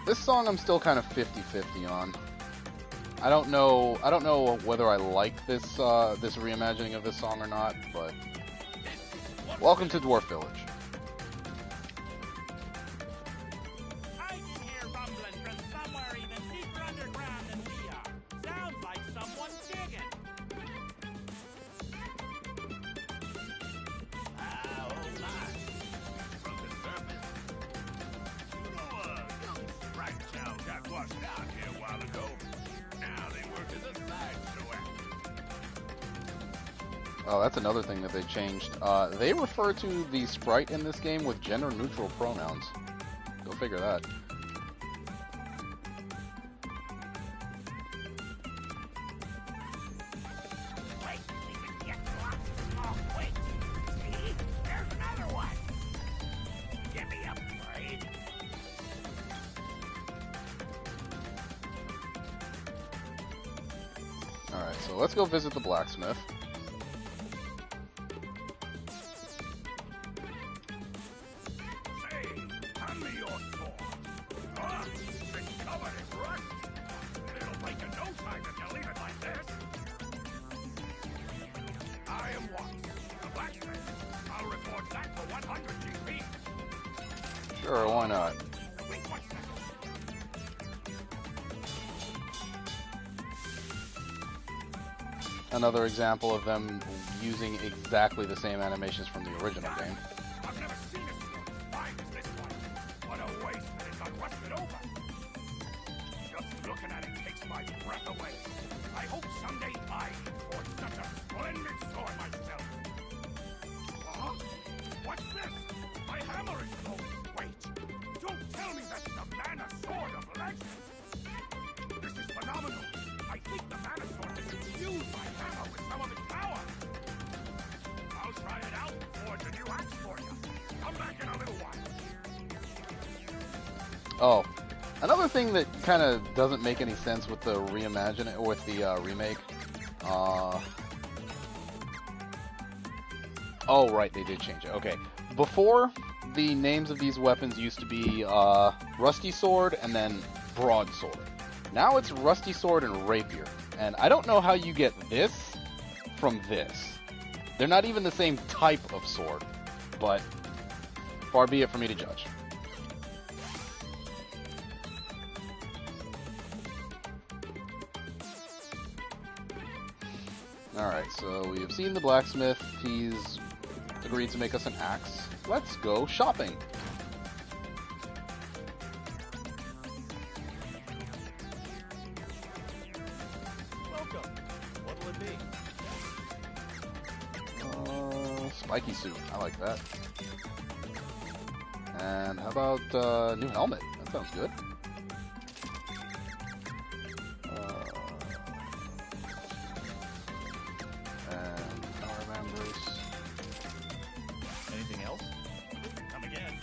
This song I'm still kind of 50-50 on. I don't know whether I like this this reimagining of this song or not, but welcome to Dwarf Village. I can hear rumbling from somewhere even deeper underground than we are. Sounds like someone's digging. Oh my. From the surface. You know, those right sound got washed out here a while ago. Now they work as a side story. Oh, that's another thing that they changed. They refer to the sprite in this game with gender-neutral pronouns. Go figure that. Wait, we can get lots. Oh, wait. See? There's another one. Give me a break. Alright, so let's go visit the blacksmith. Say, hand me your sword. Ah, it's covered in rust. It'll take you no time if you leave it like this. I am Watts, the blacksmith. I'll report that for 100 GP. Sure, why not? Wait 1 second. Another example of them using exactly the same animations from the original game. I've never seen a sword as fine as this one. What a waste that it got rusted over. Just looking at it takes my breath away. I hope someday I can forge such a splendid sword myself. Huh? What's this? My hammer is closed. Wait. Oh, another thing that kind of doesn't make any sense with the remake. Oh, right, they did change it. Okay. Before, the names of these weapons used to be Rusty Sword and then Broadsword. Now it's Rusty Sword and Rapier. And I don't know how you get this from this. They're not even the same type of sword, but far be it for me to judge. Alright, so we have seen the blacksmith. He's agreed to make us an axe. Let's go shopping. Welcome. What'll it be? Spiky suit. I like that. And how about new helmet? That sounds good. And power members. Anything else? Come again.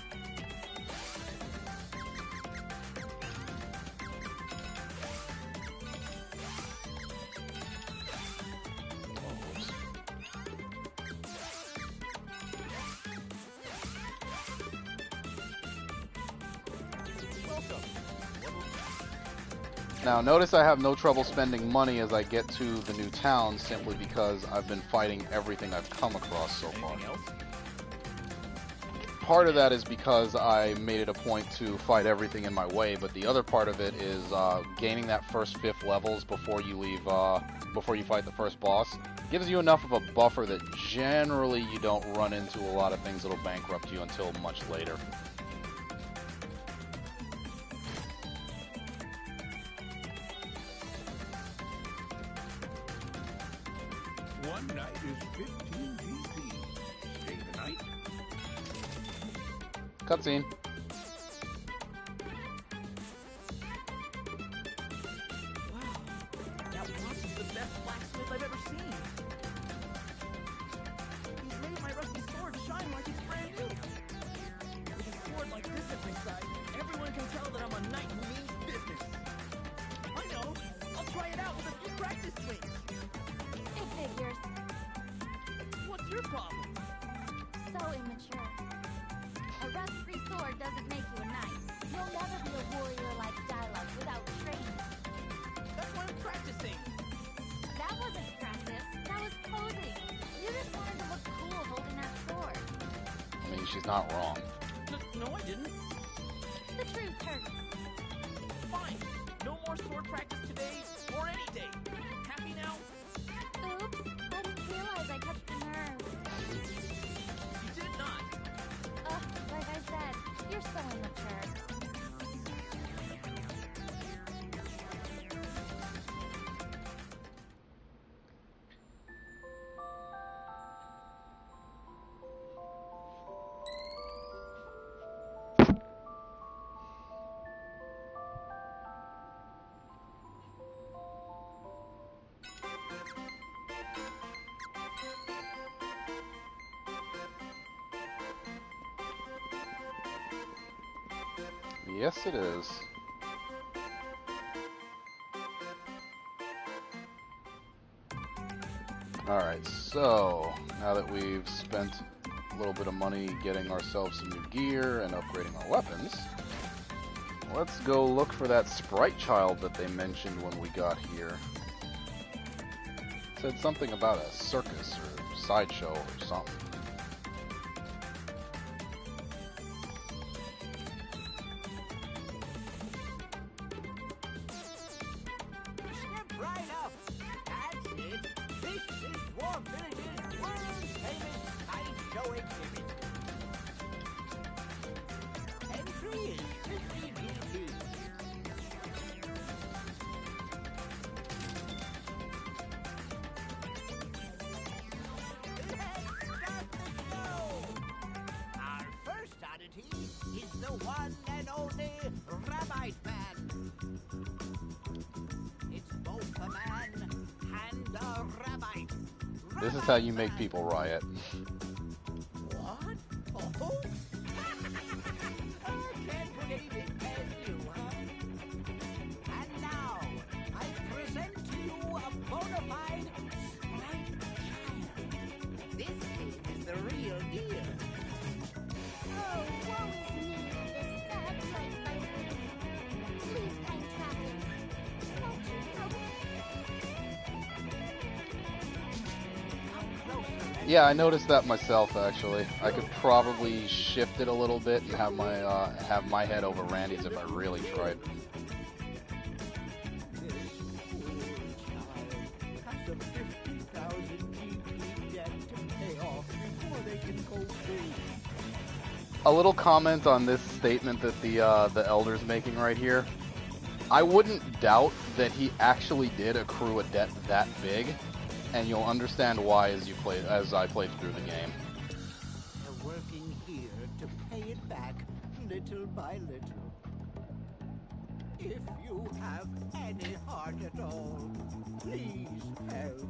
Now, notice I have no trouble spending money as I get to the new town simply because I've been fighting everything I've come across so far. Part of that is because I made it a point to fight everything in my way, but the other part of it is gaining that first 5th levels before you leave, before you fight the first boss. Gives you enough of a buffer that generally you don't run into a lot of things that'll bankrupt you until much later. One night is 15 GP. Stay the night. Cutscene. That watch is the best blacksmith I've ever seen. He's made my rusty sword shine like it's brand new. With a sword like this at my side, everyone can tell that I'm a knight who means business. I know. I'll try it out with a few practice swings. It figures. What's your problem? So immature. A rust-free sword doesn't make you a knight. You'll never be a warrior like Dialogue without training. That's why I'm practicing. That wasn't practice. That was posing. You just wanted to look cool holding that sword. I mean, she's not wrong. No, I didn't. The truth hurts. Fine. No more sword practice today or any day. Happy now? Oops. I didn't realize I touched a nerve. You did not. Ugh, like I said, you're so immature. Yes, it is. Alright, so now that we've spent a little bit of money getting ourselves some new gear and upgrading our weapons, let's go look for that sprite child that they mentioned when we got here. It said something about a circus or sideshow or something. Step right up. That's it. This is Dwarf Village's world-famous sideshow exhibit. Entry is 50 BP. Our first oddity is the one and only Rabbit Man. It's both a man and a rabbit. This is how you make people riot. What? Oh? I can't believe it, can you? Yeah, I noticed that myself, actually. I could probably shift it a little bit and have my head over Randy's if I really tried. A little comment on this statement that the Elder's making right here. I wouldn't doubt that he actually did accrue a debt that big, and you'll understand why as I played through the game. They're working here to pay it back little by little. If you have any heart at all, please help.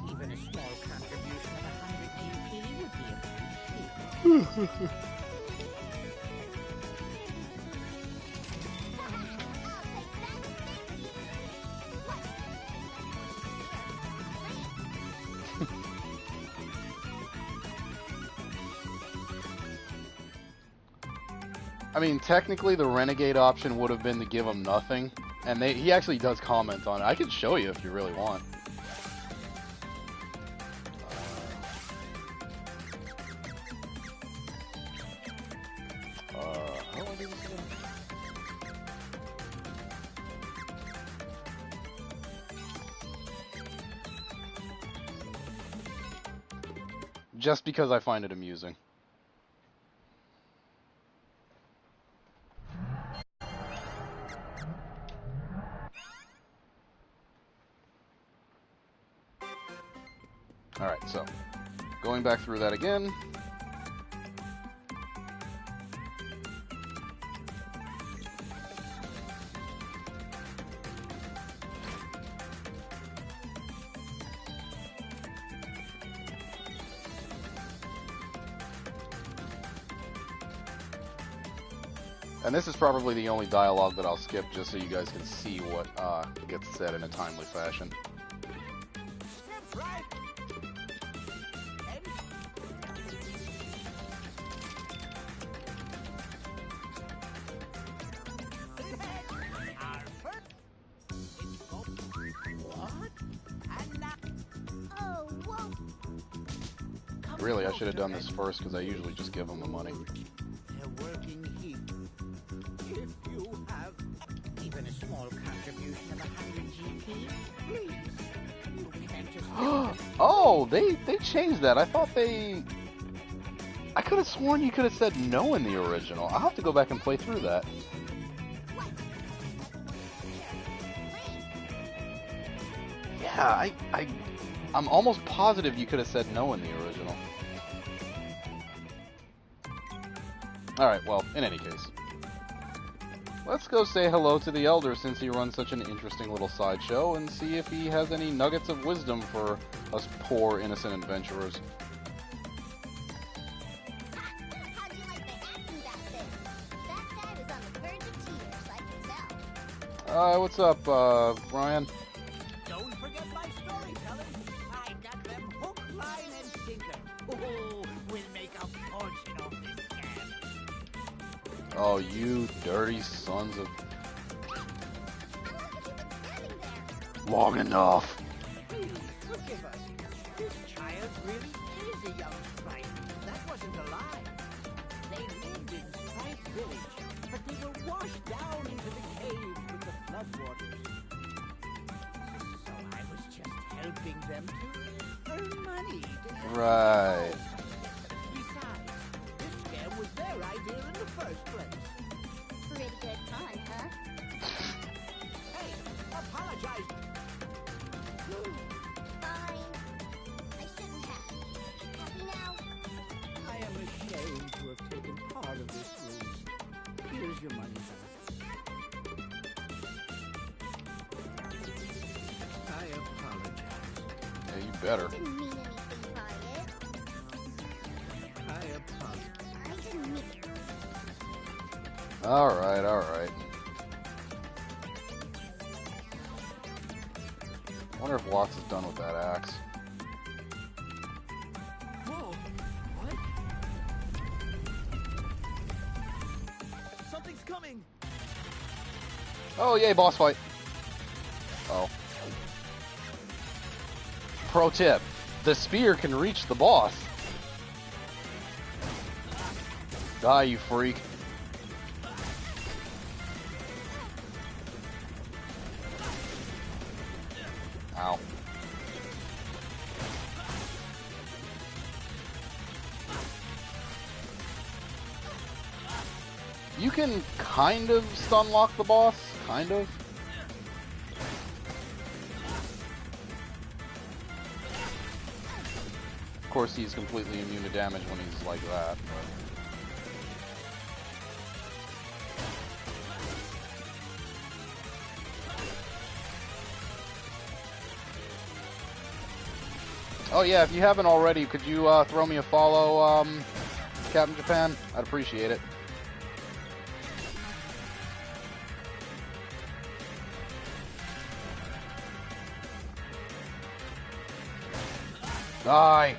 Even a small contribution of 100 GP would be appreciated. I mean, technically the Renegade option would have been to give him nothing, and he actually does comment on it. I can show you if you really want. How do I do this again? Just because I find it amusing. Alright, so, going back through that again. And this is probably the only dialogue that I'll skip just so you guys can see what gets said in a timely fashion. Really, I should have done this first because I usually just give them the money. They're working here. If you have even a small contribution of 100 GP, please. You can't just... Oh, they changed that. I thought they... I could have sworn you could have said no in the original. I'll have to go back and play through that. Yeah, I'm almost positive you could have said no in the original. Alright, well, in any case. Let's go say hello to the Elder since he runs such an interesting little sideshow and see if he has any nuggets of wisdom for us poor innocent adventurers. What's up, Ryan? Don't forget my storytelling. I got them hook, line, and sinker. Oh, we'll make a fortune off this scam. Oh, you dirty sons of... Long enough. Please forgive us. This child really is a young sprite. That wasn't a lie. They lived in Sprite Village, but they were washed down into the cave with the floodwaters. So I was just helping them to earn money. Right. Besides, this scam was their idea in the first place. Pretty good fun, huh? Hey, apologize. Fine. I shouldn't have. Happy now? I am ashamed to have taken part of this ruse. Here's your money back. I apologize. Yeah, you better. Didn't mean anything by it. I apologize. I didn't mean it. Alright, alright. I wonder if Watts is done with that axe. Whoa! What? Something's coming! Oh, yay, boss fight. Oh. Pro tip, the spear can reach the boss. Die, you freak. Ow. You can kind of stun lock the boss, kind of. Of course, he's completely immune to damage when he's like that. But... Oh yeah, if you haven't already, could you throw me a follow, Captain Japan? I'd appreciate it. Die!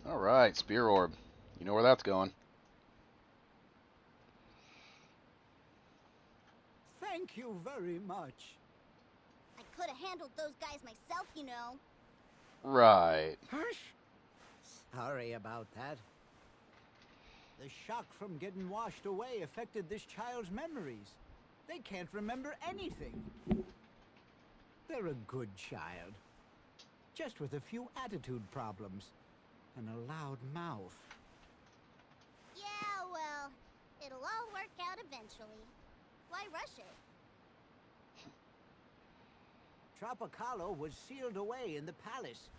Alright, Spear Orb. You know where that's going. Thank you very much. I could have handled those guys myself, you know. Right. Hush. Sorry about that. The shock from getting washed away affected this child's memories. They can't remember anything. They're a good child. Just with a few attitude problems. And a loud mouth. Yeah, well, it'll all work out eventually. Why rush it? Tropicalo was sealed away in the palace.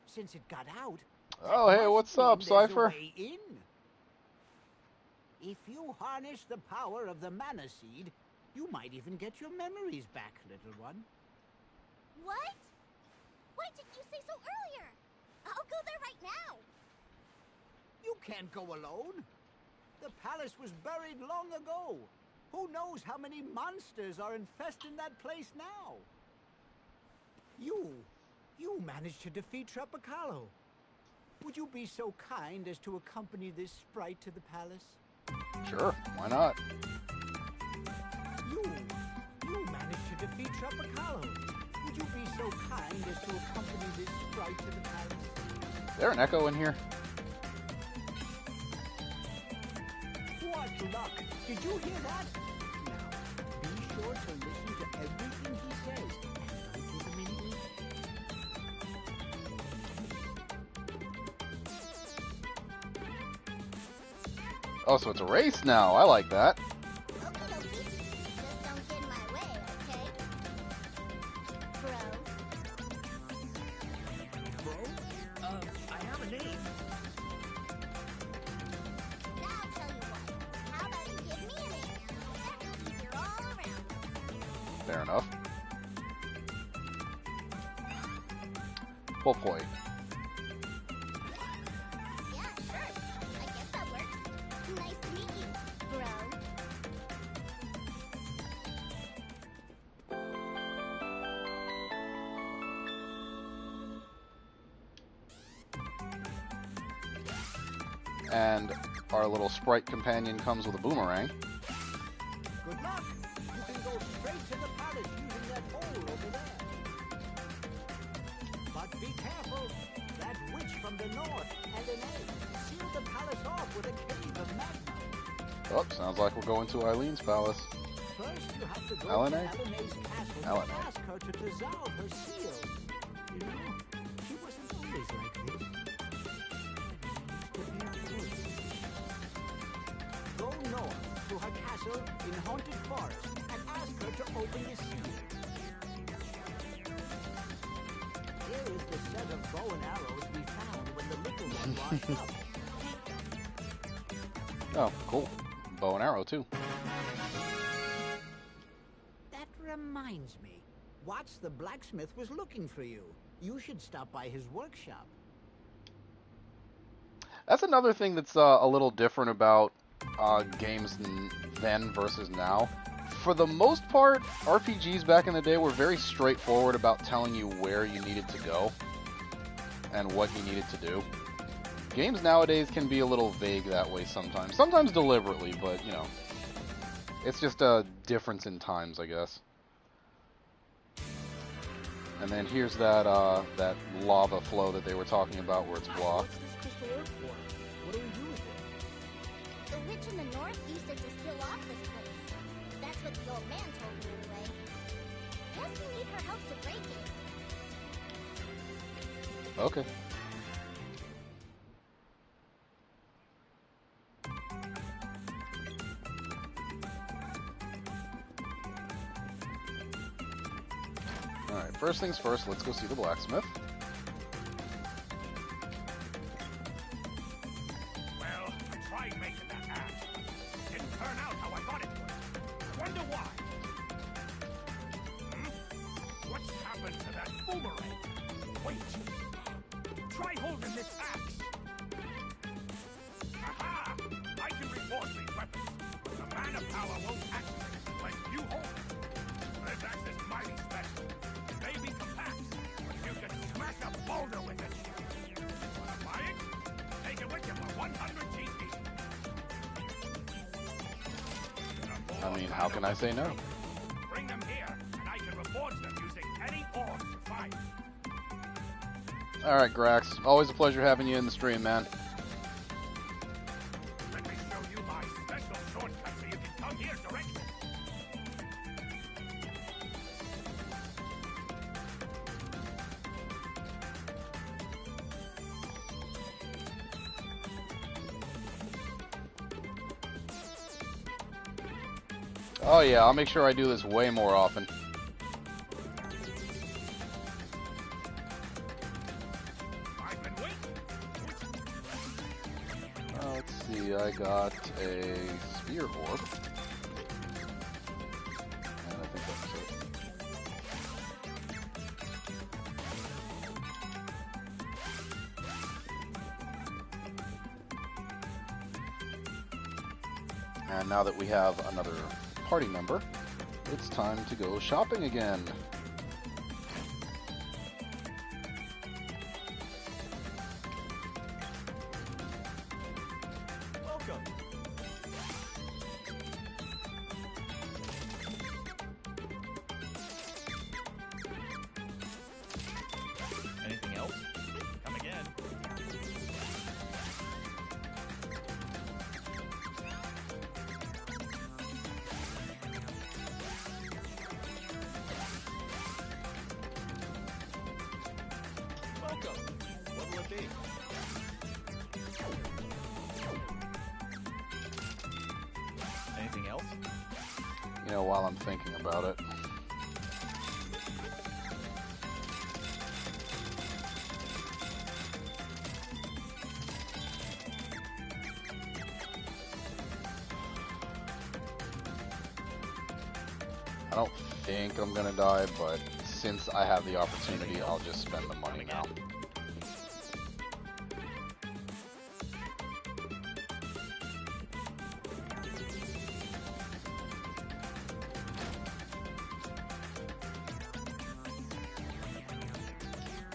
Since it got out... Oh, hey, what's up, Cypher? In. If you harness the power of the mana seed, you might even get your memories back, little one. What? Why didn't you say so earlier? I'll go there right now. You can't go alone. The palace was buried long ago. Who knows how many monsters are infesting that place now? You managed to defeat Tropicalo. Would you be so kind as to accompany this sprite to the palace? Sure, why not? You managed to defeat Tropicalo. Would you be so kind as to accompany this sprite to the palace? Is there an echo in here? What luck! Did you hear that? Now, be sure to listen to everything he says. And don't give him any ear. Oh, so it's a race now. I like that. Fair enough. Full point. Yeah, sure. I guess that works. Nice to meet you, bro. And our little sprite companion comes with a boomerang. Good luck! You can go straight to the palace using that hole over there. But be careful! That witch from the north and an egg sealed the palace off with a cave of magma. Oh, sounds like we're going to Eileen's palace. First, you have to go Elena? to Elena's castle Elena. and ask her to dissolve her seal. You know, she wasn't always like this. Go north to her castle in Haunted Forest and ask her to open the seal. Here is the set of bow and arrows we found when the little one washed up. Oh, cool. Bow and arrow, too. That reminds me. Watts the blacksmith was looking for you. You should stop by his workshop. That's another thing that's a little different about games then versus now. For the most part, RPGs back in the day were very straightforward about telling you where you needed to go and what you needed to do. Games nowadays can be a little vague that way sometimes. Sometimes deliberately, but, you know, it's just a difference in times, I guess. And then here's that that lava flow that they were talking about where it's blocked. What do we do with it? The witch in the northeast are to seal off this place. That's what the old man told me anyway. Guess we need her help to break it. Okay. Alright, first things first, let's go see the blacksmith. Well, I tried making that axe. Didn't turn out how I thought it would. I wonder why. What's happened to that boomerang? Wait. Try holding this axe. Aha! I can reinforce these weapons, but the mana power won't activate unless you hold it. This axe is mighty special. It may be compact, but you can smash a boulder with it. Wanna buy it? Take it with you for 100 GP. I mean, how can I say no? Bring them here, and I can reforge them using any ores you find. Alright, Grax. Always a pleasure having you in the stream, man. Let me show you my special shortcut so you can come here directly. Oh yeah, I'll make sure I do this way more often. Let's see, I got a spear orb. And I think that's it. And now that we have another party member, it's time to go shopping again. Welcome. Anything else? Come again. Welcome. What will it be? Anything else? You know, while I'm thinking about it. I don't think I'm gonna die, but since I have the opportunity, I'll just spend the money now.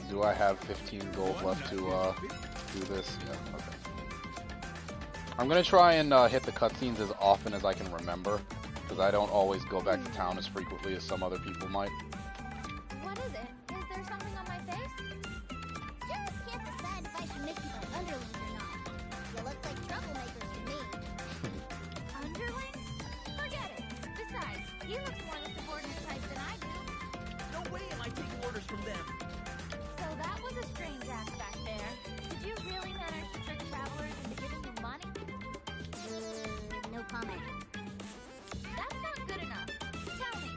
Do I have 15 gold left to do this? Yeah, okay. I'm gonna try and hit the cutscenes as often as I can remember, because I don't always go back to town as frequently as some other people might. What is it? Is there something on my face? Just can't decide if I should make you my underlings or not. You look like troublemakers to me. Underlings? Forget it. Besides, he looks more the subordinate type than I do. No way am I taking orders from them. So that was a strange ass back there. Did you really manage to trick travelers into giving you money? No comment. That's not good enough. Tell me.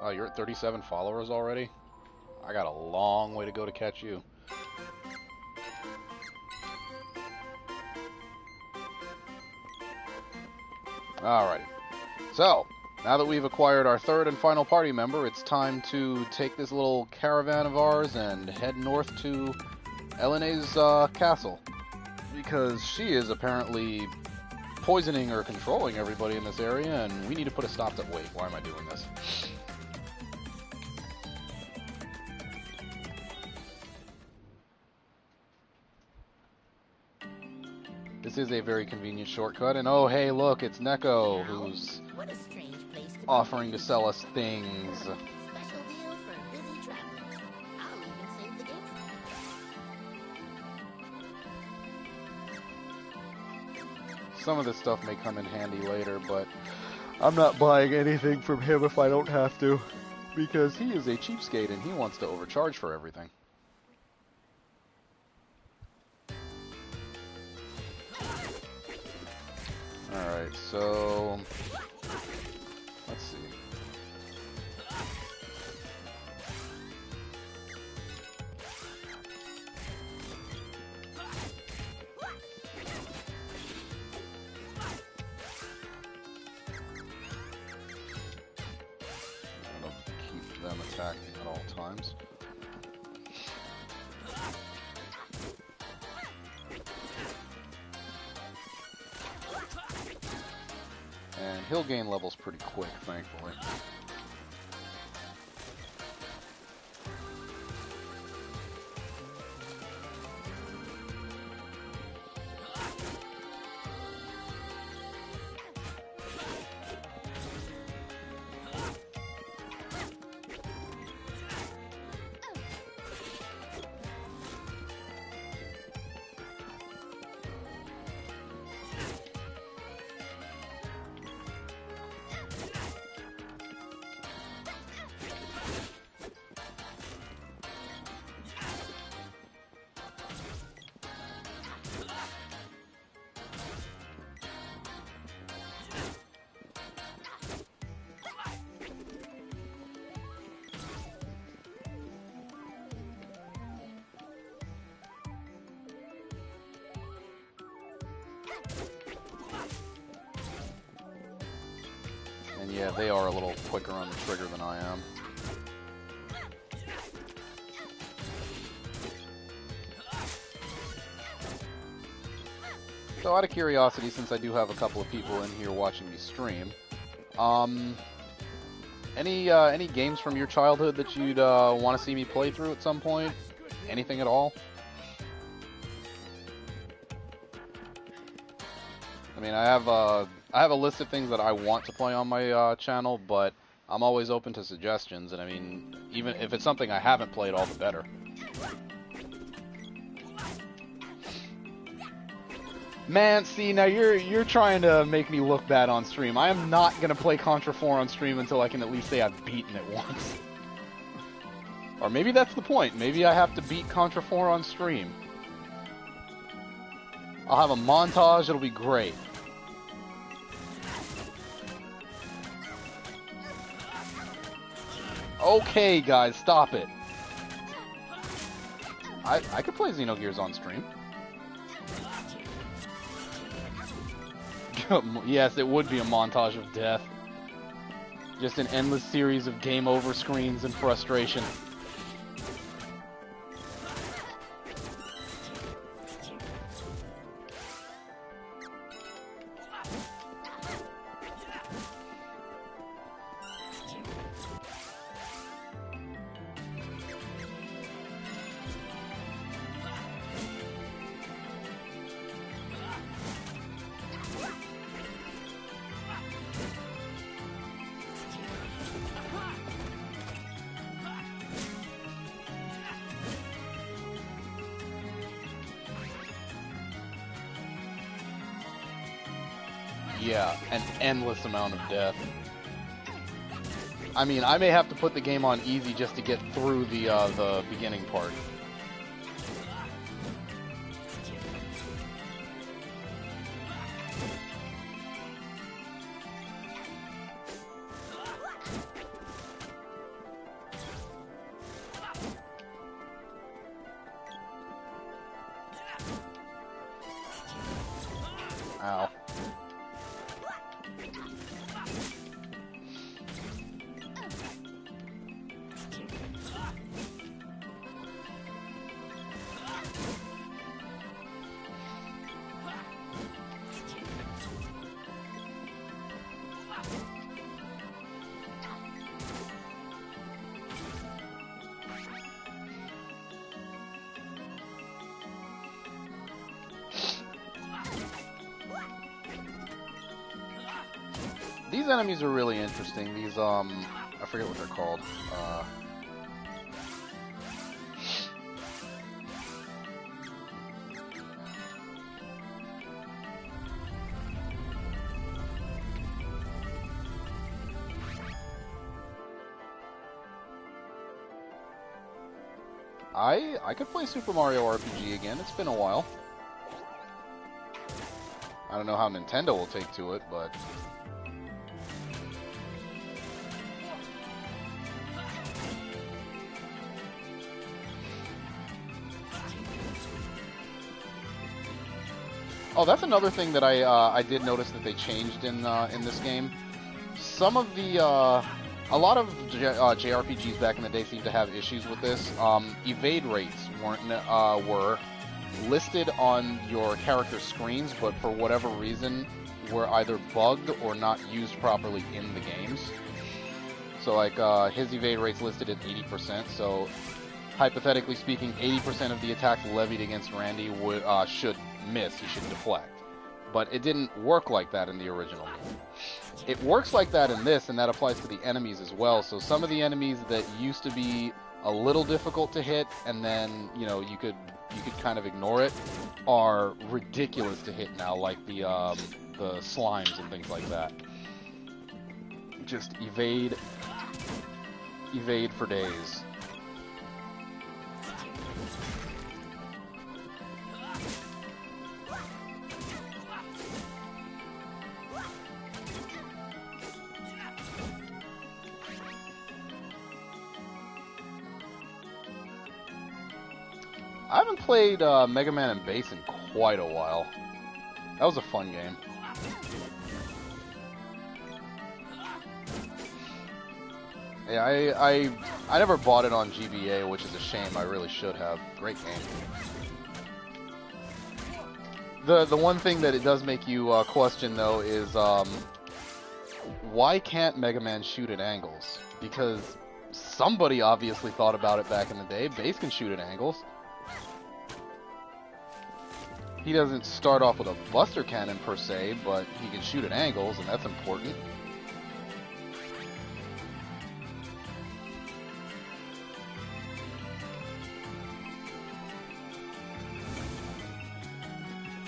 Oh, you're at 37 followers already? I got a long way to go to catch you. Alrighty. So, now that we've acquired our third and final party member, it's time to take this little caravan of ours and head north to Elene's castle. Because she is apparently poisoning or controlling everybody in this area, and we need to put a stop to... Wait, why am I doing this? This is a very convenient shortcut, and oh hey look, it's Neko, who's offering to sell us things. Special deals for busy travelers. I'll even save the game. Some of this stuff may come in handy later, but I'm not buying anything from him if I don't have to, because he is a cheapskate and he wants to overcharge for everything. Alright, so... let's see. That'll keep them attacking at all times. And he'll gain levels pretty quick, thankfully. And yeah, they are a little quicker on the trigger than I am. So out of curiosity, since I do have a couple of people in here watching me stream, any games from your childhood that you'd want to see me play through at some point? Anything at all? I mean, I have a list of things that I want to play on my channel, but I'm always open to suggestions, and I mean, even if it's something I haven't played, all the better. Man, see, now you're trying to make me look bad on stream. I am not gonna play Contra 4 on stream until I can at least say I've beaten it once. Or maybe that's the point. Maybe I have to beat Contra 4 on stream. I'll have a montage, it'll be great. Okay, guys, stop it. I could play Xenogears on stream. Yes, it would be a montage of death. Just an endless series of game over screens and frustration. Yeah, an endless amount of death. I mean, I may have to put the game on easy just to get through the beginning part. These enemies are really interesting. These, I forget what they're called. I could play Super Mario RPG again. It's been a while. I don't know how Nintendo will take to it, but... Oh, that's another thing that I did notice that they changed in this game. Some of the a lot of JRPGs back in the day seemed to have issues with this. Evade rates were listed on your character's screens, but for whatever reason were either bugged or not used properly in the games. So like his evade rate's listed at 80%. So hypothetically speaking, 80% of the attacks levied against Randy should miss. He should deflect. But it didn't work like that in the original game. It works like that in this, and that applies to the enemies as well. So some of the enemies that used to be a little difficult to hit, and then you could kind of ignore it, are ridiculous to hit now, like the slimes and things like that. Just evade for days. I haven't played Mega Man and Bass in quite a while. That was a fun game. Yeah, I never bought it on GBA, which is a shame. I really should have. Great game. The one thing that it does make you question, though, is why can't Mega Man shoot at angles? Because somebody obviously thought about it back in the day. Bass can shoot at angles. He doesn't start off with a Buster Cannon per se, but he can shoot at angles, and that's important.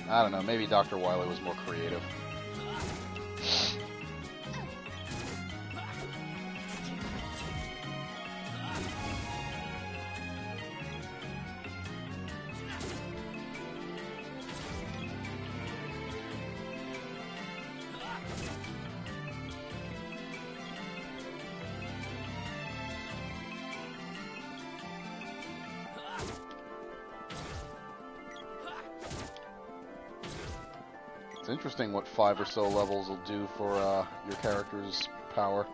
I don't know, maybe Dr. Wily was more creative. It's interesting what 5 or so levels will do for your character's power.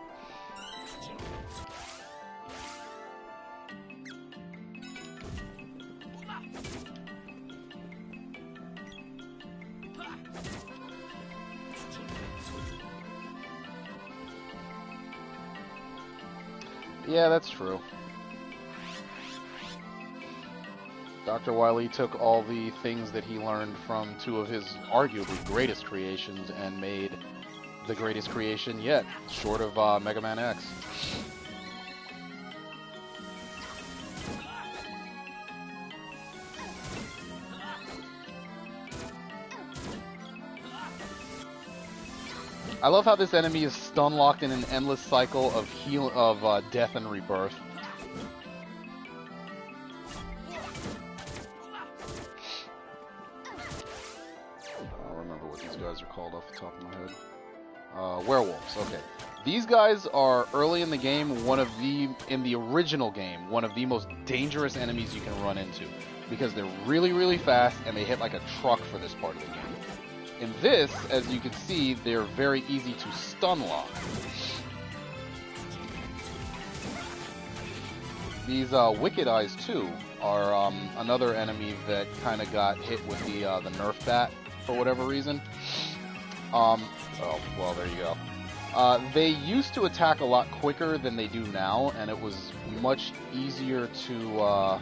Yeah, that's true. Dr. Wily took all the things that he learned from two of his arguably greatest creations and made the greatest creation yet, short of Mega Man X. I love how this enemy is stun-locked in an endless cycle of death and rebirth. Are called off the top of my head. Werewolves, okay. These guys are early in the game, in the original game, one of the most dangerous enemies you can run into. Because they're really, really fast and they hit like a truck for this part of the game. In this, as you can see, they're very easy to stun lock. These Wicked Eyes, too, are another enemy that kind of got hit with the Nerf bat for whatever reason. Oh, well, there you go. They used to attack a lot quicker than they do now, and it was much easier to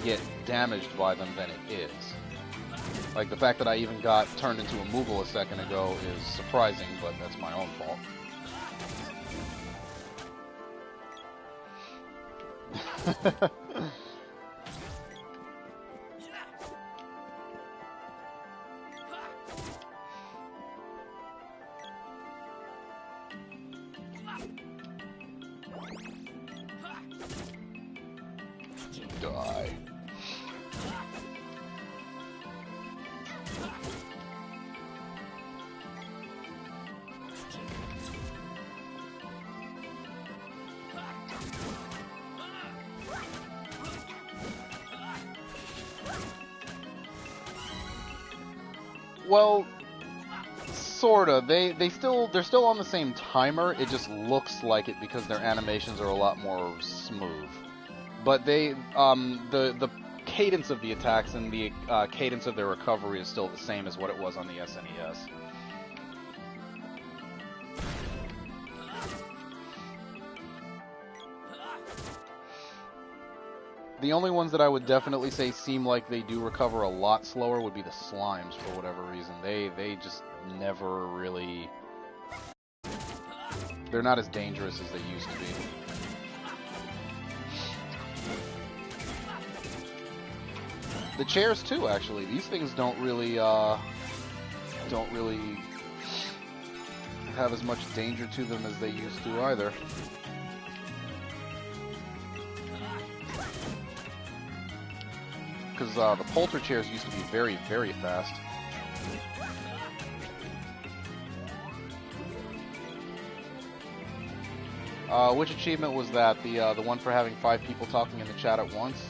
get damaged by them than it is. Like, the fact that I even got turned into a Moogle a second ago is surprising, but that's my own fault. Die. Well, sorta. They're still on the same timer. It just looks like it because their animations are a lot more smooth. But the cadence of the attacks and the cadence of their recovery is still the same as what it was on the SNES. The only ones that I would definitely say seem like they do recover a lot slower would be the slimes for whatever reason. They just never really... They're not as dangerous as they used to be. The chairs too, actually. These things don't really have as much danger to them as they used to either. Because the Polter chairs used to be very, very fast. Which achievement was that? The one for having 5 people talking in the chat at once?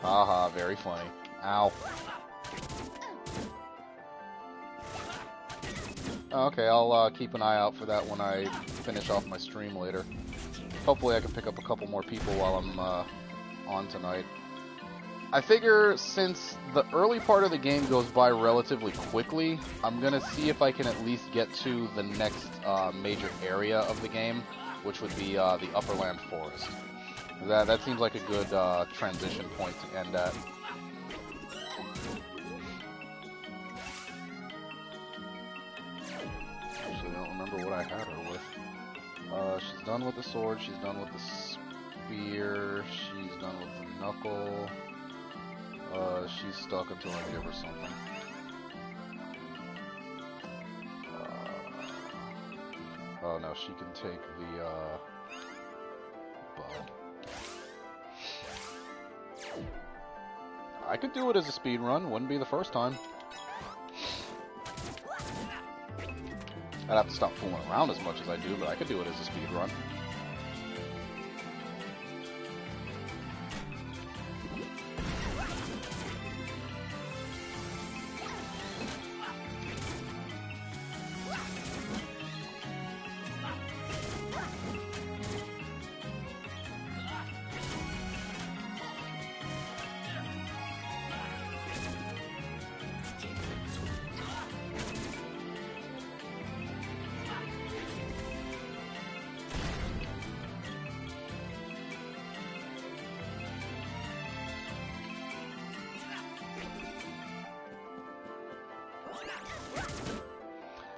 Haha, very funny. Ow. Okay, I'll keep an eye out for that when I finish off my stream later. Hopefully I can pick up a couple more people while I'm on tonight. I figure since the early part of the game goes by relatively quickly, I'm gonna see if I can at least get to the next major area of the game, which would be the Upperland Forest. That seems like a good transition point to end at. Actually, I don't remember what I had her with. She's done with the sword, she's done with the spear, she's done with the knuckle. She's stuck until I give her something. Oh no, she can take the bow. I could do it as a speed run, wouldn't be the first time. I'd have to stop fooling around as much as I do, but I could do it as a speed run.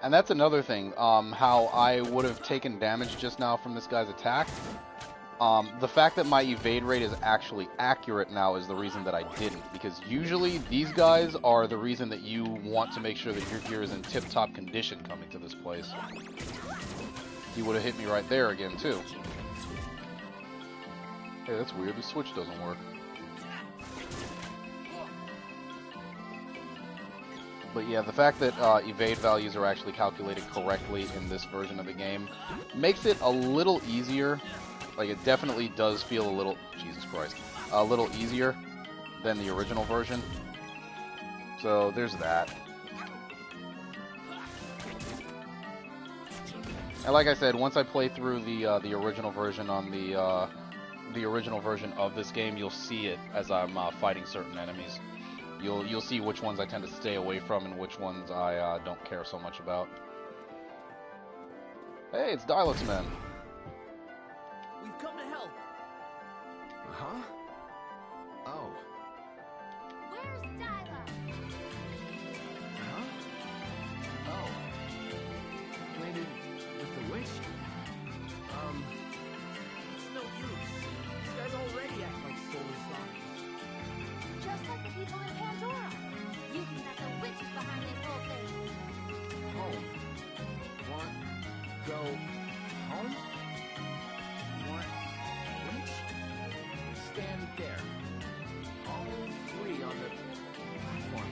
And that's another thing, how I would have taken damage just now from this guy's attack. The fact that my evade rate is actually accurate now is the reason that I didn't, because usually these guys are the reason that you want to make sure that your gear is in tip-top condition coming to this place. He would have hit me right there again, too. Hey, that's weird, the switch doesn't work. But yeah, the fact that evade values are actually calculated correctly in this version of the game makes it a little easier. Like, it definitely does feel a little, Jesus Christ, a little easier than the original version. So there's that. And like I said, once I play through the original version on the original version of this game, you'll see it as I'm fighting certain enemies. You'll see which ones I tend to stay away from and which ones I don't care so much about. Hey, it's Dialux Man. We've come to help. Huh? Oh. Where's Dyla? Huh? Oh. Landed with the witch? It's no use. These guys already act like soulless zombies. Just like the people in Pandora. You think that the witch is behind this whole thing. Home. Want go home? Want witch? Stand there. All three on the platform.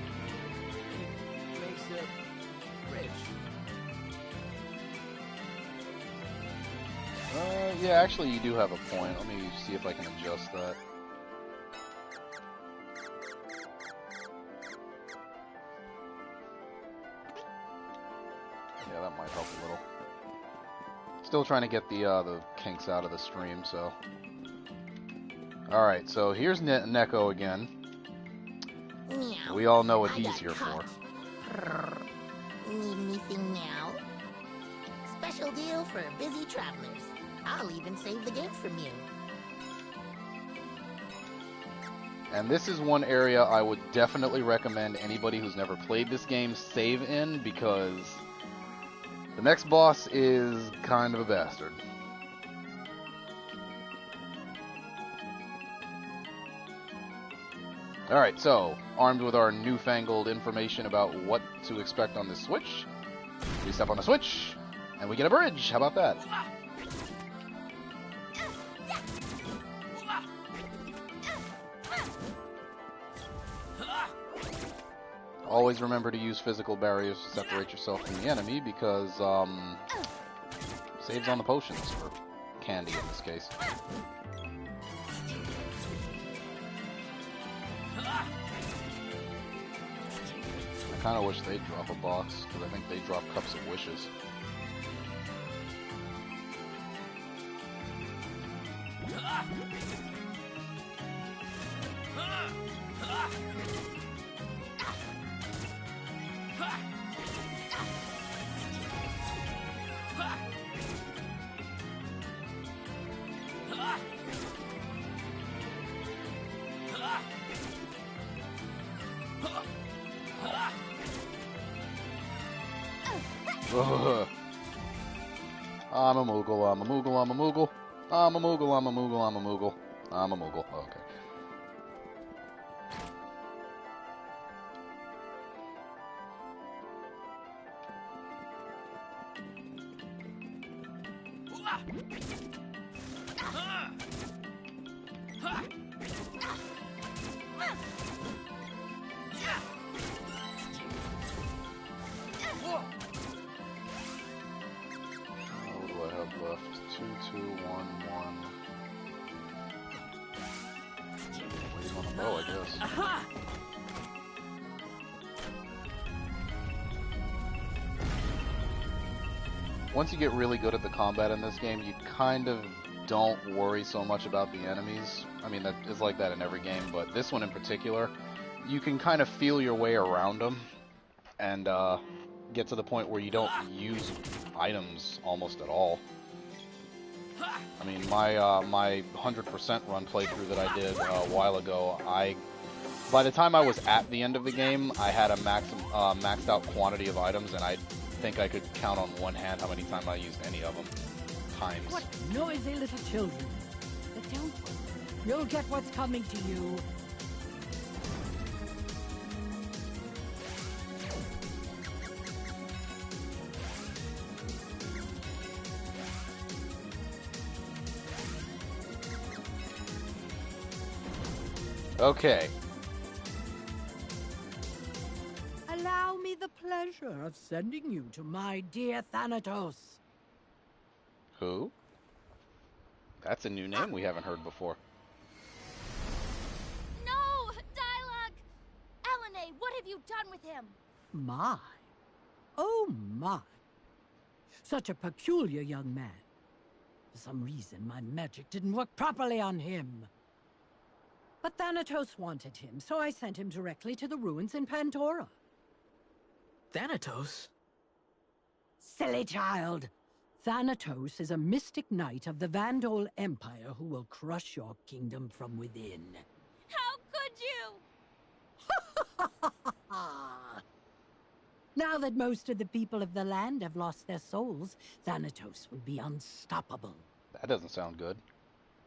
It makes a bridge. Yeah, actually you do have a point. Let me see if I can adjust that. Yeah, that might help a little. Still trying to get the kinks out of the stream, so. Alright, so here's Neko again. Meow. We all know what I he's got here caught. Need anything now? Special deal for busy travelers. I'll even save the game from you. And this is one area I would definitely recommend anybody who's never played this game save in, because the next boss is kind of a bastard. Alright, so, armed with our newfangled information about what to expect on this switch, we step on the switch, and we get a bridge. How about that? Always remember to use physical barriers to separate yourself from the enemy, because, saves on the potions, or candy in this case. I kinda wish they'd drop a box, because I think they drop cups of wishes. Ugh. I'm a Moogle, I'm a Moogle, I'm a Moogle. I'm a Moogle, I'm a Moogle, I'm a Moogle. I'm a Moogle. Okay. What do I have left? 2, 2, 1, 1. Waiting on a bow, I guess. Aha! Once you get really good at the combat in this game, you kind of don't worry so much about the enemies. I mean, that is like that in every game, but this one in particular, you can kind of feel your way around them and get to the point where you don't use items almost at all. I mean, my 100% run playthrough that I did a while ago, by the time I was at the end of the game, I had a maxed out quantity of items, and I think I could count on one hand how many times I used any of them. Times. What noisy little children. But don't worry. You'll get what's coming to you. Okay. Allow me the pleasure of sending you to my dear Thanatos. Who? That's a new name we haven't heard before. No! Dialogue! Elene, what have you done with him? My. Oh my. Such a peculiar young man. For some reason, my magic didn't work properly on him. But Thanatos wanted him, so I sent him directly to the ruins in Pandora. Thanatos? Silly child! Thanatos is a mystic knight of the Vandal Empire who will crush your kingdom from within. How could you? Now that most of the people of the land have lost their souls, Thanatos will be unstoppable. That doesn't sound good.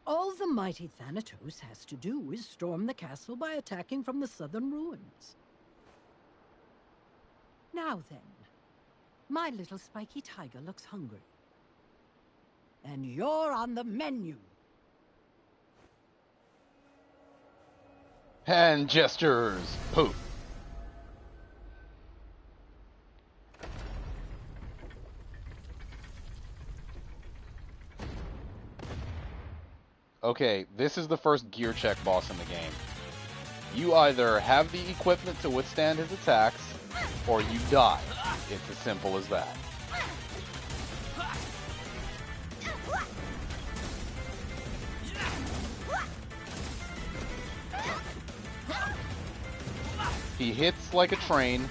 All the mighty Thanatos has to do is storm the castle by attacking from the southern ruins. Now then, my little spiky tiger looks hungry. And you're on the menu. Hand gestures. Poof. Okay, this is the first gear check boss in the game. You either have the equipment to withstand his attacks, or you die. It's as simple as that. He hits like a train.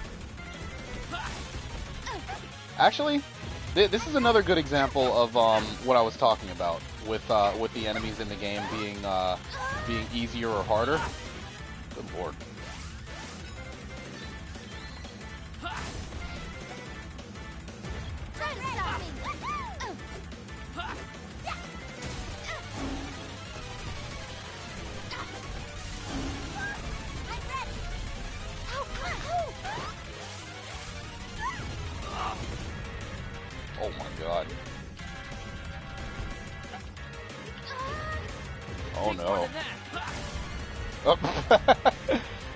Actually, this is another good example of what I was talking about with the enemies in the game being easier or harder. Good lord. Oh my god. Oh no. Oh.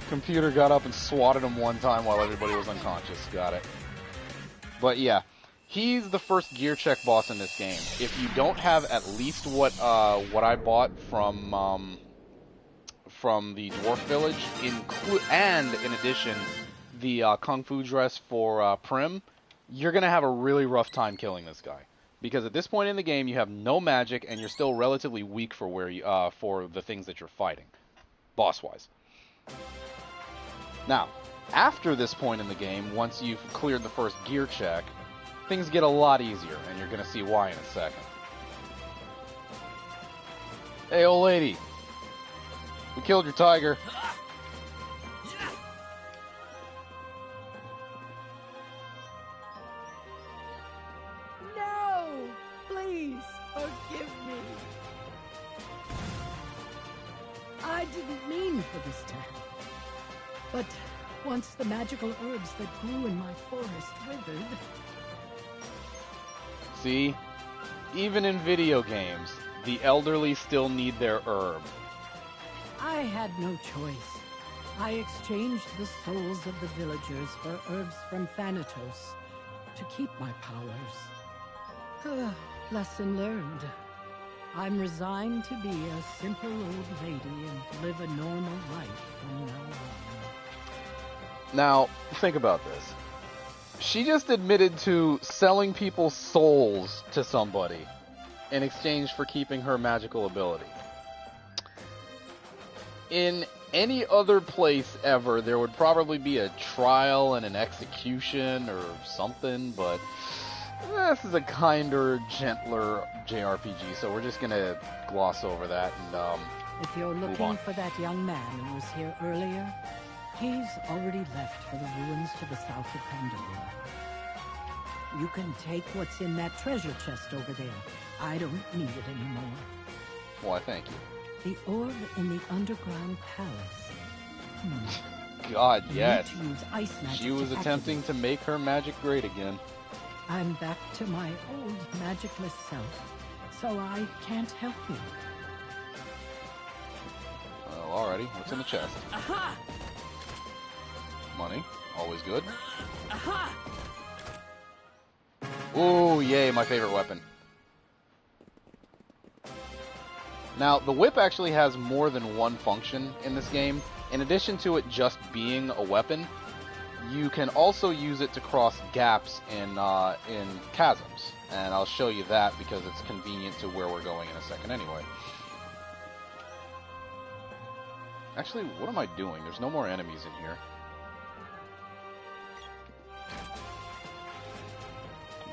Computer got up and swatted him one time while everybody was unconscious. Got it. But yeah, he's the first gear check boss in this game. If you don't have at least what I bought from the Dwarf Village, and in addition the Kung Fu dress for Prim, you're gonna have a really rough time killing this guy. Because at this point in the game, you have no magic, and you're still relatively weak for for the things that you're fighting, boss-wise. Now, after this point in the game, once you've cleared the first gear check, things get a lot easier, and you're going to see why in a second. Hey, old lady. We killed your tiger. No! Please, forgive me. I didn't mean for this to happen. But once the magical herbs that grew in my forest withered... See? Even in video games, the elderly still need their herb. I had no choice. I exchanged the souls of the villagers for herbs from Thanatos to keep my powers. Lesson learned. I'm resigned to be a simple old lady and live a normal life from now on. Now, think about this. She just admitted to selling people's souls to somebody in exchange for keeping her magical ability. In any other place ever, there would probably be a trial and an execution or something, but this is a kinder, gentler JRPG, so we're just gonna gloss over that and if you're looking for that young man who was here earlier, he's already left for the ruins to the south of Pandora. You can take what's in that treasure chest over there. I don't need it anymore. Why, thank you. The orb in the underground palace. God, You yes. need to use ice magic She was to attempting to make her magic great again. I'm back to my old magicless self, so I can't help you. Well, alrighty. What's in the chest? Aha! Money. Always good. Aha! Ooh, yay, my favorite weapon. Now, the whip actually has more than one function in this game. In addition to it just being a weapon, you can also use it to cross gaps in chasms. And I'll show you that because it's convenient to where we're going in a second anyway. Actually, what am I doing? There's no more enemies in here.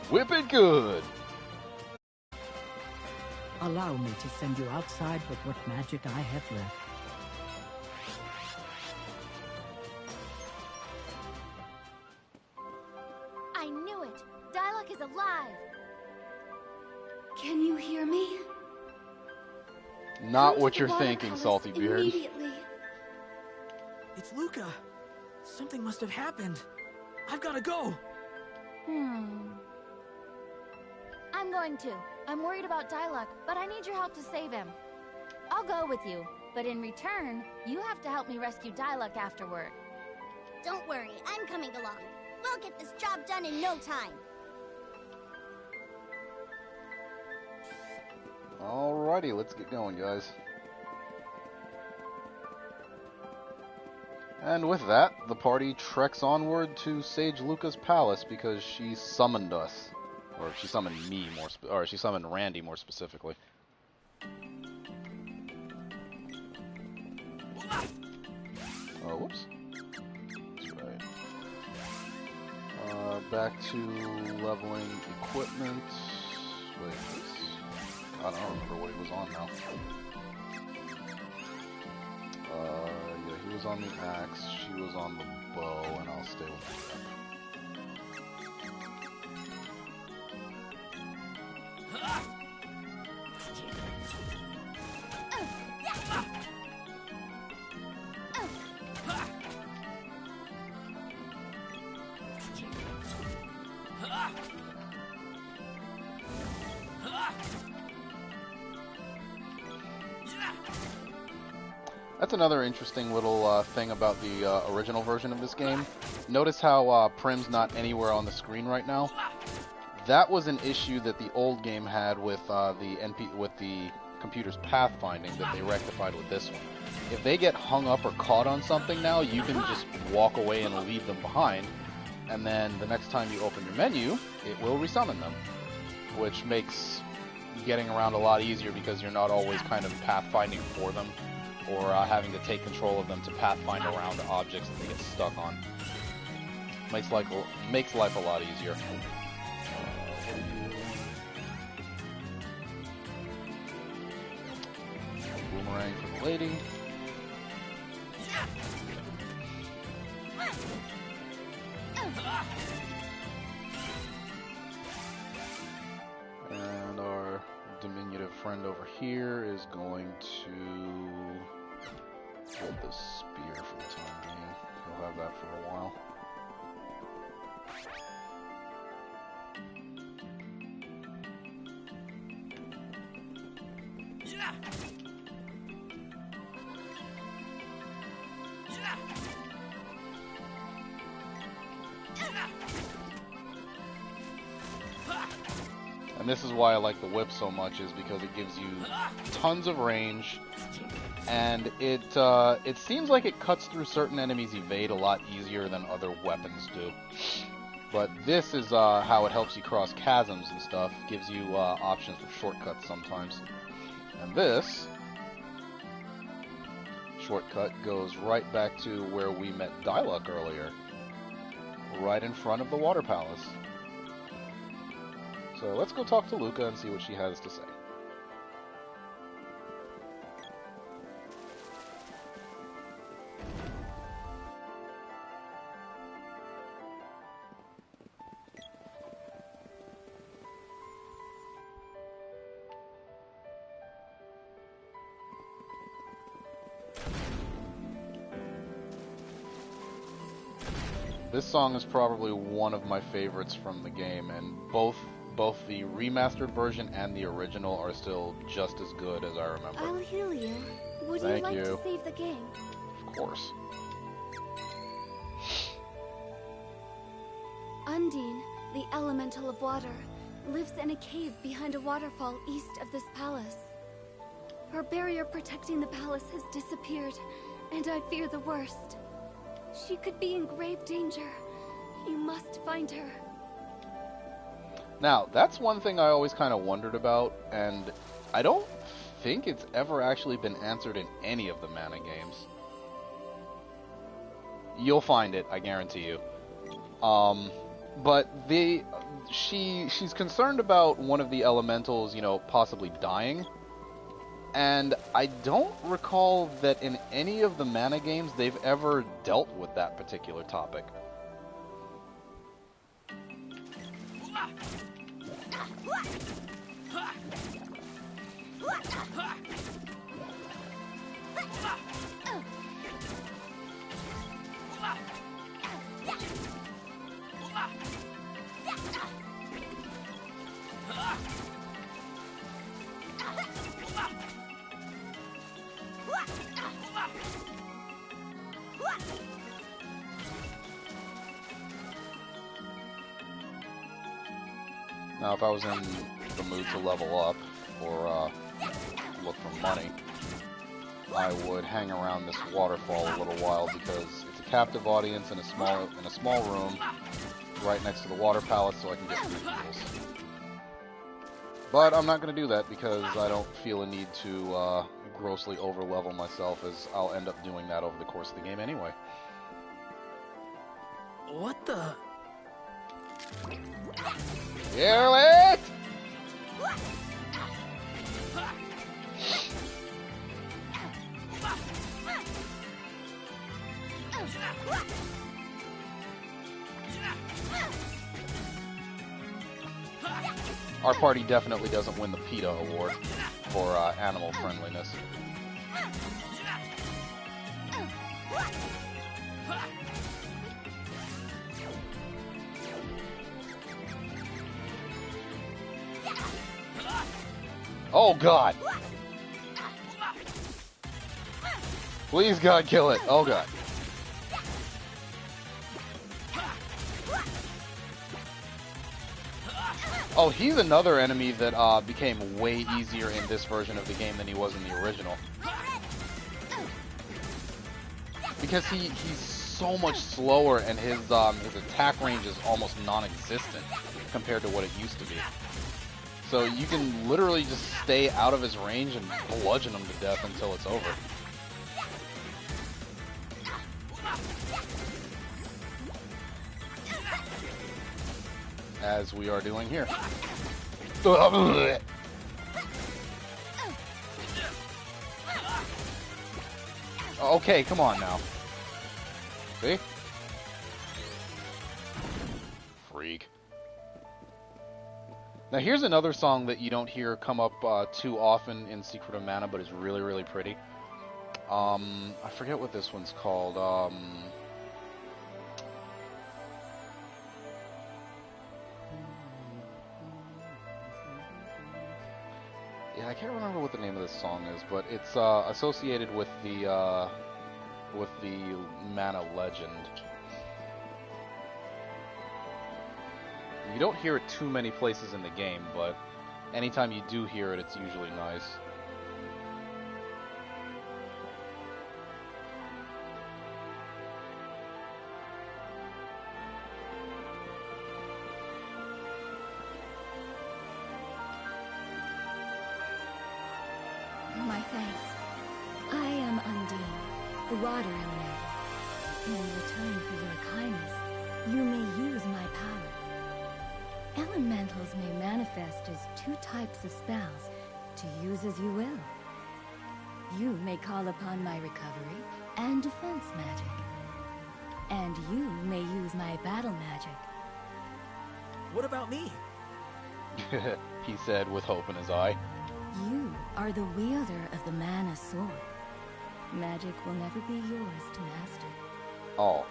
Whip it good! Allow me to send you outside with what magic I have left. I knew it! Dialogue is alive! Can you hear me? Not Come what to the you're water thinking, palace Salty Beard. immediately. It's Luca. Something must have happened. I've got to go. I'm going to. I'm worried about Dialogue, but I need your help to save him. I'll go with you, but in return, you have to help me rescue Dialogue afterward. Don't worry, I'm coming along. We'll get this job done in no time. Alrighty, let's get going, guys. And with that, the party treks onward to Sage Luca's palace because she summoned us. Or she summoned me or she summoned Randy more specifically. Oh, whoops. That's right. Back to leveling equipment. Wait, I don't remember what he was on now. Yeah, he was on the axe, she was on the bow, and I'll stay with the whip. That's another interesting little thing about the original version of this game. Notice how Prim's not anywhere on the screen right now. That was an issue that the old game had with the computer's pathfinding that they rectified with this one. If they get hung up or caught on something now, you can just walk away and leave them behind, and then the next time you open your menu, it will resummon them, which makes getting around a lot easier because you're not always kind of pathfinding for them, or having to take control of them to pathfind around objects that they get stuck on. Makes life a lot easier. Boomerang for the lady. And our diminutive friend over here is going to hold the spear for the time being. He'll have that for a while. And this is why I like the whip so much, is because it gives you tons of range, and it seems like it cuts through certain enemies' evade a lot easier than other weapons do. But this is how it helps you cross chasms and stuff, gives you options for shortcuts sometimes. And this shortcut goes right back to where we met Diluc earlier, right in front of the Water Palace. So let's go talk to Luca and see what she has to say. This song is probably one of my favorites from the game, and both the remastered version and the original are still just as good as I remember. I'll heal you. Would Thank you like you. to save the game? Of course. Undine, the elemental of water, lives in a cave behind a waterfall east of this palace. Her barrier protecting the palace has disappeared, and I fear the worst. She could be in grave danger. You must find her. Now, that's one thing I always kind of wondered about, and I don't think it's ever actually been answered in any of the Mana games. You'll find it, I guarantee you. But she's concerned about one of the elementals, you know, possibly dying. And I don't recall that in any of the mana games they've ever dealt with that particular topic. Now, if I was in the mood to level up or look for money, I would hang around this waterfall a little while because it's a captive audience in a small room right next to the water palace, so I can get free heals. But I'm not going to do that because I don't feel a need to grossly over-level myself, as I'll end up doing that over the course of the game anyway. What the? Kill it! Our party definitely doesn't win the PETA award for animal friendliness. Oh God! Please God, kill it! Oh God! Oh, he's another enemy that became way easier in this version of the game than he was in the original. Because he's so much slower, and his attack range is almost non-existent compared to what it used to be. So you can literally just stay out of his range and bludgeon him to death until it's over. As we are doing here. Okay, come on now. See? Freak. Now here's another song that you don't hear come up too often in Secret of Mana, but is really, really pretty. I forget what this one's called. Yeah, I can't remember what the name of this song is, but it's associated with the Mana legend. You don't hear it too many places in the game, but anytime you do hear it, it's usually nice. My thanks. I am Undine, the water elemental. In return for your kindness, you may use my power. Elementals may manifest as two types of spells, to use as you will. You may call upon my recovery and defense magic. And you may use my battle magic. What about me? He said with hope in his eye. You are the wielder of the mana sword. Magic will never be yours to master. Oh.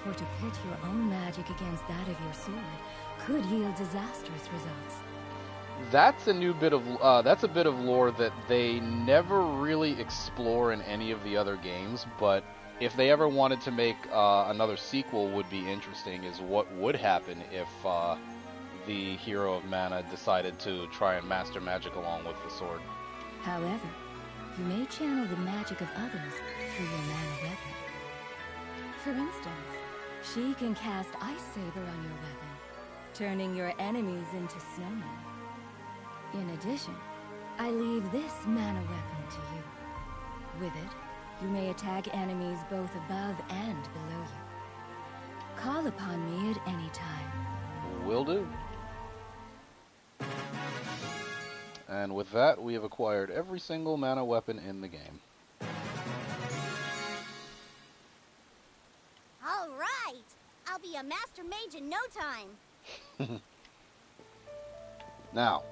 For to pit your own magic against that of your sword could yield disastrous results. That's a new bit of that's a bit of lore that they never really explore in any of the other games, but if they ever wanted to make another sequel, would be interesting, is what would happen if the hero of mana decided to try and master magic along with the sword. However, you may channel the magic of others through your mana weapon. For instance, she can cast Ice Saber on your weapon, turning your enemies into snowmen. In addition, I leave this mana weapon to you. With it, You may attack enemies both above and below you. Call upon me at any time. Will do. And with that, we have acquired every single mana weapon in the game. All right! I'll be a master mage in no time. Now,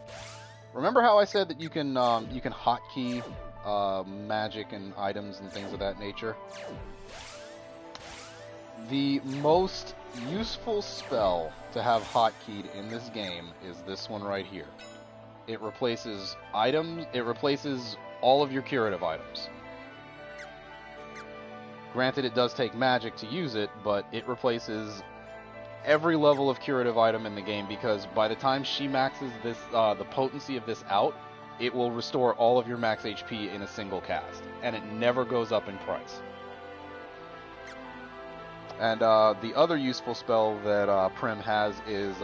remember how I said that you can hotkey magic and items and things of that nature? The most useful spell to have hotkeyed in this game is this one right here. It replaces items. It replaces all of your curative items. Granted, it does take magic to use it, but it replaces every level of curative item in the game, because by the time she maxes this, the potency of this out, it will restore all of your max HP in a single cast, and it never goes up in price. And the other useful spell that Prim has is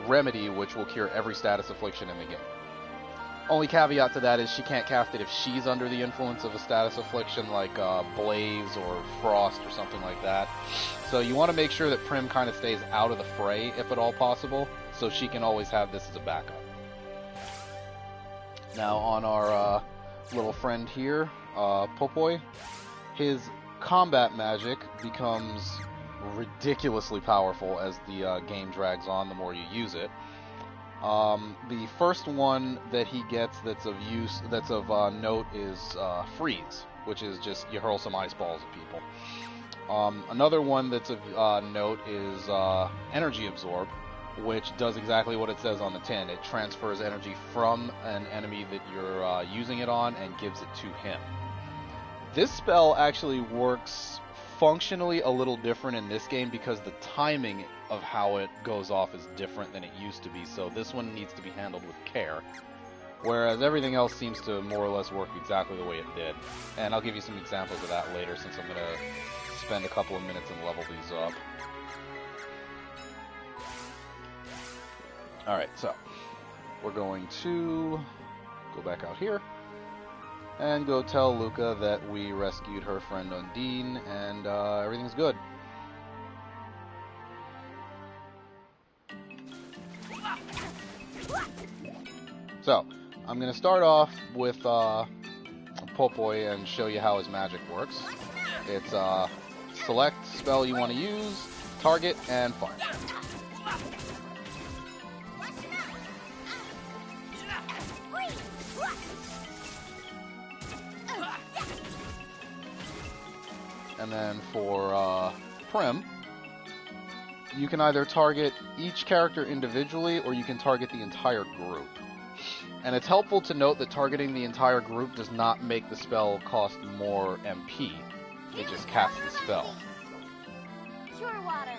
Remedy, which will cure every status affliction in the game. Only caveat to that is she can't cast it if she's under the influence of a status affliction like Blaze or Frost or something like that. So you want to make sure that Prim kind of stays out of the fray if at all possible, so she can always have this as a backup. Now on our little friend here, Popoi, his combat magic becomes ridiculously powerful as the game drags on the more you use it. The first one that he gets that's of note is Freeze, which is just you hurl some ice balls at people. Another one that's of note is Energy Absorb, which does exactly what it says on the tin. It transfers energy from an enemy that you're using it on and gives it to him. This spell actually works functionally a little different in this game because the timing of how it goes off is different than it used to be, so this one needs to be handled with care, whereas everything else seems to more or less work exactly the way it did. And I'll give you some examples of that later, since I'm going to spend a couple of minutes and level these up. Alright, so we're going to go back out here and go tell Luca that we rescued her friend Undine, and everything's good. So, I'm going to start off with Popoi and show you how his magic works. It's select spell you want to use, target, and fire. And then for Prim, you can either target each character individually or you can target the entire group. And it's helpful to note that targeting the entire group does not make the spell cost more MP. It just casts the spell. Pure water.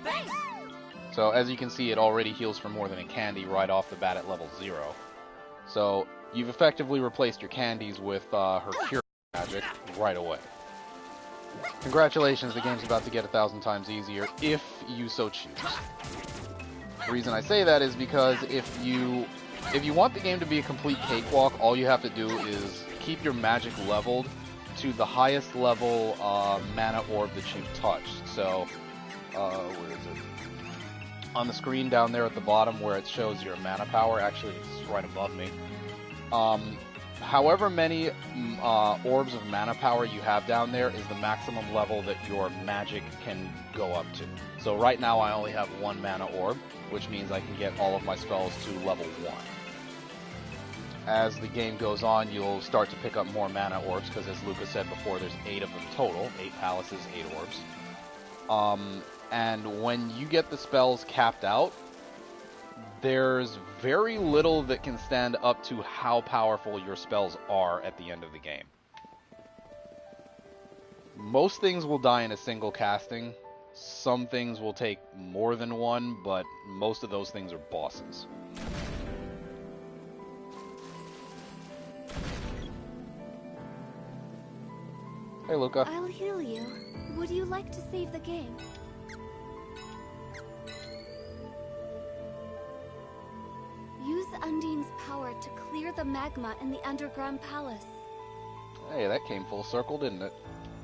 Thanks. So as you can see, it already heals for more than a candy right off the bat at level 0. So you've effectively replaced your candies with her cure magic right away. Congratulations, the game's about to get 1,000 times easier if you so choose. The reason I say that is because if you want the game to be a complete cakewalk, all you have to do is keep your magic leveled to the highest level mana orb that you've touched. So, where is it? On the screen down there at the bottom where it shows your mana power, actually it's right above me. However many orbs of mana power you have down there is the maximum level that your magic can go up to. So right now I only have 1 mana orb, which means I can get all of my spells to level 1. As the game goes on, you'll start to pick up more mana orbs, because as Lucas said before, there's 8 of them total, 8 palaces, 8 orbs. And when you get the spells capped out, there's very little that can stand up to how powerful your spells are at the end of the game. Most things will die in a single casting. Some things will take more than one, but most of those things are bosses. Hey, Luca. I'll heal you. Would you like to save the game? Use Undine's power to clear the magma in the underground palace. Hey, that came full circle, didn't it?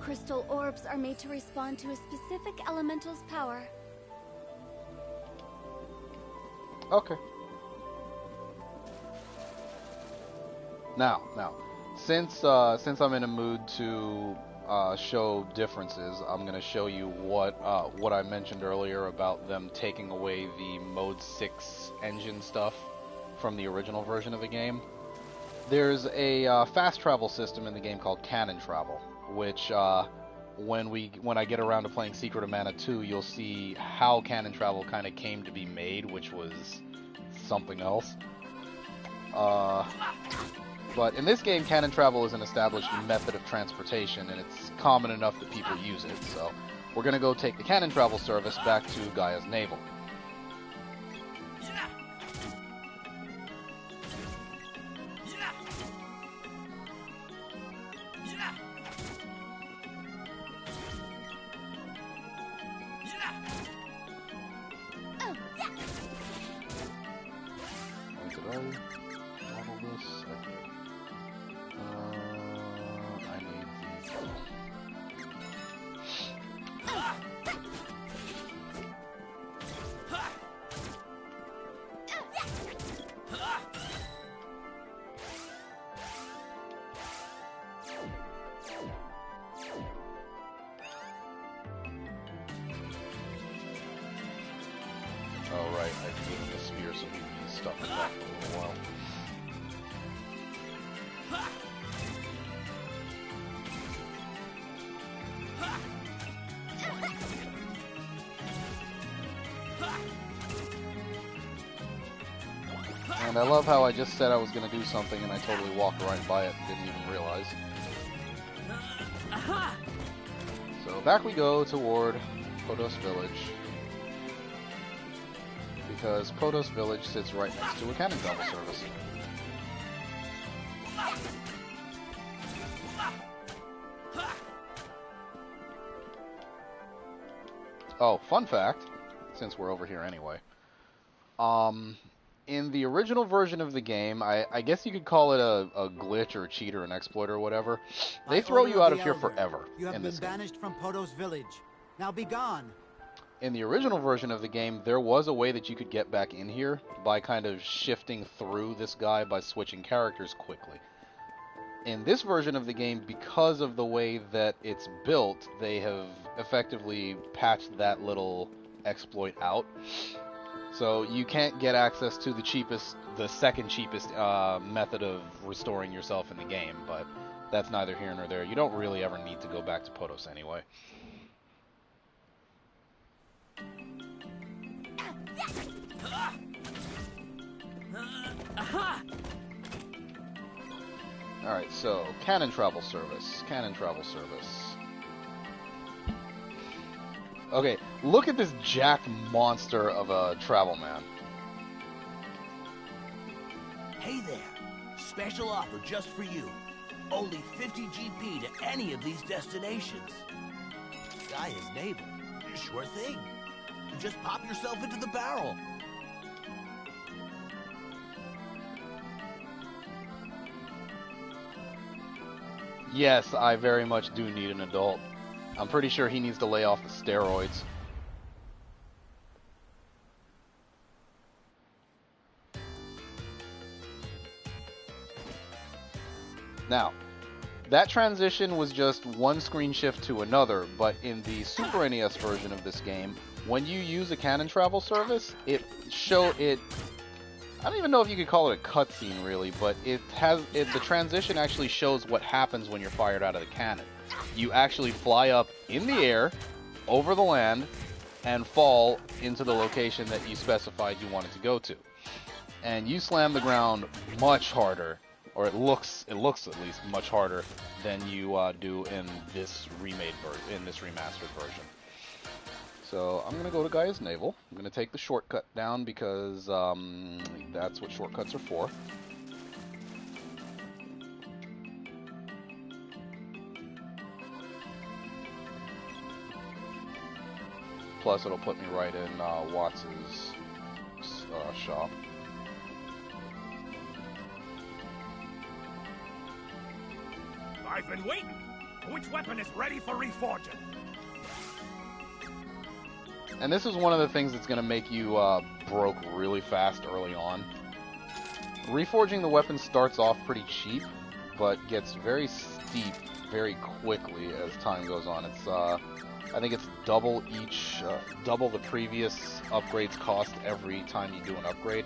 Crystal orbs are made to respond to a specific elemental's power. Okay. Now, since I'm in a mood to show differences, I'm gonna show you what I mentioned earlier about them taking away the Mode 6 engine stuff from the original version of the game. There's a fast travel system in the game called Cannon Travel, which when I get around to playing Secret of Mana 2, you'll see how Cannon Travel kind of came to be made, which was something else. But in this game, Cannon Travel is an established method of transportation, and it's common enough that people use it. So we're going to go take the Cannon Travel service back to Gaia's Navel. Oh right, I gave him the spear so he can be stuck in that for a little while. And I love how I just said I was going to do something and I totally walked right by it and didn't even realize. So back we go toward Podos Village. Because Podos Village sits right next to a cannon travel service. Oh, fun fact, since we're over here anyway. In the original version of the game, I guess you could call it a glitch or a cheat or an exploit or whatever. They throw you out of here forever You have in been this game. banished from Podos Village. Now be gone. In the original version of the game, there was a way that you could get back in here by kind of shifting through this guy by switching characters quickly. In this version of the game, because of the way that it's built, they have effectively patched that little exploit out. So you can't get access to the second cheapest method of restoring yourself in the game, but that's neither here nor there. You don't really ever need to go back to Podos anyway. Alright, so, Cannon Travel Service. Cannon Travel Service. Okay, look at this jacked monster of a travel man. Hey there. Special offer just for you. Only 50 GP to any of these destinations. Gaia's Navel. Sure thing. You just pop yourself into the barrel. Yes, I very much do need an adult. I'm pretty sure he needs to lay off the steroids. Now, that transition was just one screen shift to another, but in the Super NES version of this game, when you use a cannon travel service, I don't even know if you could call it a cutscene really, but the transition actually shows what happens when you're fired out of the cannon. You actually fly up in the air, over the land, and fall into the location that you specified you wanted to go to. And you slam the ground much harder, or it looks at least much harder than you do in this remastered version. So I'm going to go to Gaia's Navel. I'm going to take the shortcut down because that's what shortcuts are for. Plus it'll put me right in Watts' shop. I I've been waiting. Which weapon is ready for reforging? And this is one of the things that's going to make you broke really fast early on. Reforging the weapon starts off pretty cheap, but gets very steep very quickly as time goes on. It's I think it's double the previous upgrade's cost every time you do an upgrade.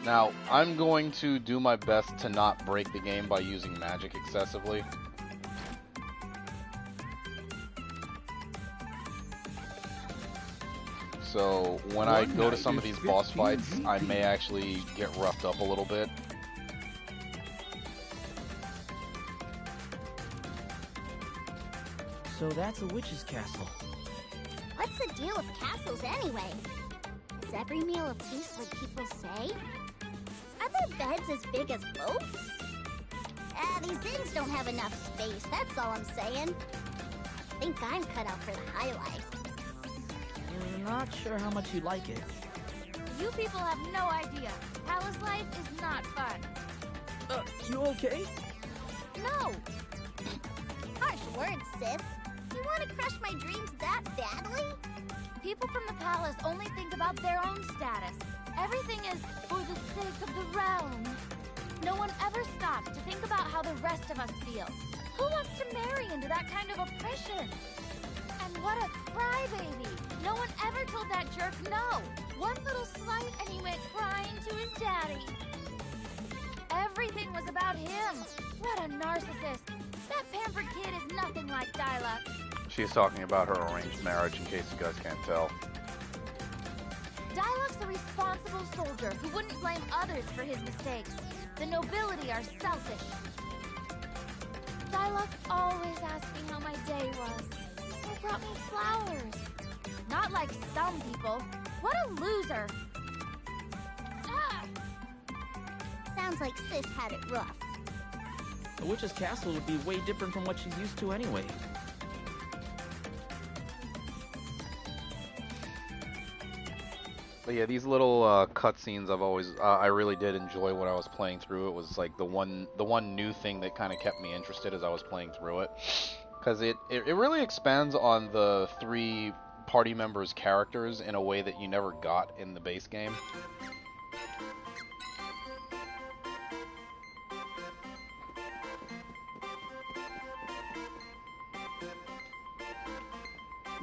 Now, I'm going to do my best to not break the game by using magic excessively. So, when I go to some of these boss fights, I may actually get roughed up a little bit. So that's a witch's castle. What's the deal with castles anyway? Is every meal a feast like people say? Are there beds as big as boats? These inns don't have enough space, that's all I'm saying. I think I'm cut out for the high life. Not sure how much you like it. You people have no idea. Palace life is not fun. You okay? No! Harsh words, sis. You want to crush my dreams that badly? People from the palace only think about their own status. Everything is for the sake of the realm. No one ever stops to think about how the rest of us feel. Who wants to marry into that kind of oppression? And what a crybaby! No one ever told that jerk no. One little slight and he went crying to his daddy. Everything was about him. What a narcissist. That pampered kid is nothing like Dyla. She's talking about her arranged marriage, in case you guys can't tell. Dyluck's a responsible soldier who wouldn't blame others for his mistakes. The nobility are selfish. Dyluck always asked me how my day was. Or brought me flowers. Not like some people. What a loser. Ah! Sounds like sis had it rough. A witch's castle would be way different from what she's used to anyway. But yeah, these little cutscenes I really did enjoy when I was playing through. It was like the one new thing that kind of kept me interested as I was playing through it, because it really expands on the 3 party members' characters in a way that you never got in the base game.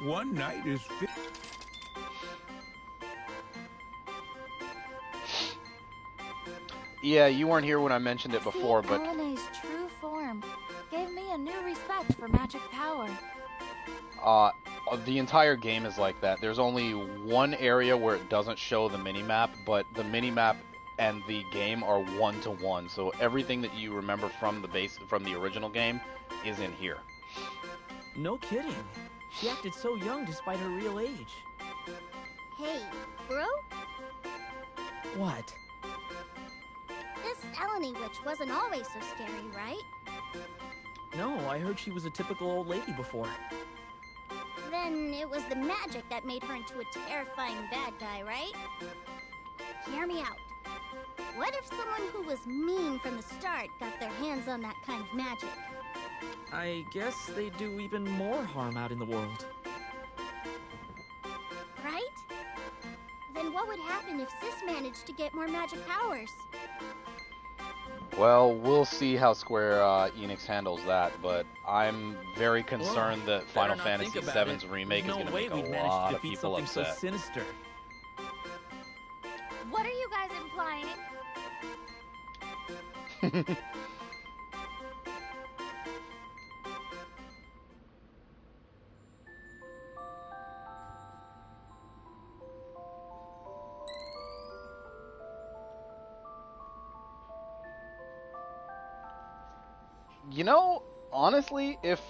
One night is Yeah, you weren't here when I mentioned it before, but Elena's true form gave me a new respect for magic power. the entire game is like that. There's only one area where it doesn't show the minimap, but the minimap and the game are one-to-one. So everything that you remember from the original game is in here. No kidding. She acted so young despite her real age. Hey, bro? What? This Eleni witch wasn't always so scary, right? No, I heard she was a typical old lady before. Then it was the magic that made her into a terrifying bad guy, right? Hear me out. What if someone who was mean from the start got their hands on that kind of magic? I guess they do even more harm out in the world. Right? Then what would happen if Sis managed to get more magic powers? Well, we'll see how Square-Enix handles that, but I'm very concerned that Final Fantasy VII's remake is going to make a lot of people upset. So sinister. What are you guys implying? You know, honestly, if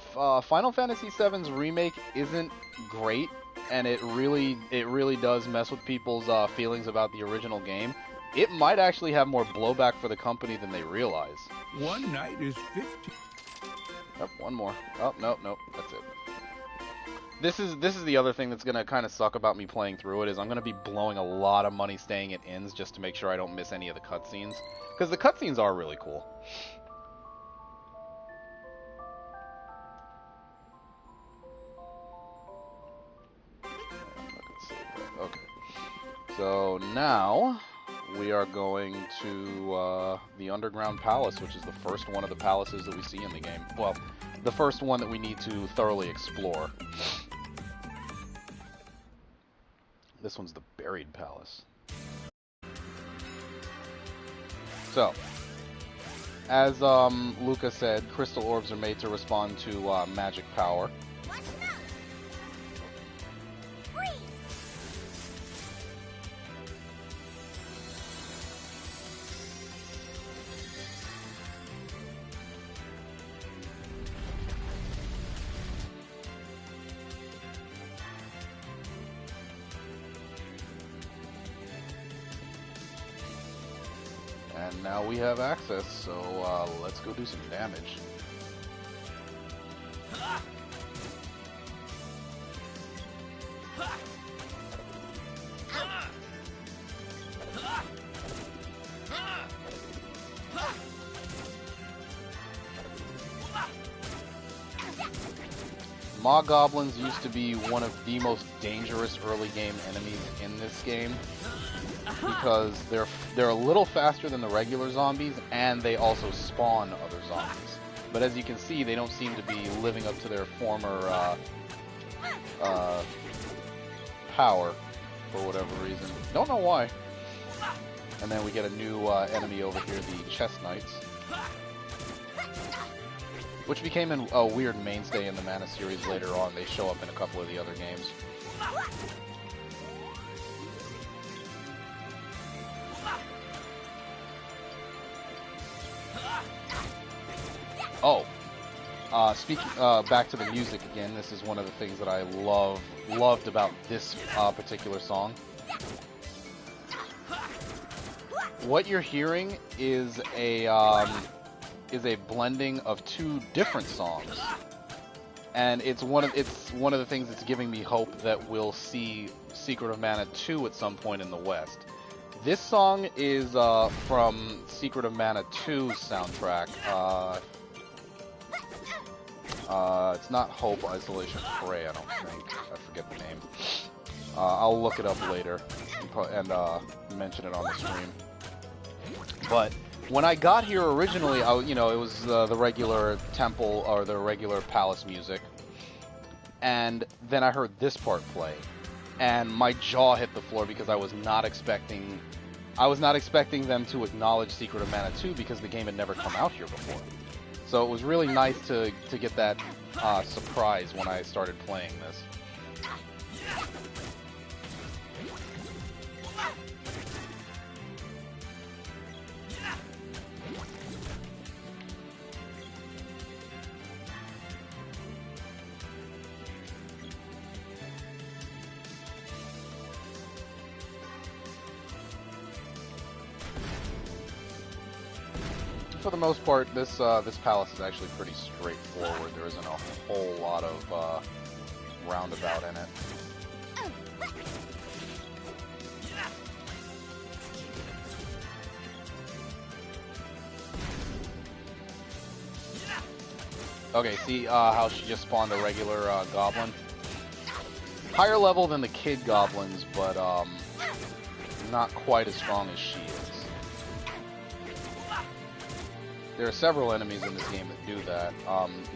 Final Fantasy VII's remake isn't great, and it really does mess with people's feelings about the original game, it might actually have more blowback for the company than they realize. One night is 50. Oh, one more. Oh, nope, that's it. This is the other thing that's gonna kind of suck about me playing through it, is I'm gonna be blowing a lot of money staying at inns just to make sure I don't miss any of the cutscenes, because the cutscenes are really cool. Okay. So now we are going to the Underground Palace, which is the first one of the palaces that we see in the game. Well, the first one that we need to thoroughly explore. This one's the Buried Palace. So, as Luca said, crystal orbs are made to respond to magic power. And now we have access, so let's go do some damage. Maw Goblins used to be one of the most dangerous early game enemies in this game, because they're a little faster than the regular zombies, and they also spawn other zombies. But as you can see, they don't seem to be living up to their former power for whatever reason. Don't know why. And then we get a new enemy over here, the Chest Knights, which became a weird mainstay in the Mana series later on. They show up in a couple of the other games. Oh, speaking back to the music again. This is one of the things that I loved about this particular song. What you're hearing is a blending of two different songs, and it's one of the things that's giving me hope that we'll see Secret of Mana 2 at some point in the West. This song is from Secret of Mana 2's soundtrack. It's not Hope, Isolation, Prey, I don't think. I forget the name. I'll look it up later and mention it on the stream. But when I got here originally, it was the regular temple or the regular palace music, and then I heard this part play, and my jaw hit the floor because I was not expecting them to acknowledge Secret of Mana 2 because the game had never come out here before. So it was really nice to get that surprise when I started playing this. For the most part, this palace is actually pretty straightforward. There isn't a whole lot of roundabout in it. Okay, see how she just spawned a regular goblin? Higher level than the kid goblins, but not quite as strong as she is. There are several enemies in this game that do that.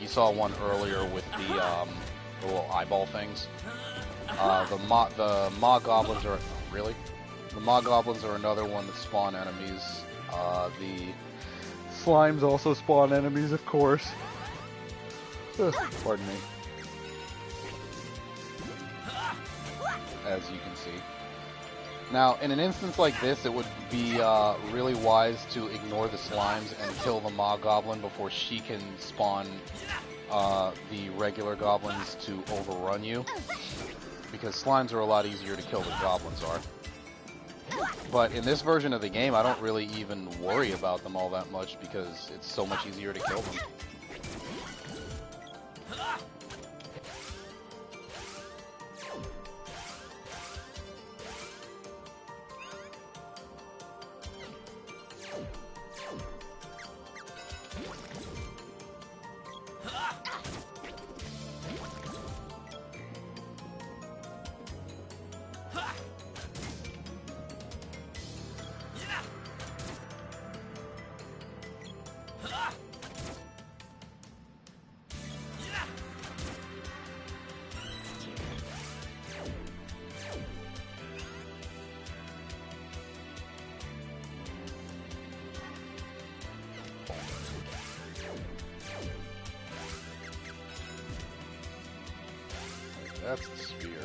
You saw one earlier with the little eyeball things. The Maw Goblins are... Really? The Maw Goblins are another one that spawn enemies. The Slimes also spawn enemies, of course. Pardon me. As you can see. Now, in an instance like this, it would be really wise to ignore the Slimes and kill the Maw Goblin before she can spawn the regular goblins to overrun you. because slimes are a lot easier to kill than goblins are. But in this version of the game, I don't really even worry about them all that much because it's so much easier to kill them. That's the spear.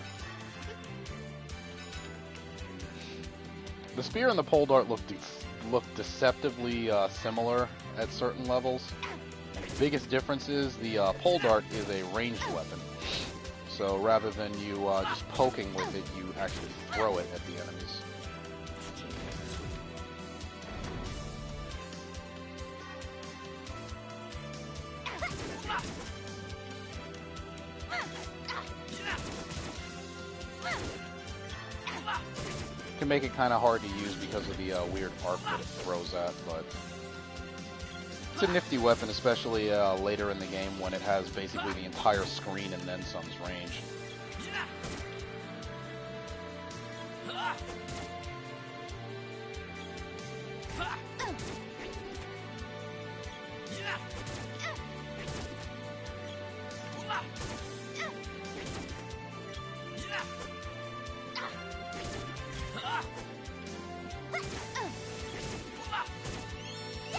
The spear and the pole dart look deceptively similar at certain levels. The biggest difference is the pole dart is a ranged weapon. So rather than you just poking with it, you actually throw it at the enemies. Can make it kind of hard to use because of the weird arc that it throws at, but it's a nifty weapon, especially later in the game when it has basically the entire screen and then some's range.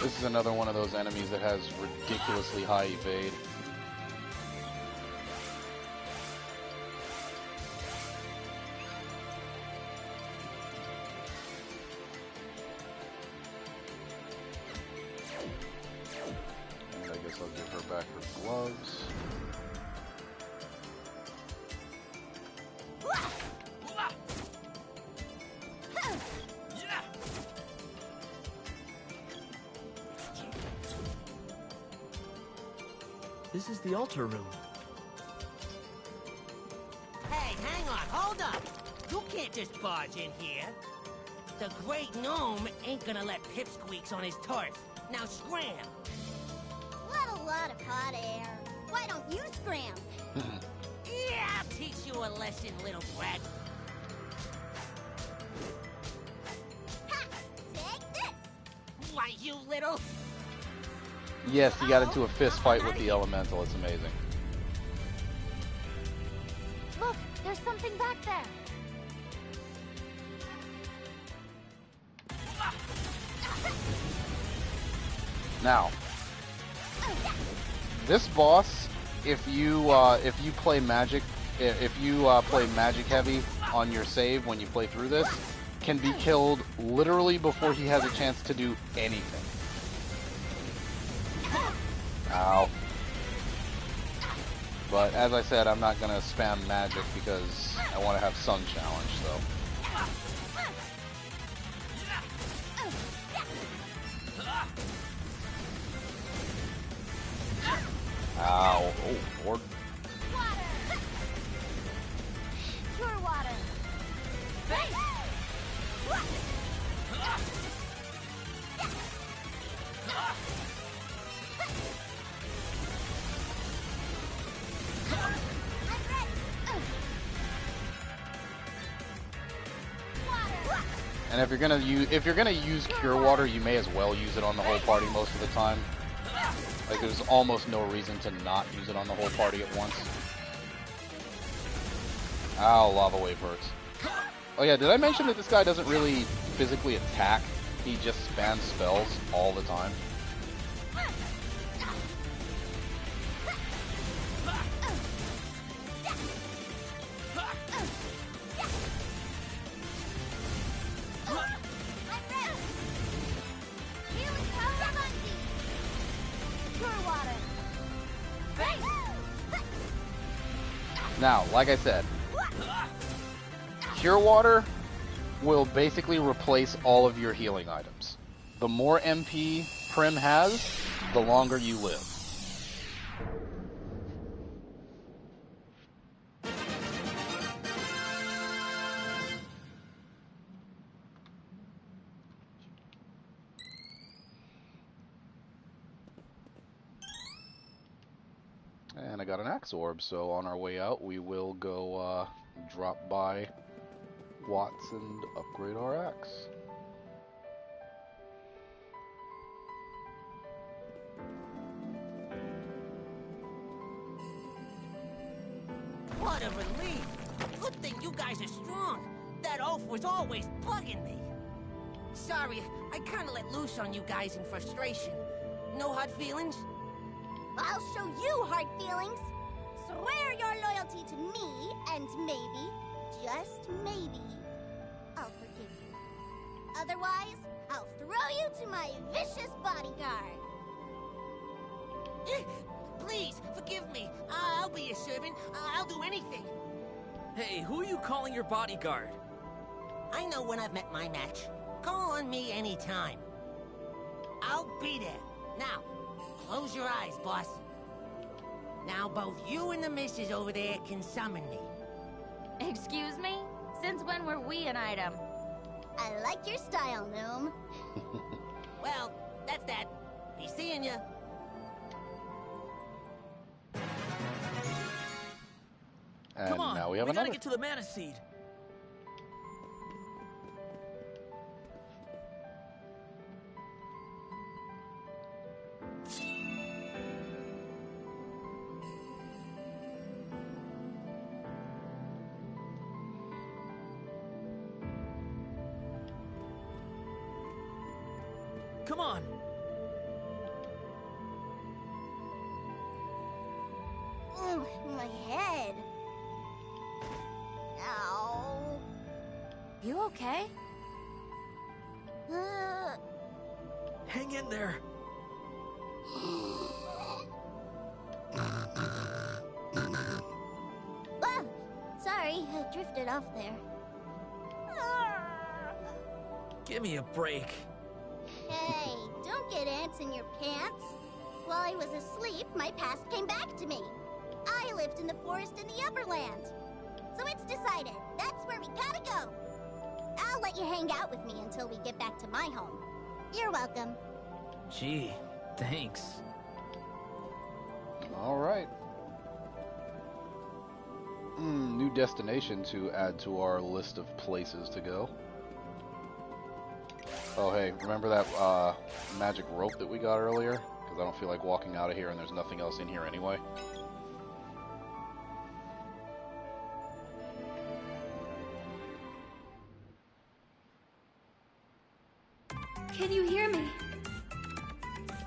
This is another one of those enemies that has ridiculously high evade. And I guess I'll give her back her gloves. This is the altar room. Hey, hang on, hold up! You can't just barge in here. The Great Gnome ain't gonna let pipsqueaks on his turf. Now scram! What a lot of hot air. Why don't you scram? Yeah, I'll teach you a lesson, little brat. Ha! Take this! Why, you little... Yes, he got into a fist fight with the elemental. It's amazing. Look, there's something back there. Now, this boss, if you play magic, if you play magic heavy on your save when you play through this, can be killed literally before he has a chance to do anything. Ow. But as I said, I'm not gonna spam magic because I want to have Sun Challenge, so. Ow. Oh, Lord. Water. Pure water. Face. And if you're gonna use Cure Water, you may as well use it on the whole party most of the time. Like, there's almost no reason to not use it on the whole party at once. Ow, Lava Wave hurts. Oh yeah, did I mention that this guy doesn't really physically attack? He just spams spells all the time. Now, like I said, Cure Water will basically replace all of your healing items. The more MP Prim has, the longer you live. And I got an axe orb, so on our way out we will go drop by Watts and upgrade our axe. What a relief! Good thing you guys are strong. That oaf was always bugging me. Sorry, I kinda let loose on you guys in frustration. No hard feelings? I'll show you hard feelings. Swear your loyalty to me, and maybe, just maybe, I'll forgive you. Otherwise, I'll throw you to my vicious bodyguard. Please, forgive me. I'll be your servant. I'll do anything. Hey, who are you calling your bodyguard? I know when I've met my match. Call on me anytime. I'll be there. Now, close your eyes, boss. Now both you and the missus over there can summon me. Excuse me? Since when were we an item? I like your style, Gnome. Well, that's that. Be seeing ya. And Come on, now we have gotta another. get to the mana seed. Come on. Ooh, my head. Ow. You okay? Hang in there. Ah, sorry, I drifted off there. Give me a break. Hey, don't get ants in your pants. While I was asleep, my past came back to me. I lived in the forest in the Upperland. So it's decided, that's where we gotta go. I'll let you hang out with me until we get back to my home. You're welcome. Gee, thanks. Alright. New destination to add to our list of places to go. Oh hey, remember that magic rope that we got earlier? Because I don't feel like walking out of here and there's nothing else in here anyway. Can you hear me?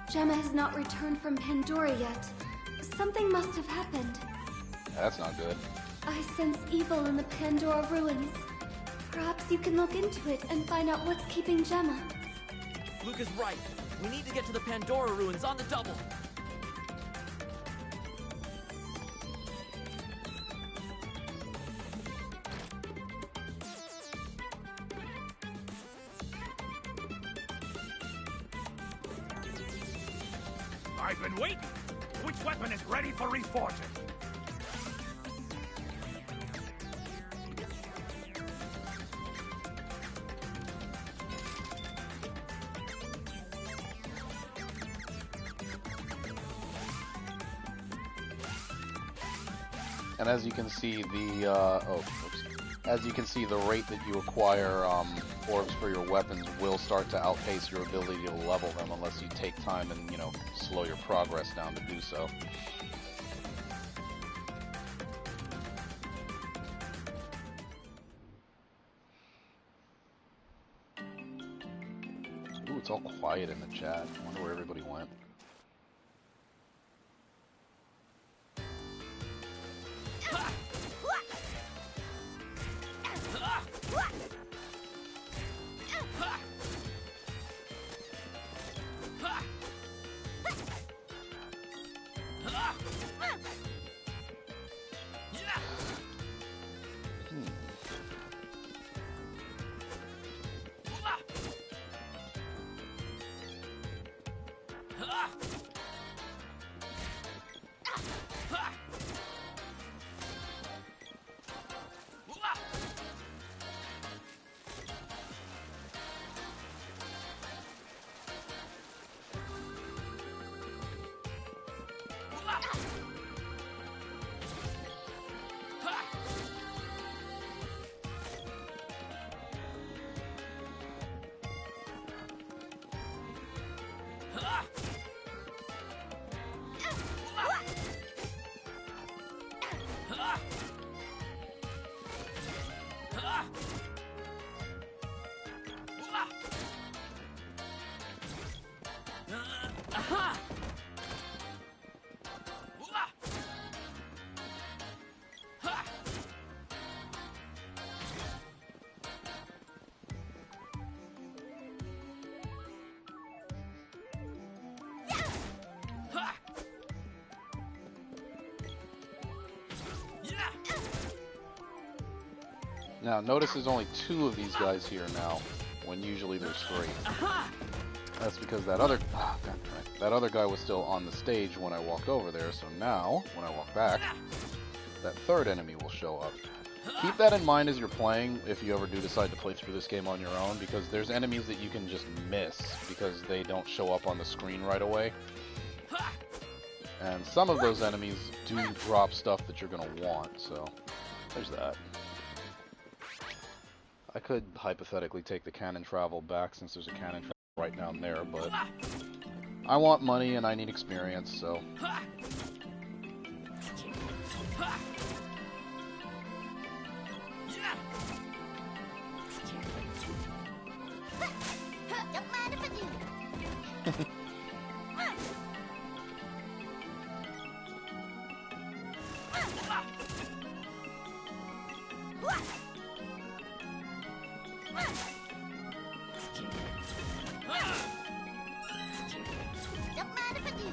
Gemma has not returned from Pandora yet. Something must have happened. That's not good. I sense evil in the Pandora ruins. Perhaps you can look into it and find out what's keeping Gemma. Luke is right. We need to get to the Pandora ruins on the double. I've been waiting. Which weapon is ready for reforging? And as you can see, as you can see, the rate that you acquire orbs for your weapons will start to outpace your ability to level them unless you take time and, you know, slow your progress down to do so. Ooh, it's all quiet in the chat. I wonder where everybody went. Now, notice there's only 2 of these guys here now, when usually there's 3. That's because that other that other guy was still on the stage when I walked over there, so now, when I walk back, that 3rd enemy will show up. Keep that in mind as you're playing, if you ever do decide to play through this game on your own, because there's enemies that you can just miss, because they don't show up on the screen right away. And some of those enemies do drop stuff that you're going to want, so there's that. I could hypothetically take the cannon travel back since there's a cannon travel right down there, but I want money and I need experience, so... Don't mind if I do. Don't mind if I do.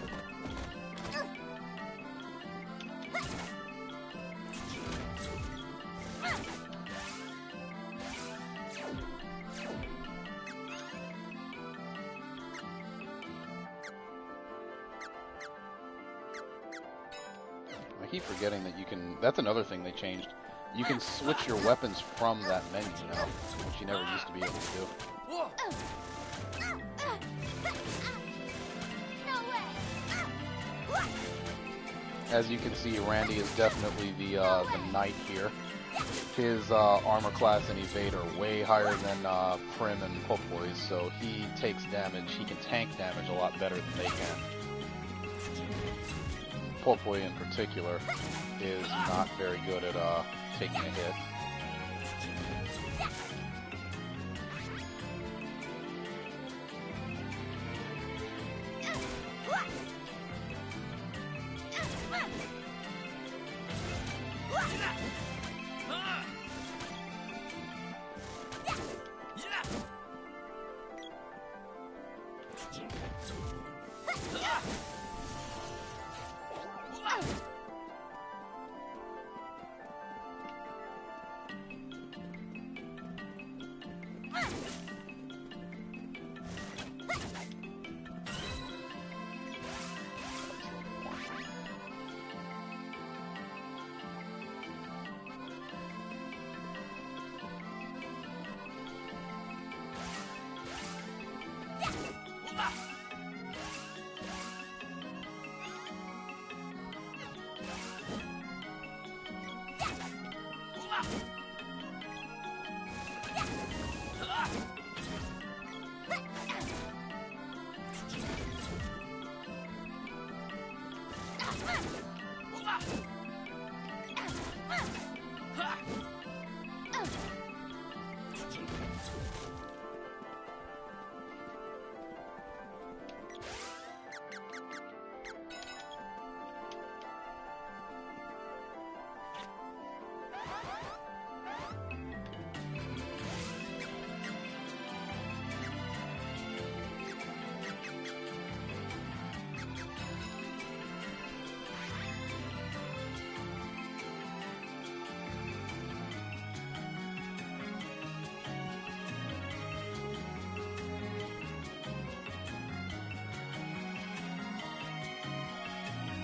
I keep forgetting that you can... That's another thing they changed. You can switch your weapons from that menu now, which you never used to be able to do. As you can see, Randy is definitely the knight here. His armor class and evade are way higher than Prim and Popoy's, so he takes damage. He can tank damage a lot better than they can. Popoy in particular is not very good at taking a hit.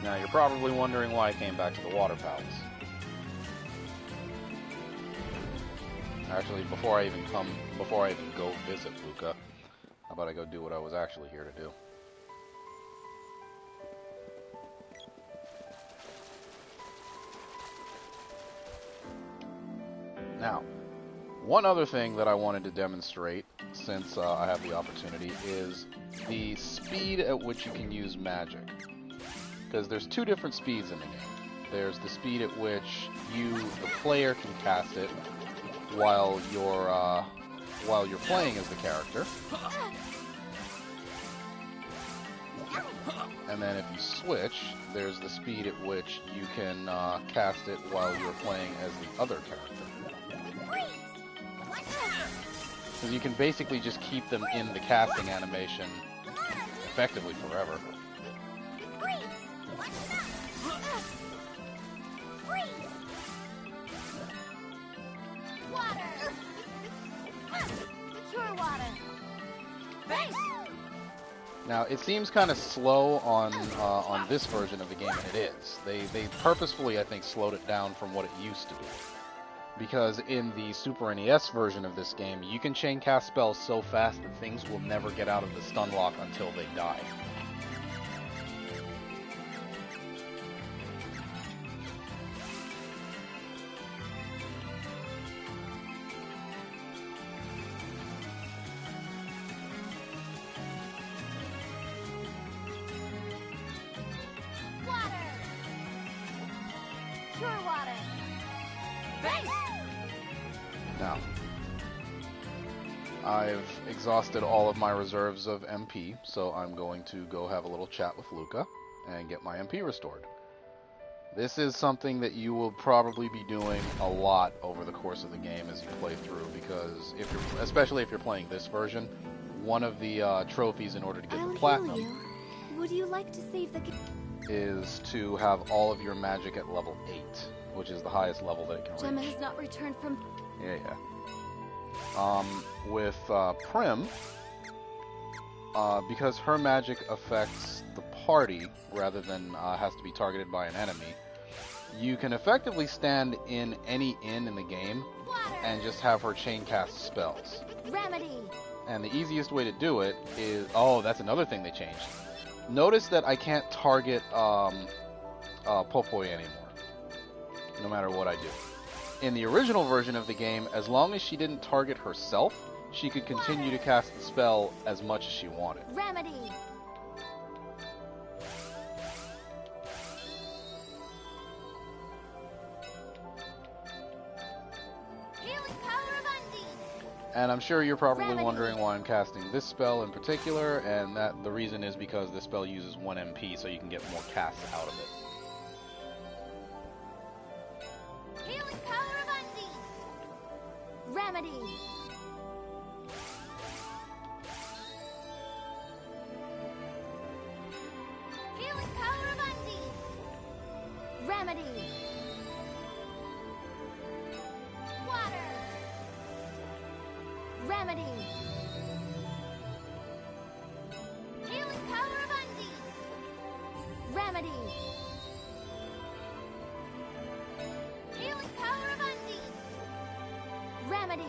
Now you're probably wondering why I came back to the Water Palace. Actually, before I even go visit Luca, how about I go do what I was actually here to do? Now, one other thing that I wanted to demonstrate, since I have the opportunity, is the speed at which you can use magic. Because there's 2 different speeds in the game. There's the speed at which you, the player, can cast it, while you're playing as the character. And then if you switch, there's the speed at which you can cast it while you're playing as the other character. Because you can basically just keep them in the casting animation effectively forever. Now, it seems kind of slow on this version of the game, and it is. They purposefully, I think, slowed it down from what it used to be. Because in the Super NES version of this game, you can chain cast spells so fast that things will never get out of the stun lock until they die. Now, I've exhausted all of my reserves of MP, so I'm going to go have a little chat with Luca and get my MP restored. This is something that you will probably be doing a lot over the course of the game as you play through, because especially if you're playing this version, one of the trophies in order to get the platinum Would you like to save the game? Is to have all of your magic at level 8, which is the highest level that it can reach. Gemma has not returned from... Yeah. With Prim, because her magic affects the party rather than has to be targeted by an enemy, you can effectively stand in any inn in the game and just have her chain cast spells. Remedy. And the easiest way to do it is... Oh, that's another thing they changed. Notice that I can't target Popoi anymore, no matter what I do. In the original version of the game, as long as she didn't target herself, she could continue to cast the spell as much as she wanted. Remedy. Healing power of Undine. And I'm sure you're probably wondering why I'm casting this spell in particular, and that the reason is because this spell uses 1 MP, so you can get more casts out of it. Healing power of Undine. Remedy. Healing power of Undine. Remedy. Water. Remedy. Healing power of Undine. Remedy. Healing power of Undine. Remedy.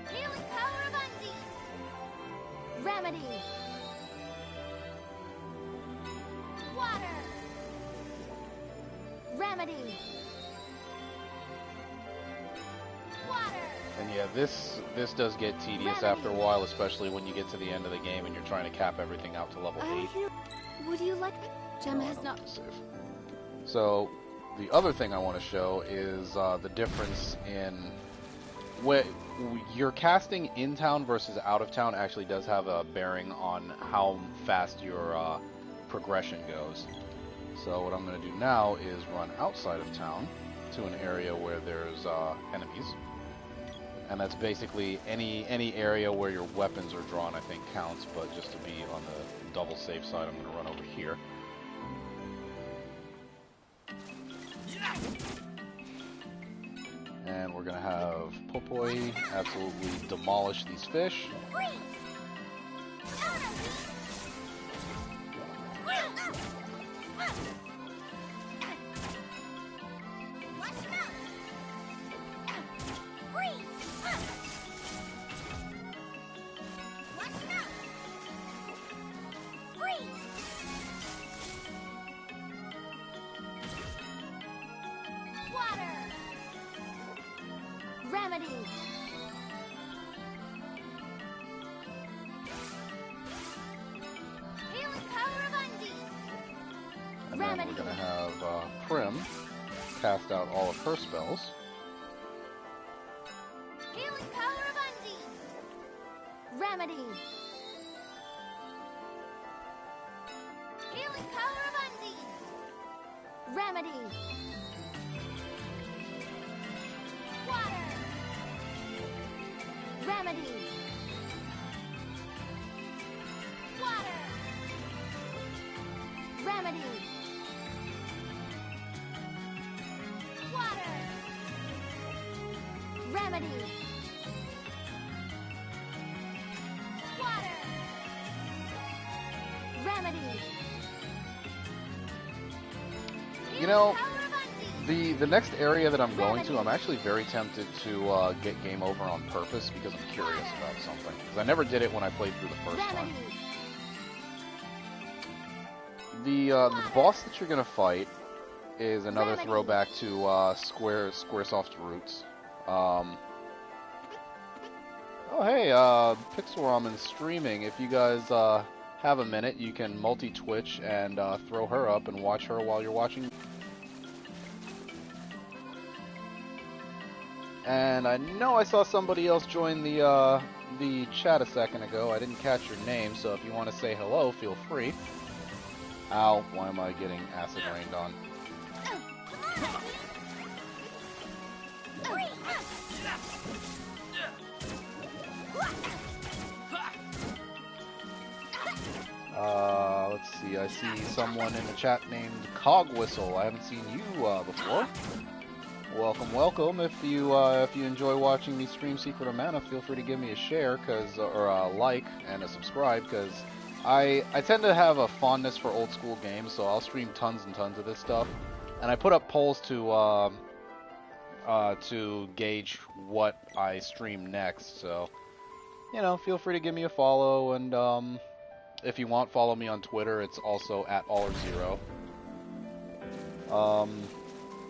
Healing power of Undine. Remedy. Water. Remedy. Water. And yeah, this does get tedious after a while, especially when you get to the end of the game and you're trying to cap everything out to level 8. Would you like... Gemma has not... So, the other thing I want to show is the difference in... Your casting in town versus out of town actually does have a bearing on how fast your progression goes. So what I'm going to do now is run outside of town to an area where there's enemies. And that's basically any area where your weapons are drawn, I think, counts. But just to be on the double safe side, I'm going to run over here. And we're going to have Popoi absolutely demolish these fish. Remedy. Healing power of Undine. And then we're we're going to have Prim cast out all of her spells. Healing power of Undine. Remedy. Healing power of Undine. Remedy. Water. Remedy. Water. Remedy. Water. Remedy. Water. Remedy. You know, the next area that I'm going to, I'm actually very tempted to get game over on purpose because I'm curious about something. Because I never did it when I played through the first time. The boss that you're gonna fight is another throwback to Squaresoft's roots. Oh hey, Pixel Ramen streaming. If you guys have a minute, you can multi-twitch and throw her up and watch her while you're watching. And I know I saw somebody else join the chat a second ago. I didn't catch your name, so if you want to say hello, feel free. Ow, why am I getting acid rained on? Let's see, I see someone in the chat named Cogwhistle. I haven't seen you before. Welcome, welcome. If you enjoy watching me stream Secret of Mana, feel free to give me a share, or a like and a subscribe, because I tend to have a fondness for old school games, so I'll stream tons and tons of this stuff, and I put up polls to gauge what I stream next. So, you know, feel free to give me a follow, and if you want, follow me on Twitter. It's also at allerzero.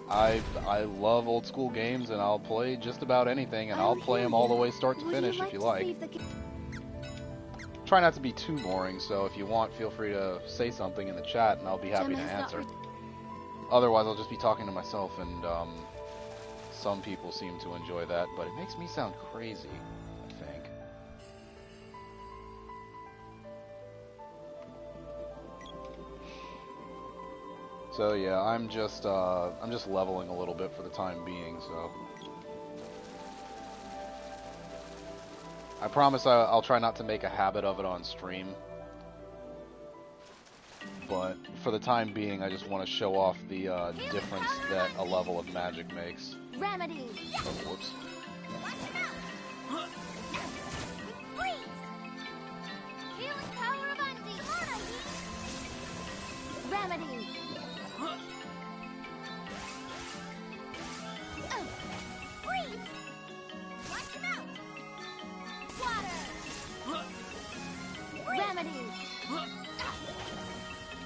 I love old school games, and I'll play just about anything, and I'll play them all the way start to finish if you like. Try not to be too boring, so if you want, feel free to say something in the chat, and I'll be happy to answer. Otherwise, I'll just be talking to myself, and some people seem to enjoy that, but it makes me sound crazy, I think. So yeah, I'm just leveling a little bit for the time being, so I promise I'll try not to make a habit of it on stream. But for the time being, I just want to show off the difference that a level of magic makes. Remedy. Oh, whoops. Healing power of Undine. Remedy. Freeze. Watch him out. Water. Remedy.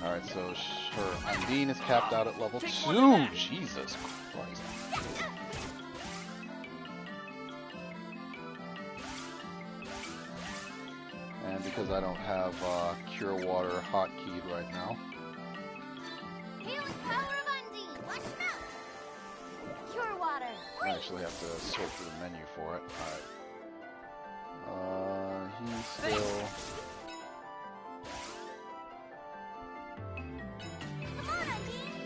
Alright, so her Undine is capped out at level 2. Jesus Christ. And because I don't have Cure Water hotkeyed right now. Healing power of Undine. Watch him out. Cure water. I actually have to sort through the menu for it. Alright. He's still... Come on, Undine.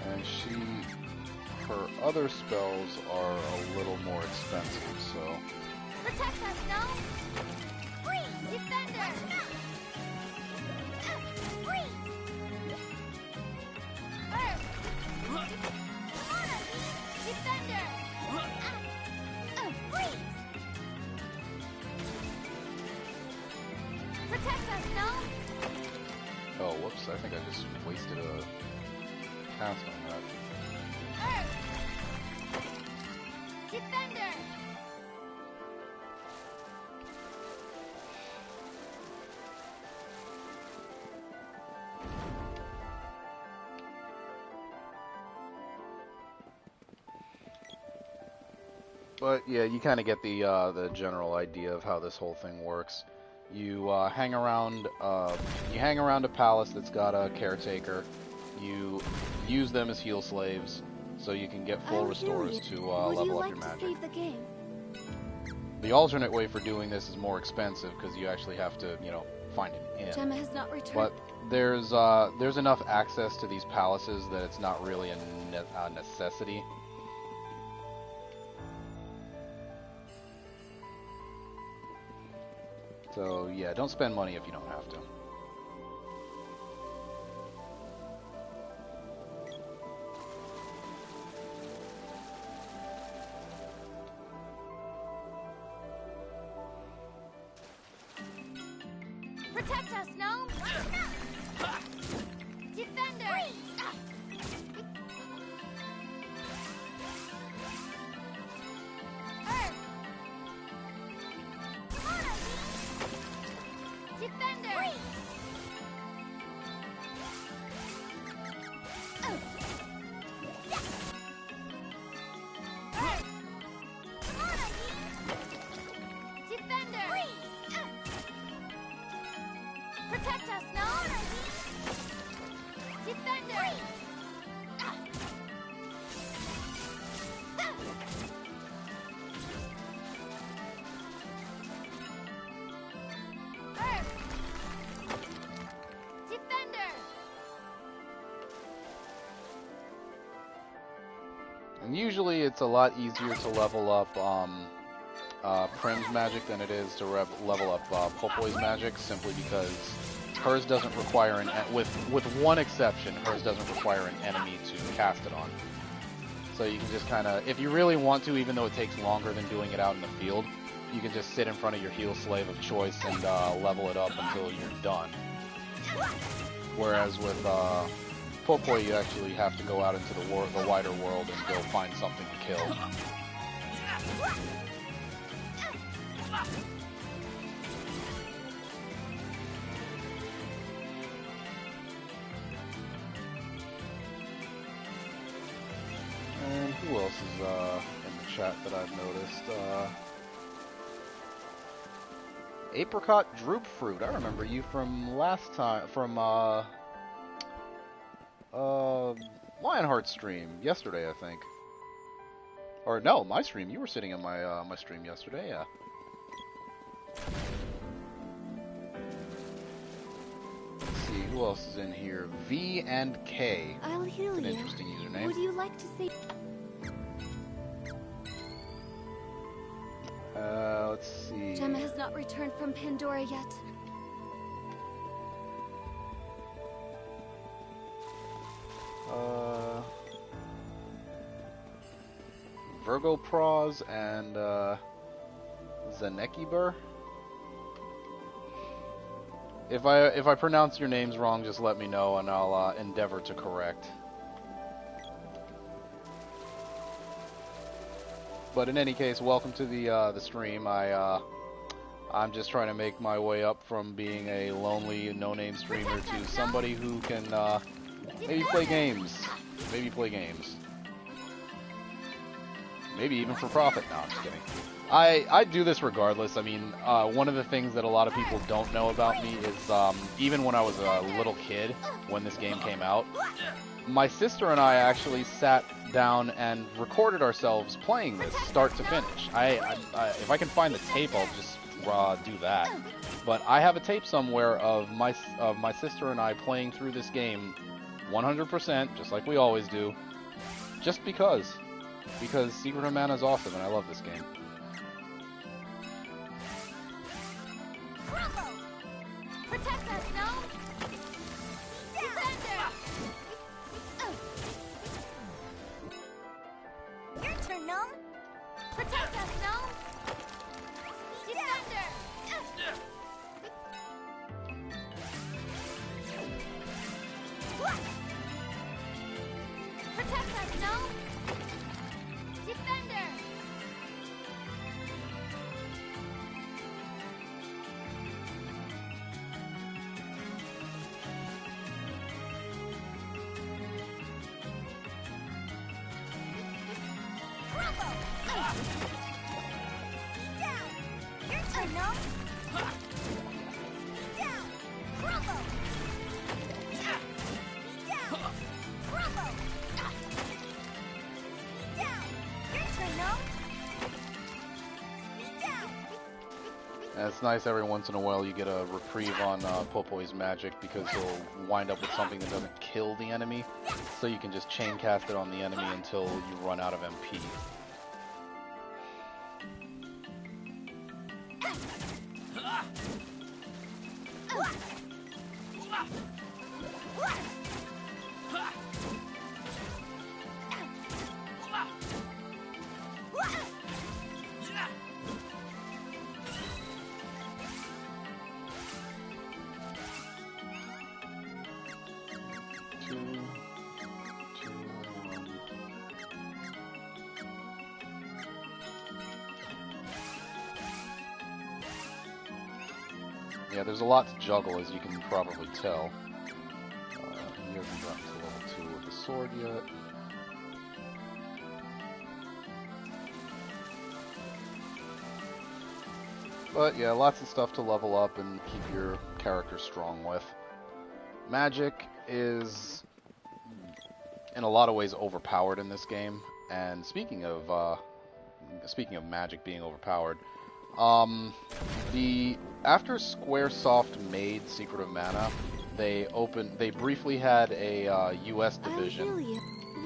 And her other spells are a little more expensive, so... Protect us, no? Freeze, defender. Freeze. Earth. Come on, Undine. Defender. Freeze. Protect us, no? Oh, whoops, I think I just wasted a cast on that. Earth. Defender. But yeah, you kind of get the general idea of how this whole thing works. You hang around. You hang around a palace that's got a caretaker. You use them as heal slaves, so you can get full restores to level up your magic. Save the game? The alternate way for doing this is more expensive because you actually have to, you know, find an inn. Gemma has not returned. But there's enough access to these palaces that it's not really a necessity. So yeah, don't spend money if you don't have to. Protect us, gnome! Defender! Earth! Defender! Earth! Defender! Protect us, gnome! Defender! Earth! Defender! And usually it's a lot easier to level up Prim's magic than it is to level up Popoy's magic, simply because hers doesn't require with one exception, hers doesn't require an enemy to cast it on. So you can just kind of, if you really want to, even though it takes longer than doing it out in the field, you can just sit in front of your heal slave of choice and level it up until you're done. Whereas with Popoy, you actually have to go out into the wider world and go find something to kill. And who else is in the chat that I've noticed? Apricot Droop Fruit. I remember you from last time, from Lionheart stream yesterday, I think. Or no, my stream. You were sitting in my my stream yesterday, yeah. Let's see who else is in here. V and K. I'll heal That's an you. interesting username. Would you like to see? Let's see. Gemma has not returned from Pandora yet. Virgo Pros and Zanekibur. If I pronounce your names wrong, just let me know and I'll endeavor to correct. But in any case, welcome to the stream. I'm just trying to make my way up from being a lonely, no-name streamer to somebody who can maybe play games. Maybe play games. Maybe even for profit. No, I'm just kidding. I do this regardless. I mean, one of the things that a lot of people don't know about me is even when I was a little kid, when this game came out, my sister and I actually sat down and recorded ourselves playing this start to finish. If I can find the tape, I'll just do that. But I have a tape somewhere of my sister and I playing through this game 100%, just like we always do, just because Secret of Mana is awesome and I love this game. Protect us, gnome! Defender! Your turn, gnome! Protect us, gnome! Defender! Protect us, gnome! Defender! Your turn, gnome! And it's nice every once in a while you get a reprieve on Popoy's magic because he'll wind up with something that doesn't kill the enemy, so you can just chain cast it on the enemy until you run out of MP. Yeah, there's a lot to juggle, as you can probably tell. He hasn't gotten to level 2 with the sword yet. But yeah, lots of stuff to level up and keep your character strong with. Magic is, in a lot of ways, overpowered in this game. And speaking of magic being overpowered, after Squaresoft made Secret of Mana, they briefly had a US division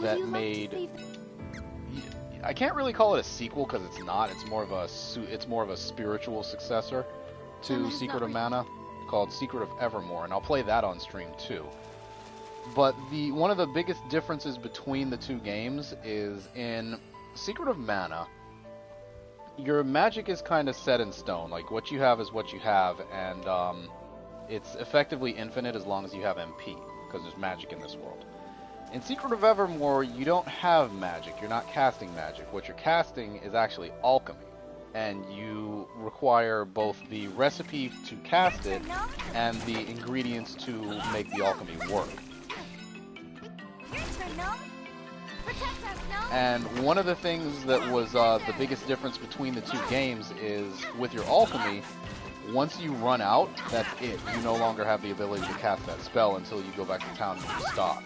that made. I can't really call it a sequel because it's not. It's more of a spiritual successor to Secret of Mana called Secret of Evermore, and I'll play that on stream too. But one of the biggest differences between the two games is in Secret of Mana, your magic is kind of set in stone. Like, what you have is what you have, and it's effectively infinite as long as you have MP, because there's magic in this world. In Secret of Evermore, you don't have magic. You're not casting magic. What you're casting is actually alchemy, and you require both the recipe to cast it and the ingredients to make the alchemy work. And one of the things that was the biggest difference between the two games is with your alchemy, once you run out, that's it. You no longer have the ability to cast that spell until you go back to town and restock.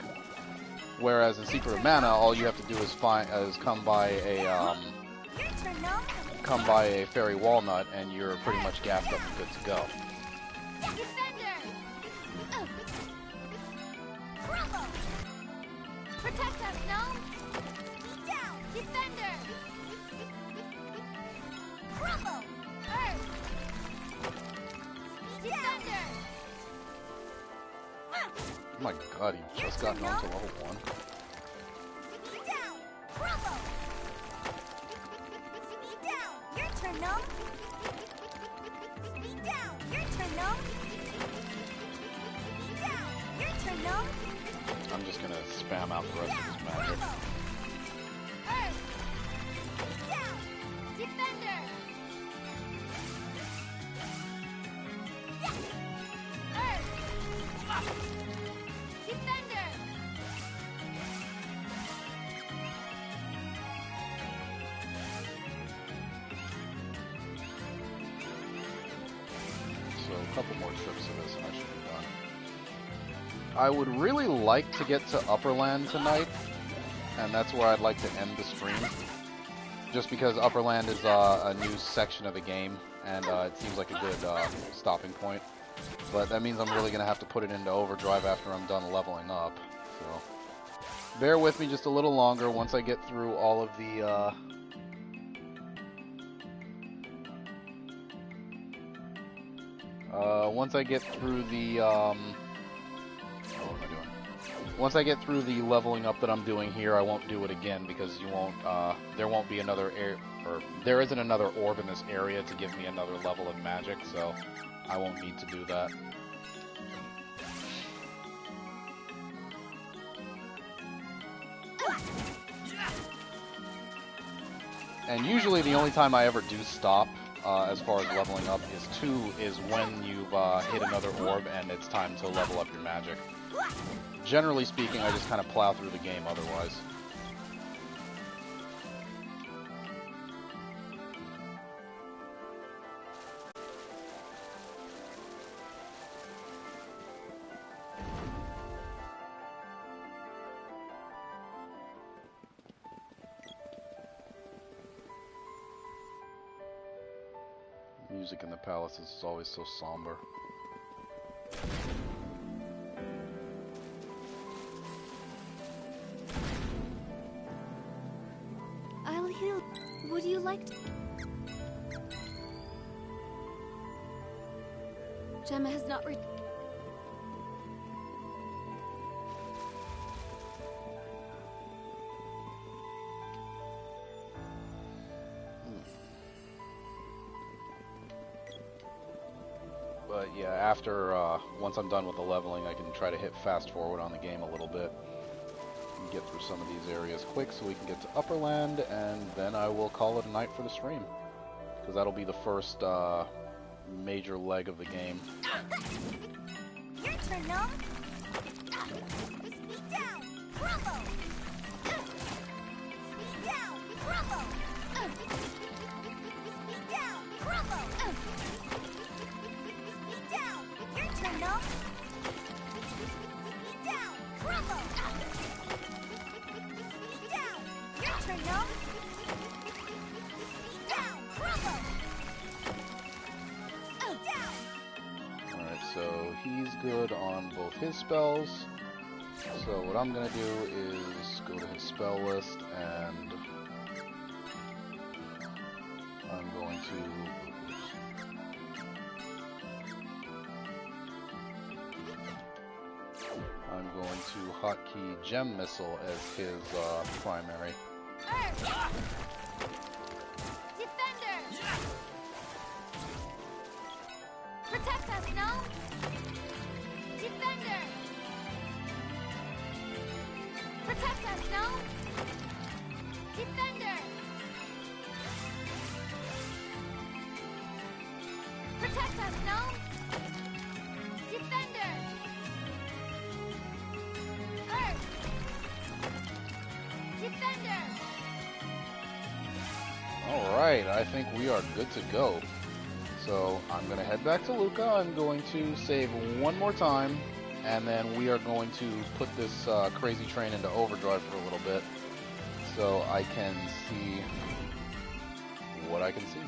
Whereas in Secret of Mana, all you have to do is come by a fairy walnut, and you're pretty much gassed up and good to go. Protect us, gnome! Speed down! Defender! Crumble! Earth! Speed Defender! Oh my god, he just got down to level 1. Speed down! Crumble! Speed down! Your turn, gnome! Speed down! Your turn, gnome! Speed down! Your turn, gnome! I'm just gonna spam out the rest of his magic. Earth! Down! Defender! Earth! Defender! So a couple more trips of this and I should be done. I would really like to get to Upperland tonight, and that's where I'd like to end the stream. Just because Upperland is a new section of the game, and it seems like a good stopping point. But that means I'm really going to have to put it into overdrive after I'm done leveling up. So bear with me just a little longer once I get through all of the... once I get through the... Once I get through the leveling up that I'm doing here, I won't do it again because you won't. There won't be another there isn't another orb in this area to give me another level of magic, so I won't need to do that. And usually the only time I ever do stop, as far as leveling up, is when you've hit another orb and it's time to level up your magic. Generally speaking, I just kind of plow through the game otherwise. Music in the palaces is always so somber. I'll heal. Would you like to? Gemma has not But yeah, after, once I'm done with the leveling, I can try to hit fast forward on the game a little bit. And get through some of these areas quick so we can get to Upperland, and then I will call it a night for the stream. Because that'll be the first, major leg of the game. Your turn, Gnome. Speed down. Crumble. Speed down. Crumble. Speed down. Crumble. Speed down. Your turn, Gnome. Speed down. Crumble. Speed down. Your turn, Gnome. Speed down. Crumble. Alright, so he's good on both his spells. So what I'm going to do is go to his spell list, and I'm going to... I'm going to hotkey Gem Missile as his primary. Defender! Protect us, Gnome! Defender! Protect us, Gnome! Defender! Protect us, Gnome! Defender! Earth! Defender! Alright, I think we are good to go. So I'm going to head back to Luca. I'm going to save one more time, and then we are going to put this crazy train into overdrive for a little bit so I can see what I can see.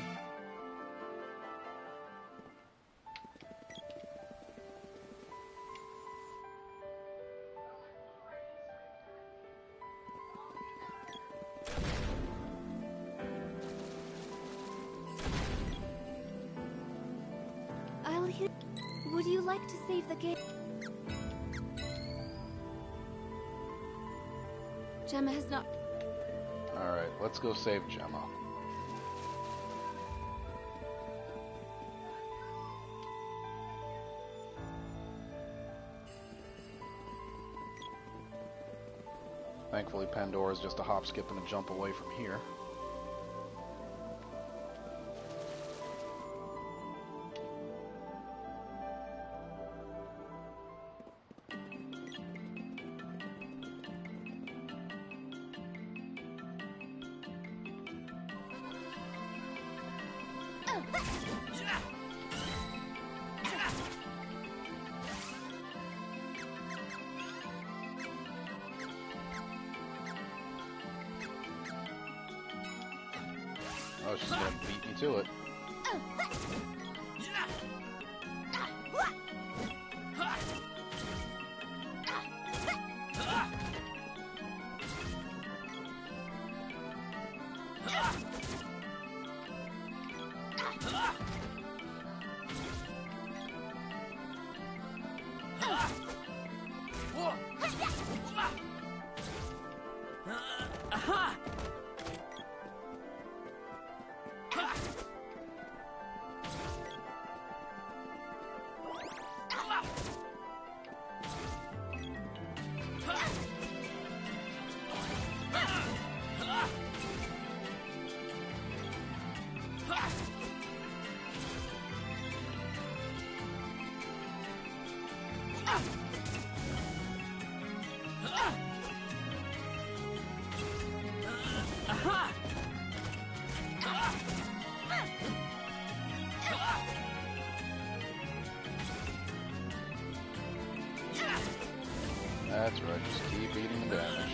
I'll heal. Would you like to save the game? Gemma has not. Alright, let's go save Gemma. Thankfully, Pandora's just a hop, skip, and a jump away from here. Oh, she's gonna beat me to it. That's right, just keep eating the damage.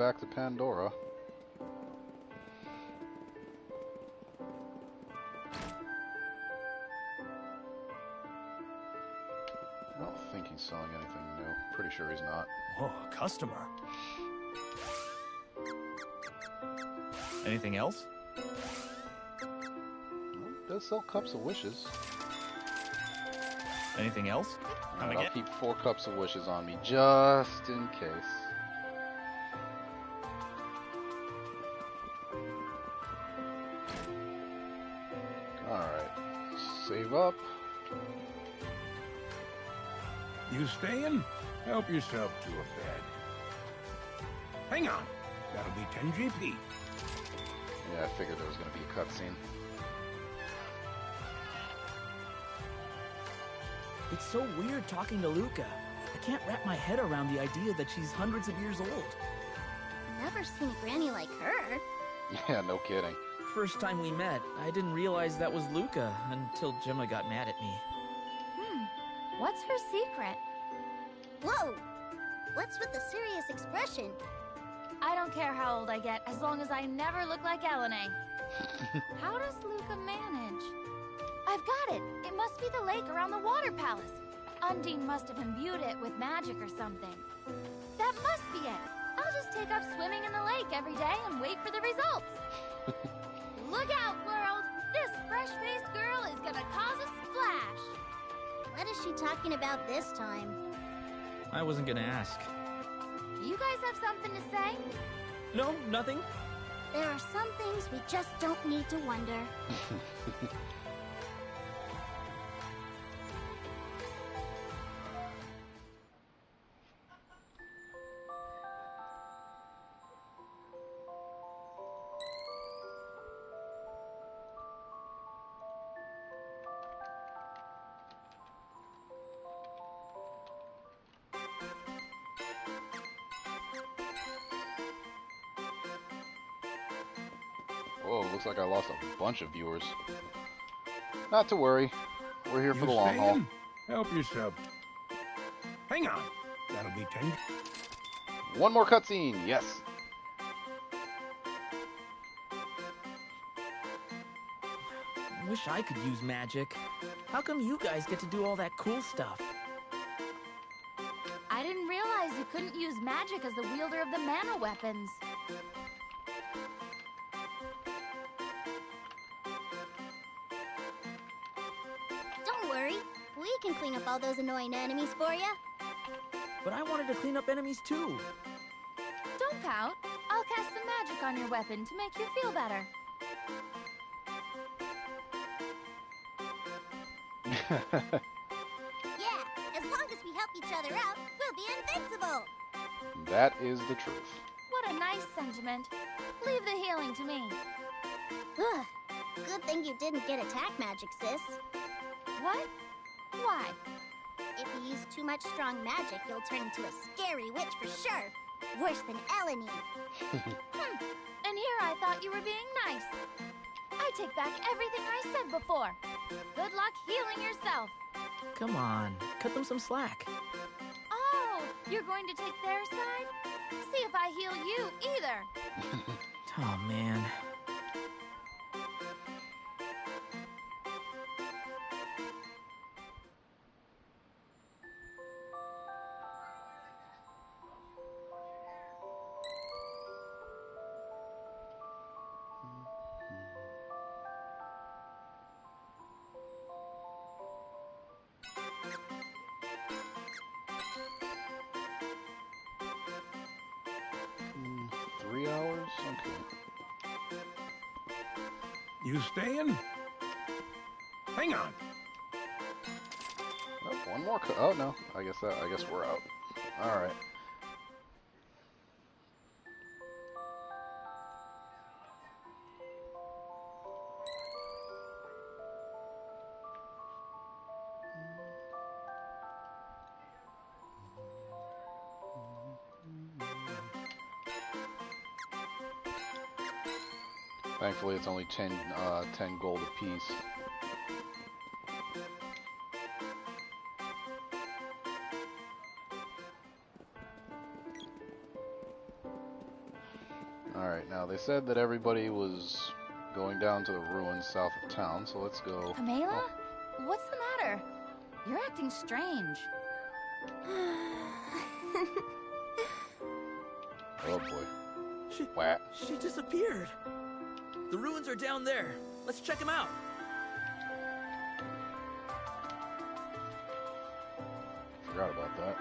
back to Pandora. I don't think he's selling anything new. Pretty sure he's not. Whoa, a customer. Anything else? Well, does sell cups of wishes. Anything else? Right, I'll keep 4 cups of wishes on me, just in case. Alright. Save up. You staying? Help yourself to a bed. Hang on. That'll be 10 GP. Yeah, I figured there was going to be a cutscene. It's so weird talking to Luca. I can't wrap my head around the idea that she's hundreds of years old. Never seen a granny like her. Yeah, no kidding. First time we met, I didn't realize that was Luca until Gemma got mad at me. What's her secret? Whoa! What's with the serious expression? I don't care how old I get, as long as I never look like Elena. How does Luca manage? I've got it! It must be the lake around the water palace. Undine must have imbued it with magic or something. That must be it! I'll just take up swimming in the lake every day and wait for the results. Look out, world! This fresh-faced girl is gonna cause a splash! What is she talking about this time? I wasn't gonna ask. You guys have something to say? No, nothing. There are some things we just don't need to wonder. Whoa, looks like I lost a bunch of viewers. Not to worry. We're here for the long haul. Help yourself. Hang on. That'll be 10. One more cutscene, yes. I wish I could use magic. How come you guys get to do all that cool stuff? I didn't realize you couldn't use magic as the wielder of the mana weapons. Don't worry. We can clean up all those annoying enemies for you. But I wanted to clean up enemies too. Don't pout. I'll cast some magic on your weapon to make you feel better. Yeah, as long as we help each other out, we'll be invincible. That is the truth. What a nice sentiment. Leave the healing to me. Ugh. Good thing you didn't get attack magic, sis. What? Why? If you use too much strong magic, you'll turn into a scary witch for sure. Worse than Eleni. And here I thought you were being nice. I take back everything I said before. Good luck healing yourself. Come on, cut them some slack. Oh, you're going to take their side? See if I heal you either. Oh, man. Okay. You staying? Hang on. Oh, one more. Oh no. I guess we're out. All right. Thankfully, it's only 10 gold apiece. Alright, now they said that everybody was going down to the ruins south of town, so let's go. Pamela? What's the matter? You're acting strange. Oh boy. She disappeared. The ruins are down there. Let's check them out. Forgot about that.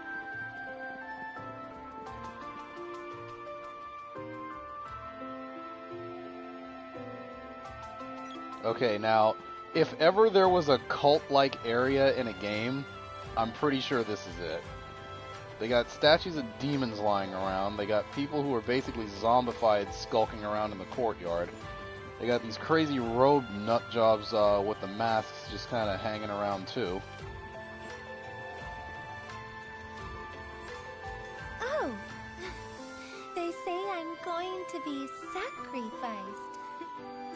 Okay, now, if ever there was a cult-like area in a game, I'm pretty sure this is it. They got statues of demons lying around. They got people who are basically zombified skulking around in the courtyard. They got these crazy robed nutjobs with the masks just kind of hanging around too. Oh, they say I'm going to be sacrificed.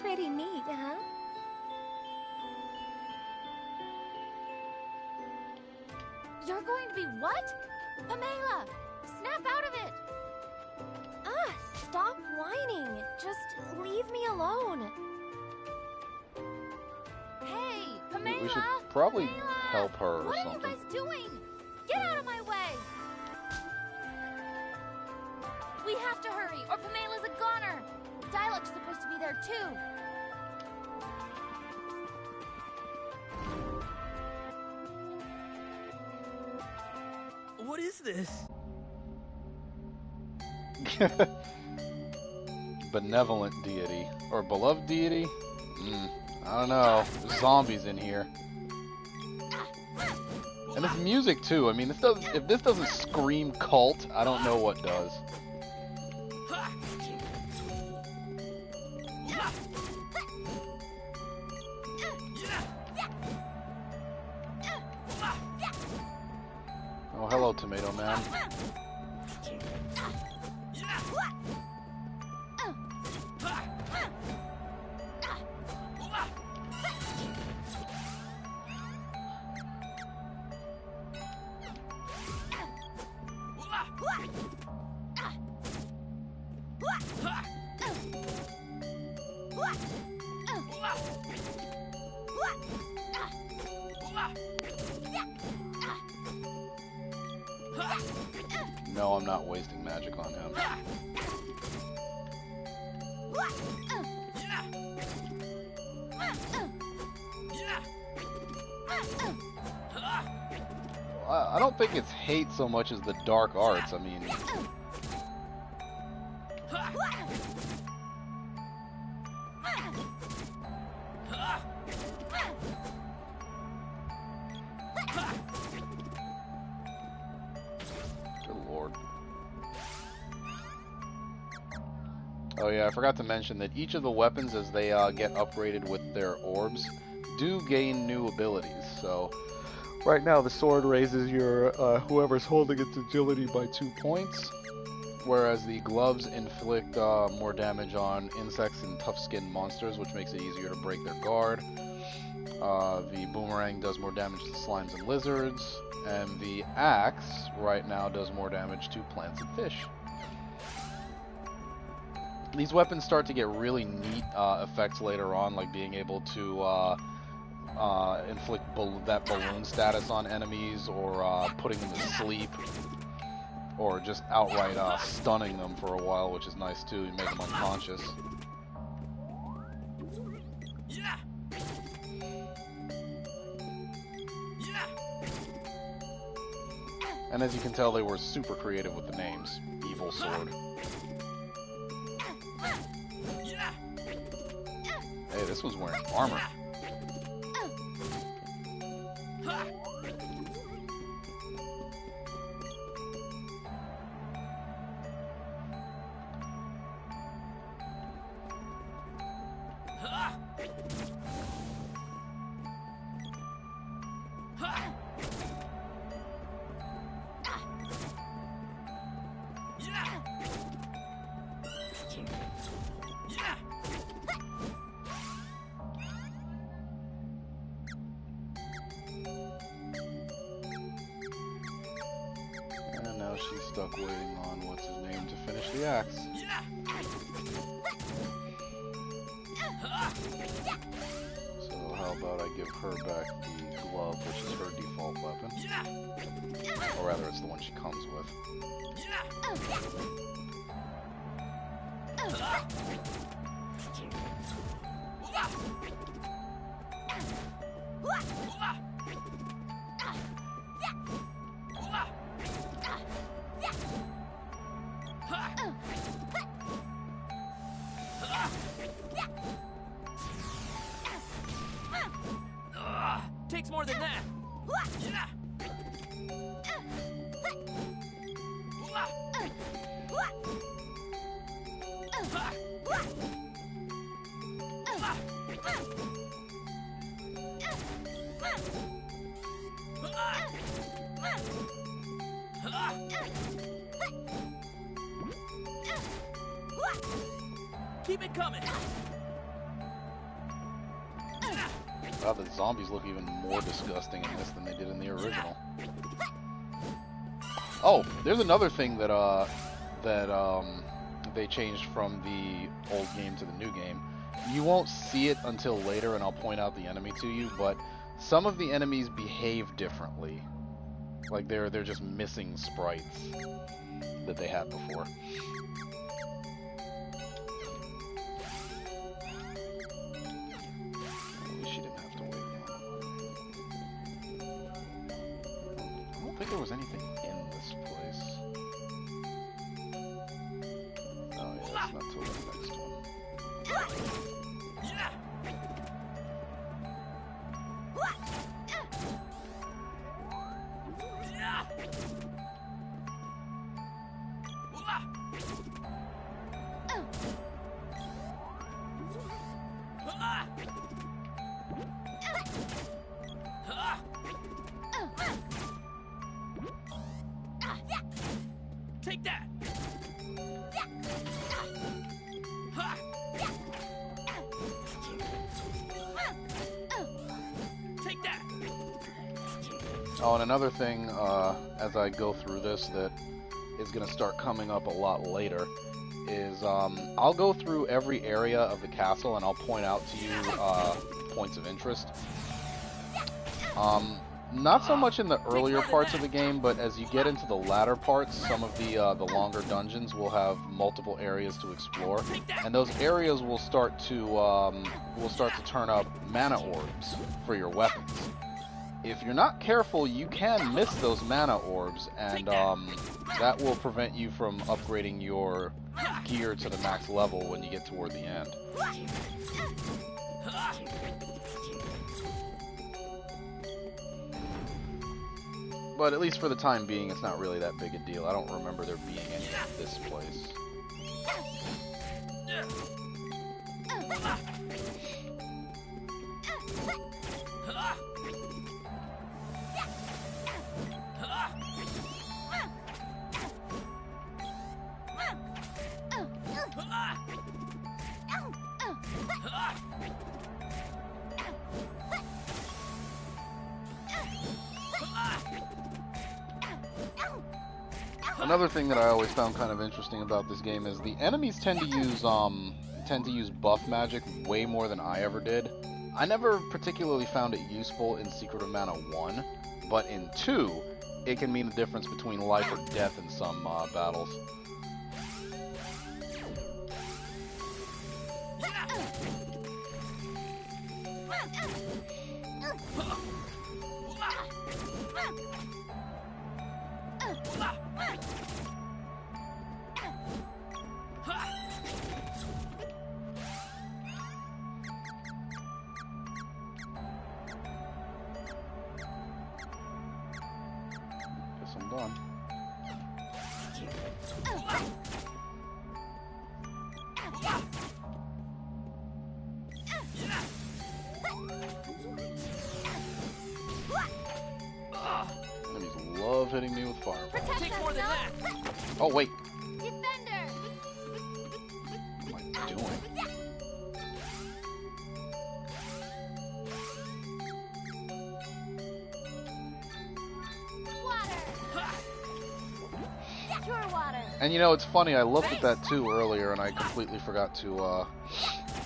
Pretty neat, huh? You're going to be what? Pamela! Snap out of it! Ah, stop whining. Just leave me alone. Hey, Pamela! We should probably Pamela! help her or What something. are you guys doing? Get out of my way! We have to hurry, or Pamela's a goner! Dialog's supposed to be there too. What is this? Benevolent deity. Or beloved deity? I don't know. There's zombies in here. And this music too. I mean, if this doesn't scream cult, I don't know what does. Oh, hello, Tomato Man. No, I'm not wasting magic on him. I don't think it's hate so much as the dark arts. I mean... Good lord. Oh yeah, I forgot to mention that each of the weapons, as they get upgraded with their orbs, do gain new abilities. So, right now the sword raises your whoever's holding its agility by 2 points, whereas the gloves inflict more damage on insects and tough-skinned monsters, which makes it easier to break their guard. The boomerang does more damage to slimes and lizards, and the axe right now does more damage to plants and fish. These weapons start to get really neat effects later on, like being able to inflict that balloon status on enemies, or putting them to sleep, or just outright stunning them for a while, which is nice too. You make them unconscious. And as you can tell, they were super creative with the names. Evil Sword. Hey, this one's wearing armor. she's stuck waiting on what's his name to finish the axe. So how about I give her back the glove, which is her default weapon. Or rather, it's the one she comes with. Takes more than that. Keep it coming. Wow, the zombies look even more disgusting in this than they did in the original. Oh, there's another thing that they changed from the old game to the new game. You won't see it until later, and I'll point out the enemy to you, but some of the enemies behave differently. Like they're just missing sprites that they had before. She didn't have to wait long. I don't think there was anything in this place. Oh yeah, that's not till the next one. Take that. Take that. Oh, and another thing, as I go through this that is going to start coming up a lot later, is I'll go through every area of the castle and I'll point out to you points of interest. Not so much in the earlier parts of the game, but as you get into the latter parts, some of the longer dungeons will have multiple areas to explore, and those areas will start to turn up mana orbs for your weapons. If you're not careful, you can miss those mana orbs, and that will prevent you from upgrading your gear to the max level when you get toward the end. But at least for the time being, it's not really that big a deal. I don't remember there being any in this place. Another thing that I always found kind of interesting about this game is the enemies tend to use buff magic way more than I ever did. I never particularly found it useful in Secret of Mana 1, but in 2, it can mean the difference between life or death in some battles. Guess I'm done. Enemies love hitting me with fireballs. Take more than that. Oh wait, Defender! what am I doing? Water! And you know, it's funny, I looked at that too earlier and I completely forgot to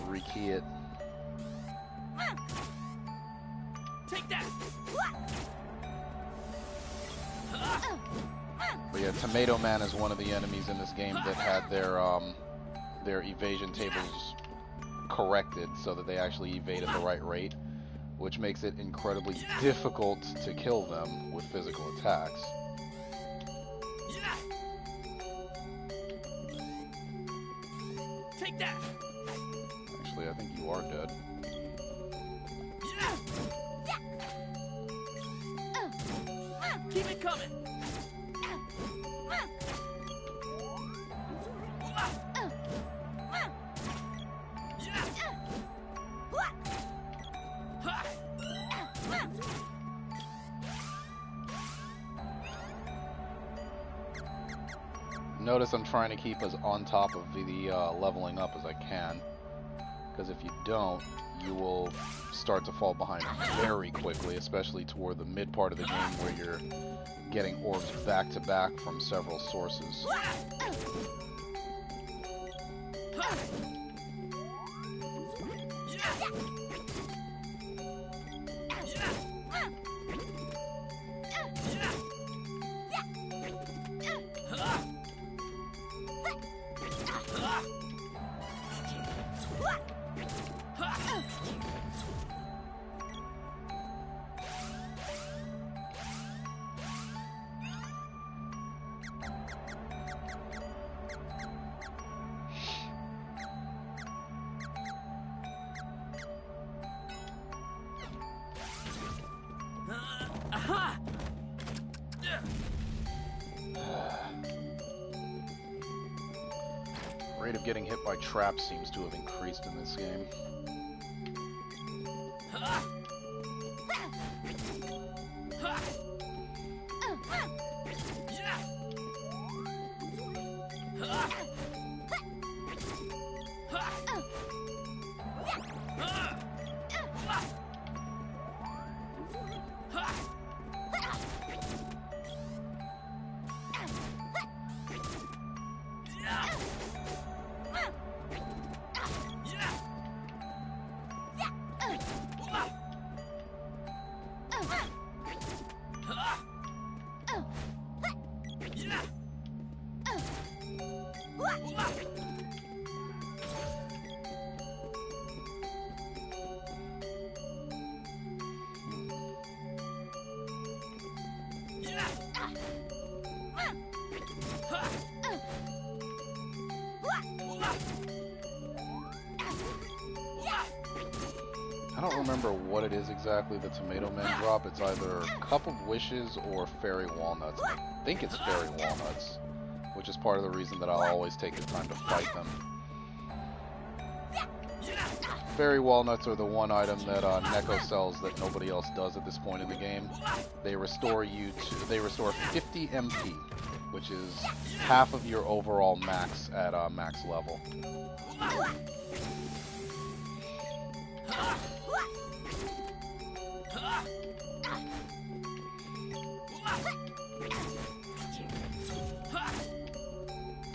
rekey it. Take that. But yeah, Tomato Man is one of the enemies in this game that had their evasion tables corrected so that they actually evade at the right rate, which makes it incredibly difficult to kill them with physical attacks. Take that. Actually, I think you are dead. Keep it coming. Notice I'm trying to keep as on top of the leveling up as I can, because if you don't, you will start to fall behind very quickly, especially toward the mid part of the game where you're getting orbs back to back from several sources. Rate of getting hit by traps seems to have increased in this game. I don't remember what it is exactly the Tomato Men drop. It's either Cup of Wishes or Fairy Walnuts. I think it's Fairy Walnuts, which is part of the reason that I'll always take the time to fight them. Fairy Walnuts are the one item that Neko sells that nobody else does at this point in the game. They restore 50 MP, which is half of your overall max at max level.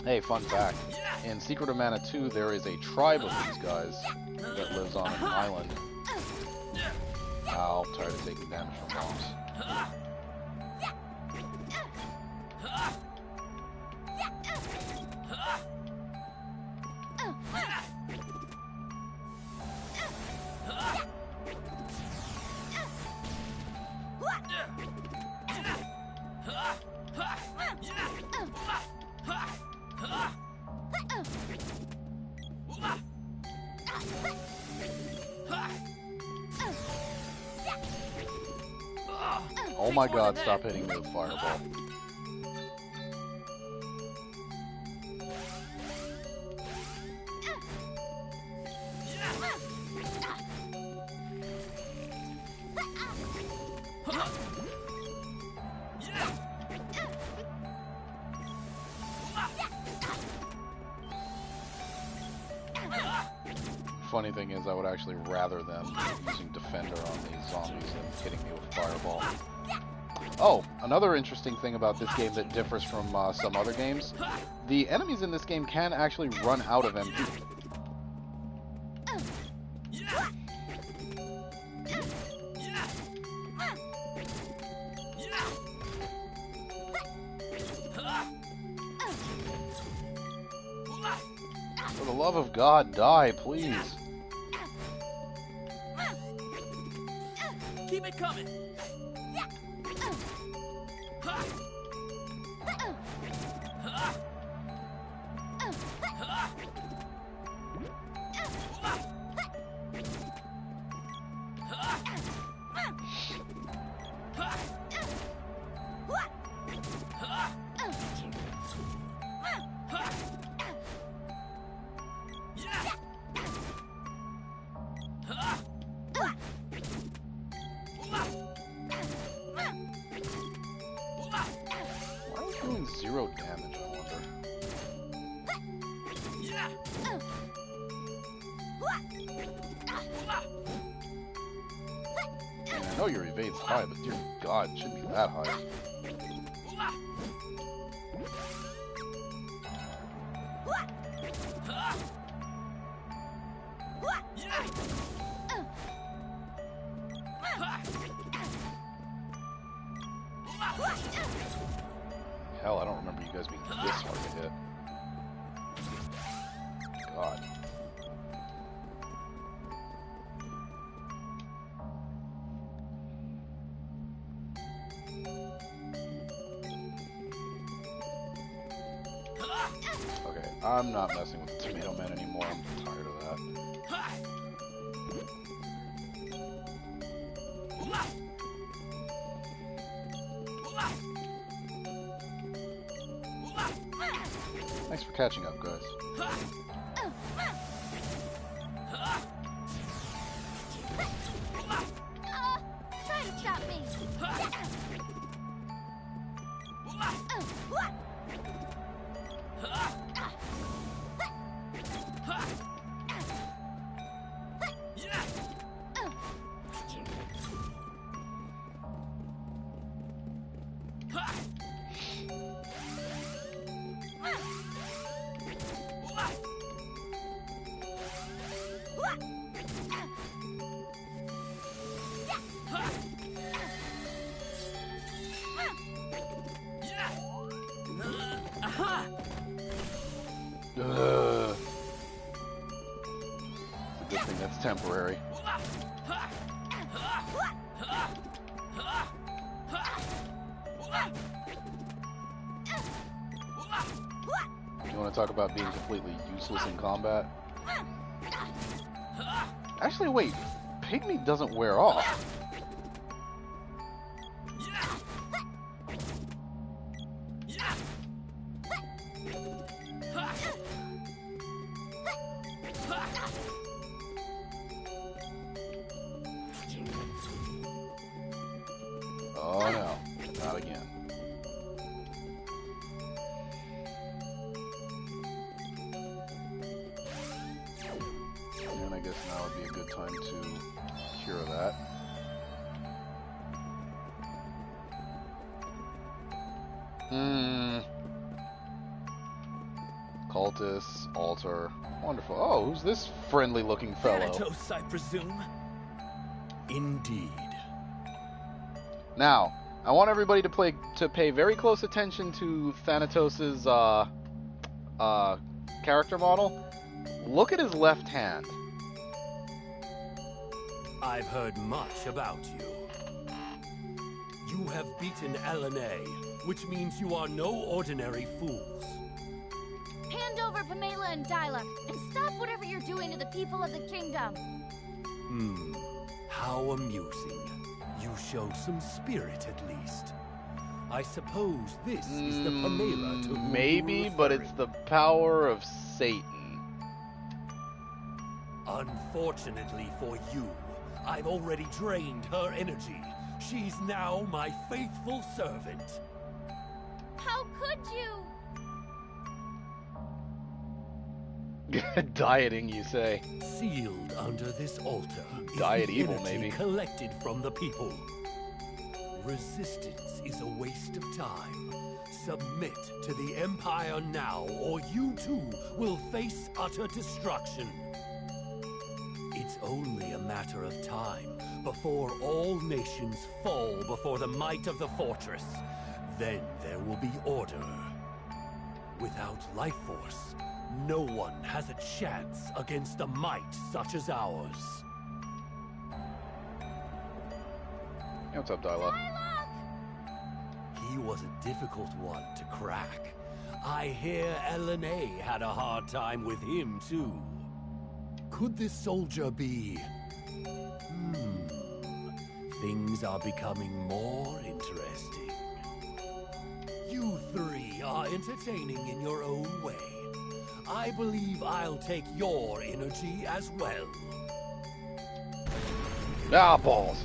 Hey, fun fact. In Secret of Mana 2, there is a tribe of these guys that lives on an island. Ow, tired of taking damage from bombs. Oh my god, stop hitting me with Fireball. Funny thing is, I would actually rather them using Defender on these zombies than hitting me with Fireball. Oh, another interesting thing about this game that differs from some other games, the enemies in this game can actually run out of MP. For the love of God, die, please. Keep it coming. Why are you doing 0 damage, I wonder? I mean, I know your evade's high, but dear God, it shouldn't be that high. Hell, I don't remember you guys being this hard to hit. God. Okay, I'm not messing with the Tomato Man anymore. I'm tired of that. Thanks for catching up, guys. Try to stop me. Ugh. It's a good thing that's temporary. You want to talk about being completely useless in combat? Actually, wait. Pygmy doesn't wear off. Oh no, not again. And I guess now would be a good time to cure that. Cultist, altar. Wonderful. Oh, who's this friendly looking fellow? Thanatos, I presume. Indeed. Now, I want everybody to pay very close attention to Thanatos's character model. Look at his left hand. I've heard much about you. You have beaten Elene, which means you are no ordinary fools. Hand over Pamela and Diluc, and stop whatever you're doing to the people of the kingdom. How amusing. You show some spirit at least. I suppose this is the Pamela to whom Maybe, you were but it's the power of Satan. Unfortunately for you, I've already drained her energy. She's now my faithful servant. How could you? Dieting, you say? Sealed under this altar. Diet is the evil, energy maybe. collected from the people. Resistance is a waste of time. Submit to the Empire now, or you too will face utter destruction. It's only a matter of time before all nations fall before the might of the fortress. Then there will be order. Without life force, no one has a chance against a might such as ours. Hey, what's up, Dialogue? He was a difficult one to crack. I hear LNA had a hard time with him, too. Could this soldier be... Things are becoming more interesting. You three are entertaining in your own way. I believe I'll take your energy as well. Ah, balls.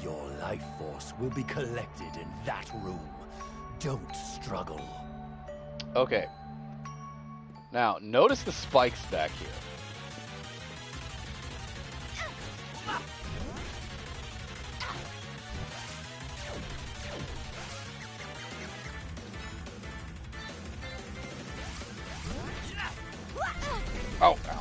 Your life force will be collected in that room. Don't struggle. Okay. Now, notice the spikes back here. Oh, ow.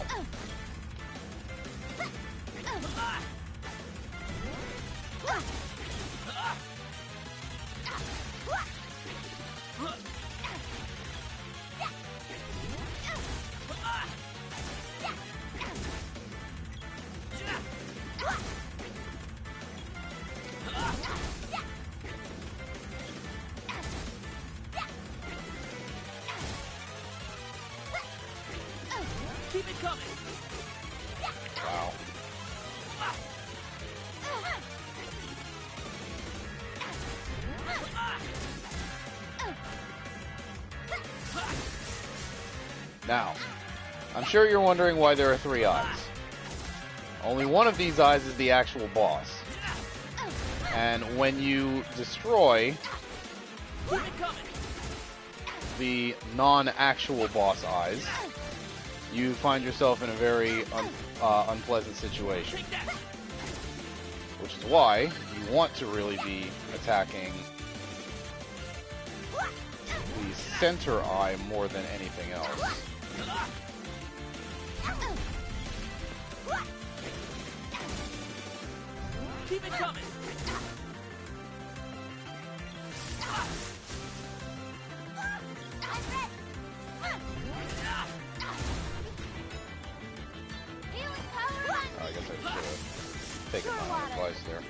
Keep it coming. Wow. Now, I'm sure you're wondering why there are 3 eyes. Only one of these eyes is the actual boss. And when you destroy the non-actual boss eyes, you find yourself in a very unpleasant situation. Which is why you want to really be attacking the center eye more than anything else. Keep it coming. I guess I should have taken my own advice there.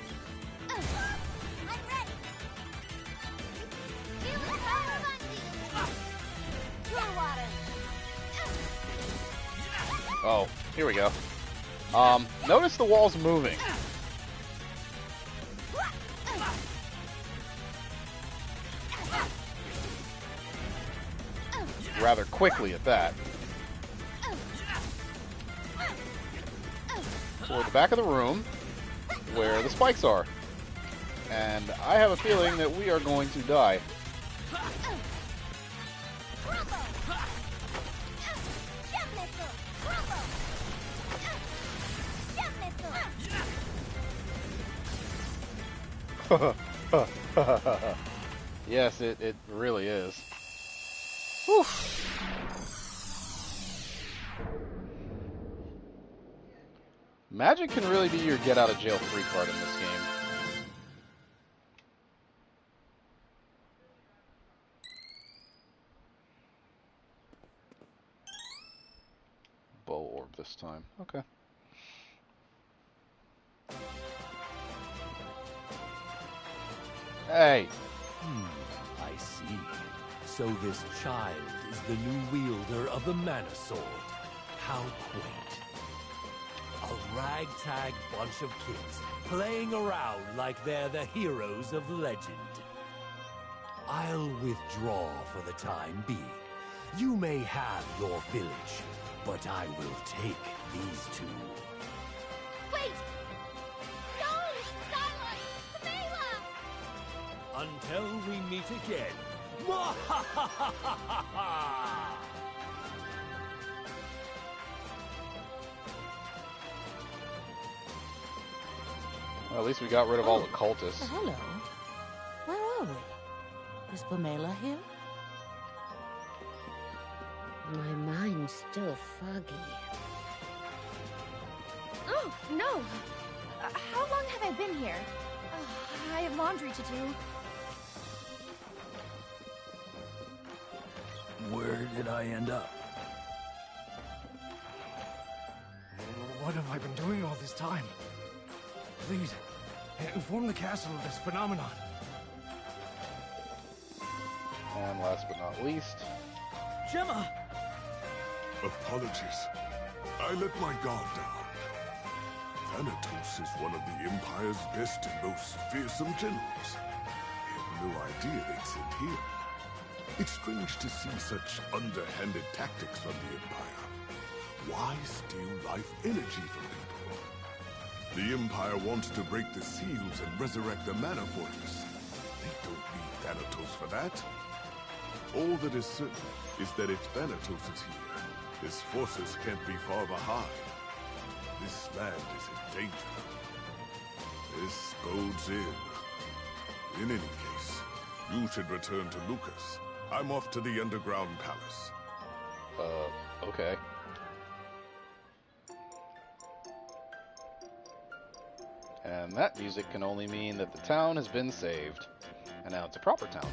Oh, here we go. Notice the walls moving. Rather quickly at that. Toward the back of the room, where the spikes are. And I have a feeling that we are going to die. Yes, it really is. Whew. Magic can really be your get-out-of-jail-free card in this game. Bow orb this time. Okay. Hey! I see. So this child is the new wielder of the Mana Sword. How quaint. A ragtag bunch of kids playing around like they're the heroes of legend. I'll withdraw for the time being. You may have your village, but I will take these 2. Wait! No! Starlight! Camila! Until we meet again. Well, at least we got rid of all the cultists. Hello. Where are we? Is Pamela here? My mind's still foggy. Oh, no! How long have I been here? I have laundry to do. Where did I end up? What have I been doing all this time? Please, inform the castle of this phenomenon. And last but not least... Gemma! Apologies. I let my guard down. Thanatos is one of the Empire's best and most fearsome generals. I had no idea they'd sent him. It's strange to see such underhanded tactics from the Empire. Why steal life energy from people? The Empire wants to break the seals and resurrect the Mana Fortress. They don't need Thanatos for that. All that is certain is that if Thanatos is here, his forces can't be far behind. This land is in danger. This bodes ill. In any case, you should return to Lucas. I'm off to the underground palace. Okay. And that music can only mean that the town has been saved. And now it's a proper town.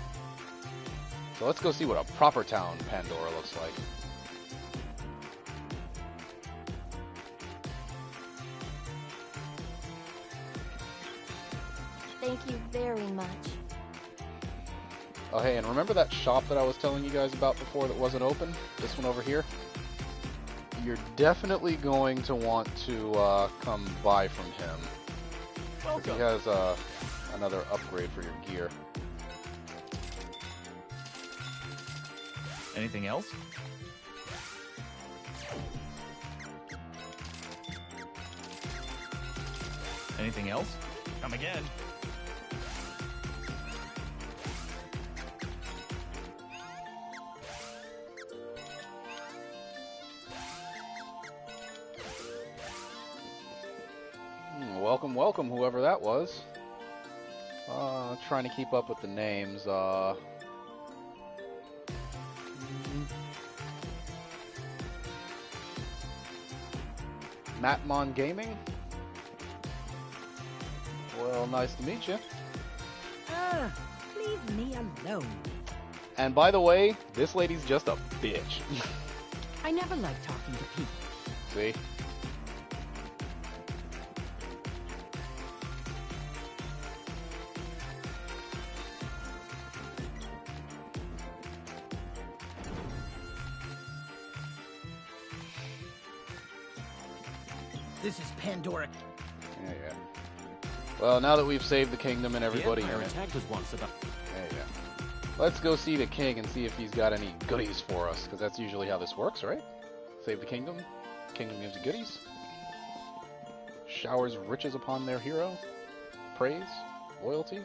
So let's go see what a proper town Pandora looks like. Thank you very much. Oh hey, and remember that shop that I was telling you guys about before that wasn't open? This one over here? You're definitely going to want to come buy from him. He has another upgrade for your gear. Anything else? Anything else? Come again. Welcome, welcome, whoever that was. Trying to keep up with the names. Matmon Gaming? Well, nice to meet you. Leave me alone. And by the way, this lady's just a bitch. I never like talking to people. See? This is Pandora. Yeah. Well, now that we've saved the kingdom and everybody in it. attacked us once about. Yeah. Let's go see the king and see if he's got any goodies for us, because that's usually how this works, right? Save the kingdom. Kingdom gives you goodies. Showers riches upon their hero. Praise. Loyalty.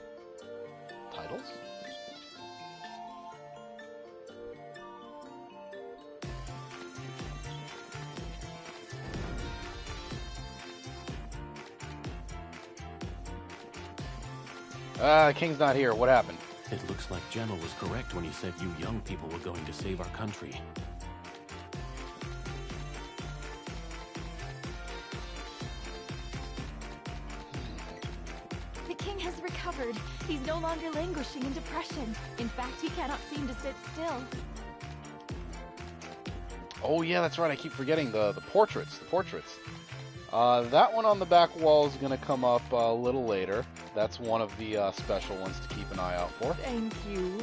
Titles. King's not here. What happened? It looks like Gemma was correct when he said you young people were going to save our country. The king has recovered. He's no longer languishing in depression. In fact, he cannot seem to sit still. Oh yeah, that's right. I keep forgetting the portraits. The portraits. That one on the back wall is going to come up a little later. That's one of the special ones to keep an eye out for. Thank you.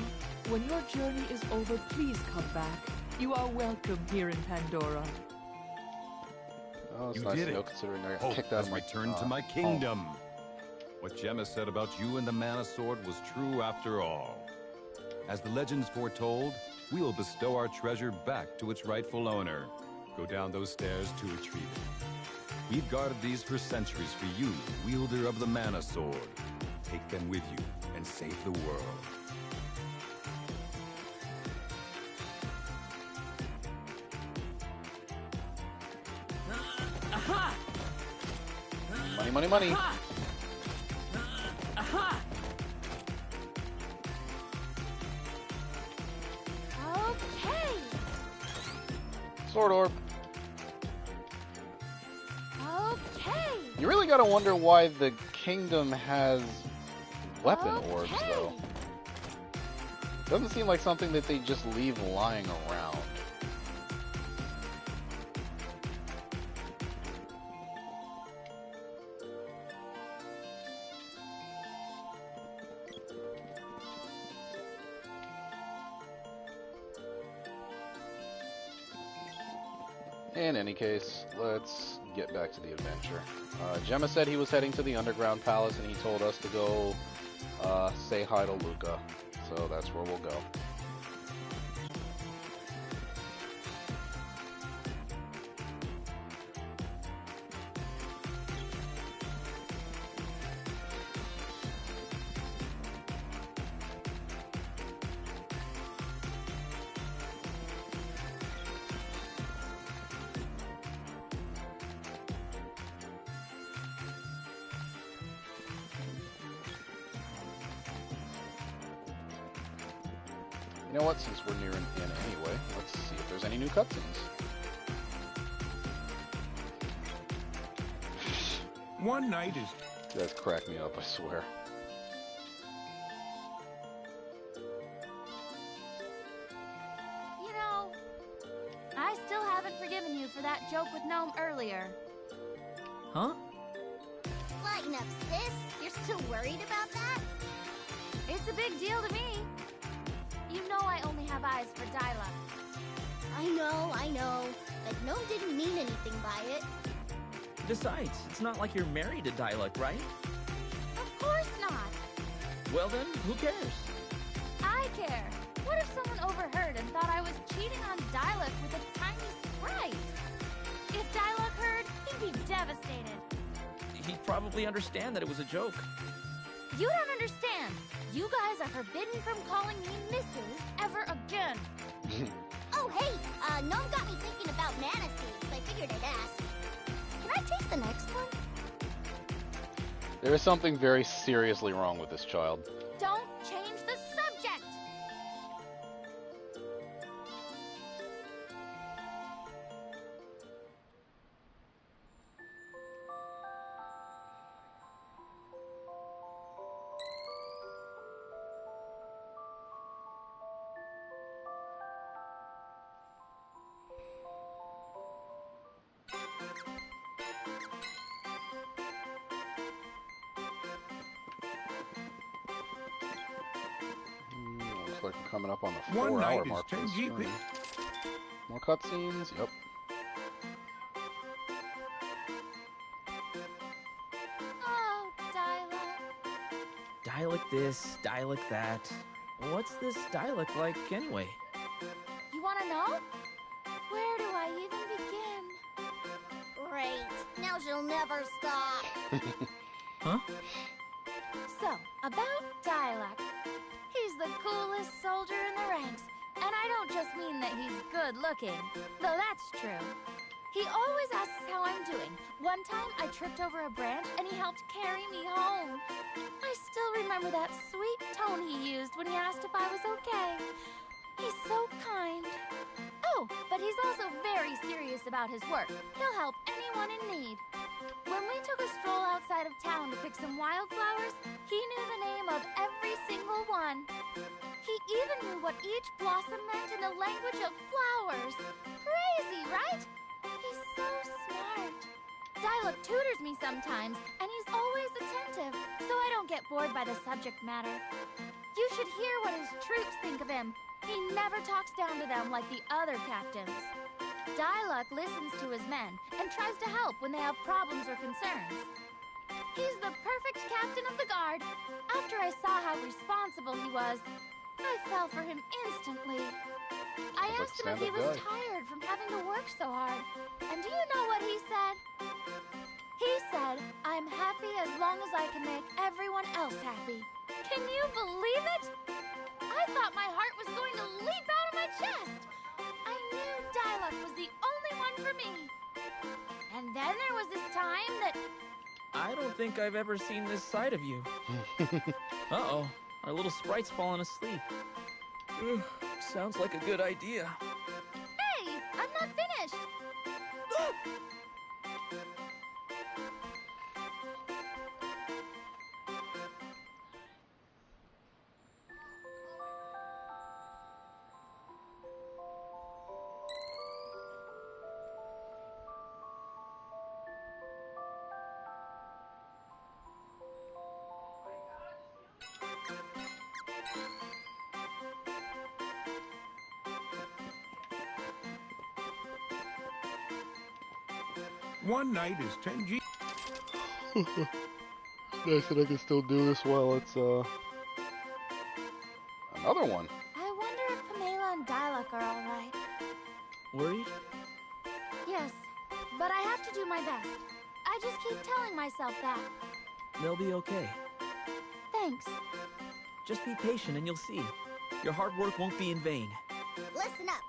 When your journey is over, please come back. You are welcome here in Pandora. Oh, it's You nice did to know, it. considering I got Hope kicked out has of my returned to my home. kingdom. What Gemma said about you and the Mana Sword was true after all. As the legends foretold, we will bestow our treasure back to its rightful owner. Go down those stairs to retrieve it. We've guarded these for centuries for you, wielder of the Mana Sword. Take them with you and save the world. Aha! Money, money, money. Sword orb. Okay. You really gotta wonder why the kingdom has weapon orbs, though. Doesn't seem like something that they just leave lying around. In any case, let's get back to the adventure. Gemma said he was heading to the underground palace, and he told us to go say hi to Luca. So that's where we'll go. You know what, since we're near an inn anyway, let's see if there's any new cutscenes. One night is... You guys crack me up, I swear. You know, I still haven't forgiven you for that joke with Gnome earlier. Huh? Lighten up, sis. You're still worried about that? It's a big deal to me. You know I only have eyes for Dyla. I know. But Gnome didn't mean anything by it. Besides, it's not like you're married to Dialect, right? Of course not. Well then, who cares? I care. What if someone overheard and thought I was cheating on Dyla with a tiny sprite? If Dyla heard, he'd be devastated. He'd probably understand that it was a joke. You don't understand. You guys are forbidden from calling me Mrs. ever again. Oh, hey, Gnome got me thinking about mana seeds. I figured I'd ask. Can I taste the next one? There is something very seriously wrong with this child. Don't change the subject. Looks like we're coming up on the One 4-hour night is mark. 10 this GP. stream. More cutscenes? Yep. Oh, Dyla. Dialect this, dialect that. What's this dialect like anyway? You want to know? Where do I even begin? Great. Now she'll never stop. Huh? So, about Dialect. He's the coolest soldier in the ranks. And I don't just mean that he's good looking, though that's true. He always asks how I'm doing. One time I tripped over a branch and he helped carry me home. I still remember that sweet tone he used when he asked if I was okay. He's so kind. Oh, but he's also very serious about his work. He'll help anyone in need. When we took a stroll outside of town to pick some wildflowers, he knew the name of every single one. He even knew what each blossom meant in the language of flowers. Crazy, right? He's so smart. Dialect tutors me sometimes, and he's always attentive, so I don't get bored by the subject matter. You should hear what his troops think of him. He never talks down to them like the other captains. Dialect listens to his men and tries to help when they have problems or concerns. He's the perfect captain of the guard. After I saw how responsible he was, I fell for him instantly. I asked him if he was tired from having to work so hard. And do you know what he said? He said, I'm happy as long as I can make everyone else happy. Can you believe it? I thought my heart was going to leap out of my chest. I knew Dialect was the only one for me. And then there was this time that... I don't think I've ever seen this side of you. Uh-oh, our little sprite's fallen asleep. Ugh, sounds like a good idea. Hey, I'm not finished. One night is 10 G. Nice that I can still do this while it's another one. I wonder if Pamela and Dialog are alright. Worried? Yes, but I have to do my best. I just keep telling myself that. They'll be okay. Thanks. Just be patient and you'll see. Your hard work won't be in vain. Listen up.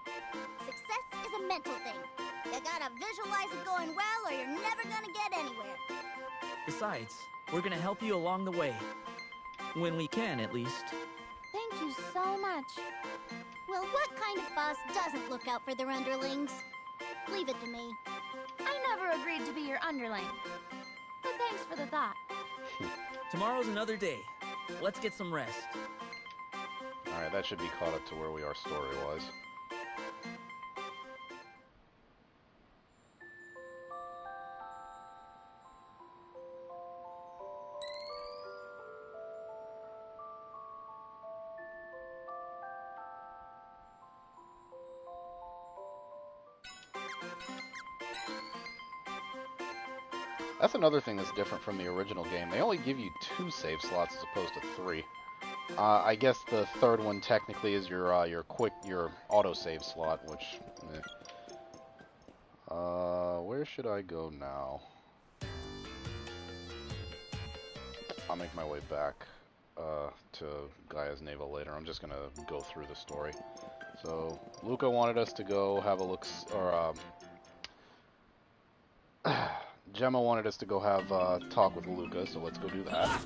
Success is a mental thing. You gotta visualize it going well or you're never gonna get anywhere. Besides, we're gonna help you along the way. When we can, at least. Thank you so much. Well, what kind of boss doesn't look out for their underlings? Leave it to me. I never agreed to be your underling. But thanks for the thought. Tomorrow's another day. Let's get some rest. Alright, that should be caught up to where we are story-wise. That's another thing that's different from the original game. They only give you 2 save slots as opposed to 3. I guess the third one technically is your autosave slot, which where should I go now? I'll make my way back to Gaia's Navel later. I'm just gonna go through the story. So Luca wanted us to go have a look, or Gemma wanted us to go have talk with Luca, so let's go do that.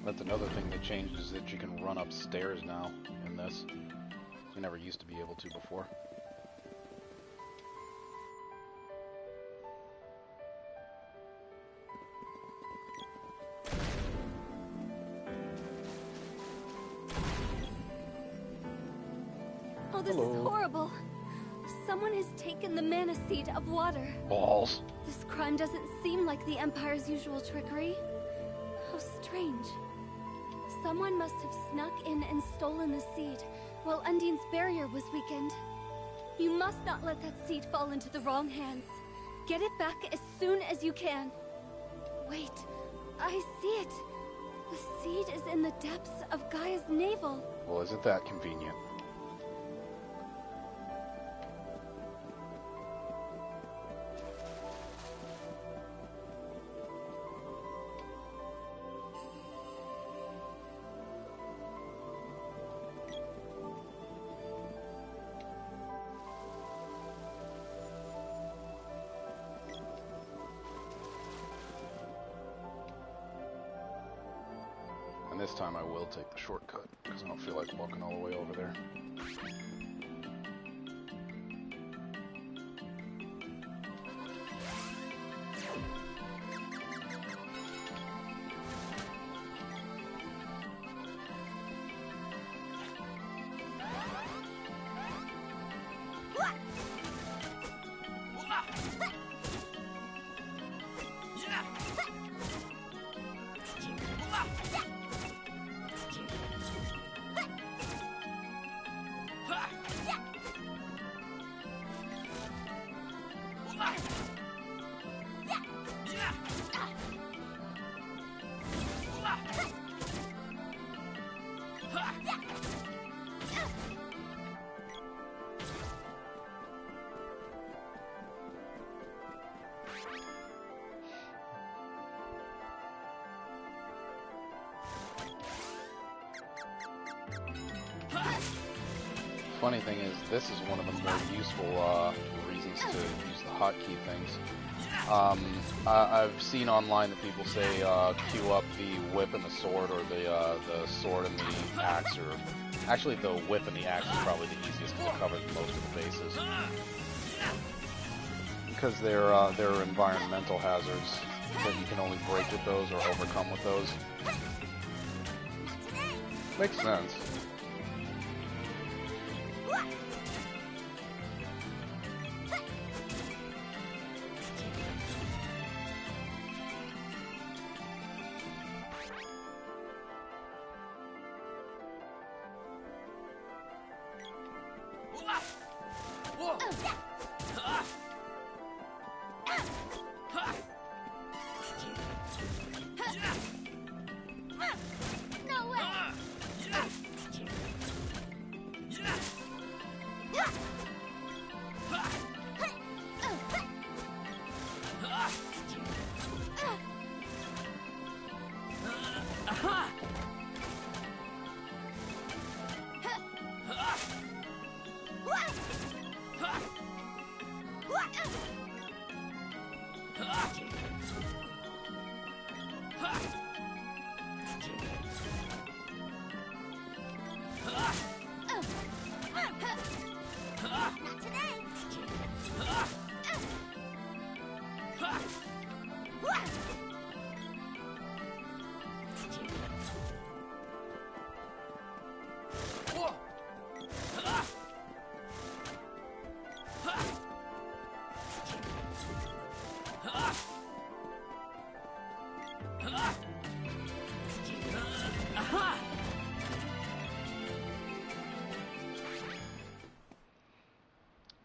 That's another thing they changed, is that you can run upstairs now in this. You never used to be able to before. Oh, this is horrible. Someone has taken the mana seed of water. Balls. This crime doesn't seem like the Empire's usual trickery. How strange. Someone must have snuck in and stolen the seed while Undine's barrier was weakened. You must not let that seed fall into the wrong hands. Get it back as soon as you can. Wait, I see it. The seed is in the depths of Gaia's navel. Well, isn't that convenient? this time I will take the shortcut, because I don't feel like walking all the way over there. Funny thing is, this is one of the more useful reasons to use the hotkey things. I've seen online that people say queue up the whip and the sword, or the sword and the axe, or actually the whip and the axe is probably the easiest because it covers most of the bases. Because they're environmental hazards that you can only break with those or overcome with those. Makes sense.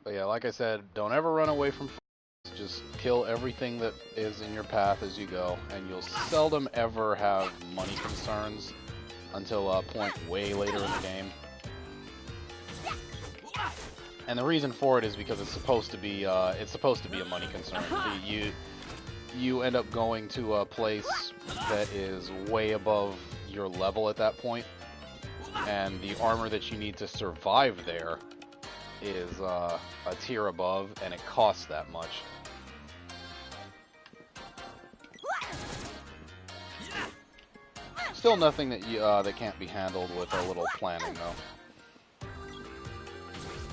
But yeah, like I said, don't ever run away from fights. Just kill everything that is in your path as you go, and you'll seldom ever have money concerns until a point way later in the game. And the reason for it is because it's supposed to be a money concern. You end up going to a place that is way above your level at that point, and the armor that you need to survive there is a tier above, and it costs that much. Still nothing that that can't be handled with a little planning, though.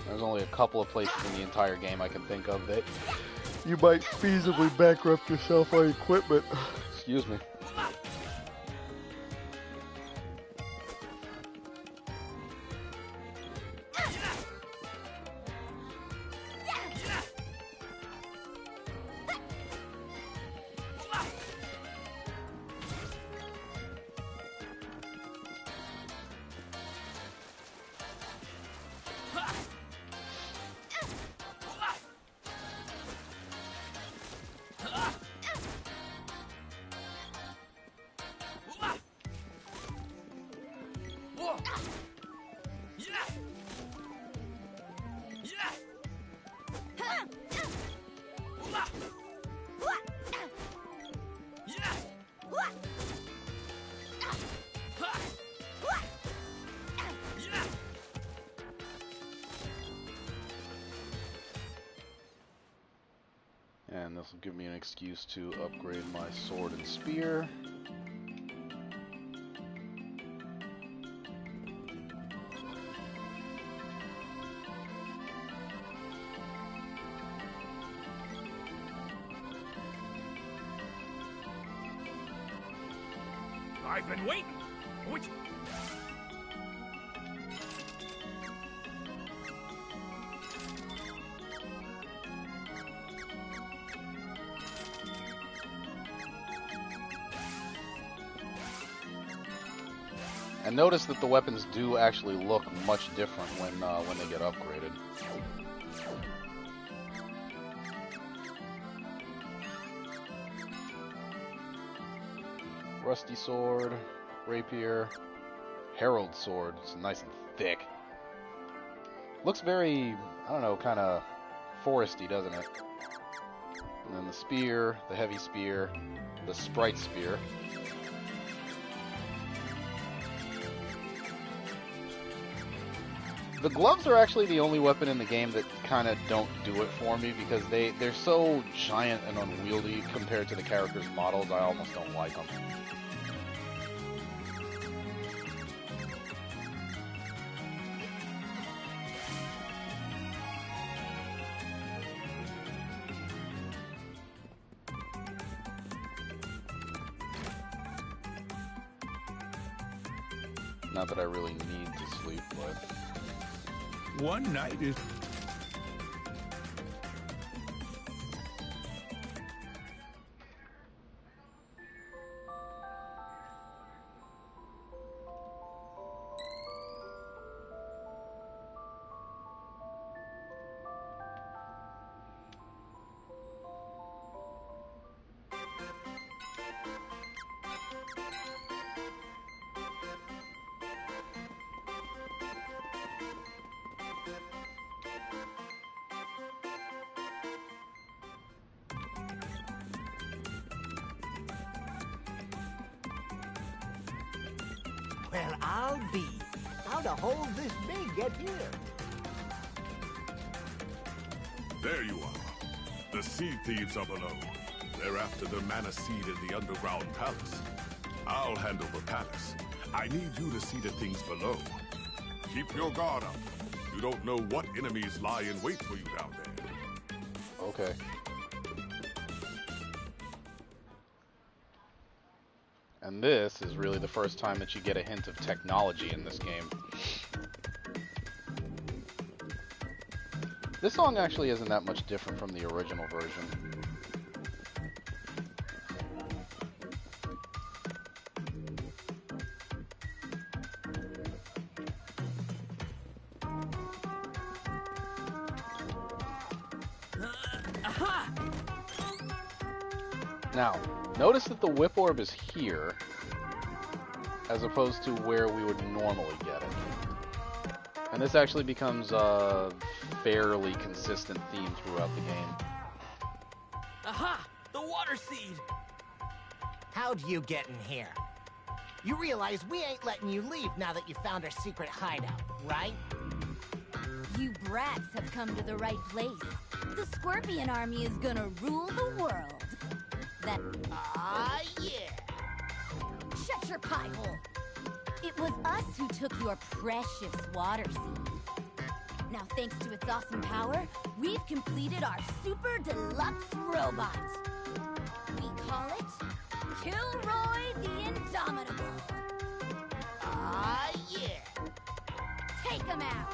There's only a couple of places in the entire game I can think of that you might feasibly bankrupt yourself on equipment. Excuse me. And this will give me an excuse to upgrade my sword and spear. I've been waiting. Which... And notice that the weapons do actually look much different when they get upgraded. Rusty sword, rapier, herald sword. It's nice and thick. Looks very, I don't know, kind of foresty, doesn't it? And then the spear, the heavy spear, the sprite spear. The gloves are actually the only weapon in the game that kind of don't do it for me because they're so giant and unwieldy compared to the characters' models. I almost don't like them. Not that I really need to sleep, but... One night is... Well, I'll be. How'd a hole this big get here? There you are. The seed thieves are below. They're after the mana seed in the underground palace. I'll handle the palace. I need you to see the things below. Keep your guard up. You don't know what enemies lie in wait for you down there. Okay. And this is really the first time that you get a hint of technology in this game. This song actually isn't that much different from the original version. Now, notice that the whip orb is here, as opposed to where we would normally get it. And this actually becomes a fairly consistent theme throughout the game. Aha! The water seed! How'd you get in here? You realize we ain't letting you leave now that you found our secret hideout, right? You brats have come to the right place. The Scorpion Army is gonna rule the world. That... yeah! Shut your pie hole! It was us who took your precious water seed. Now, thanks to its awesome power, we've completed our super deluxe robot. We call it Kilroy the Indomitable. Yeah! Take him out!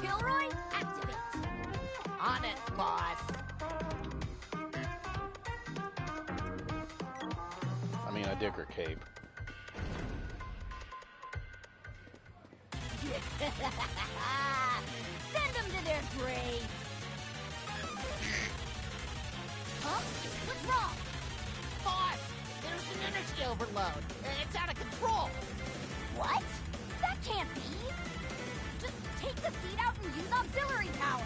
Kilroy, activate! On it, boss! I mean, I dig her cape. Send them to their graves! Huh? What's wrong? Boss! There's an energy overload. It's out of control. What? That can't be! Just take the seed out and use auxiliary power!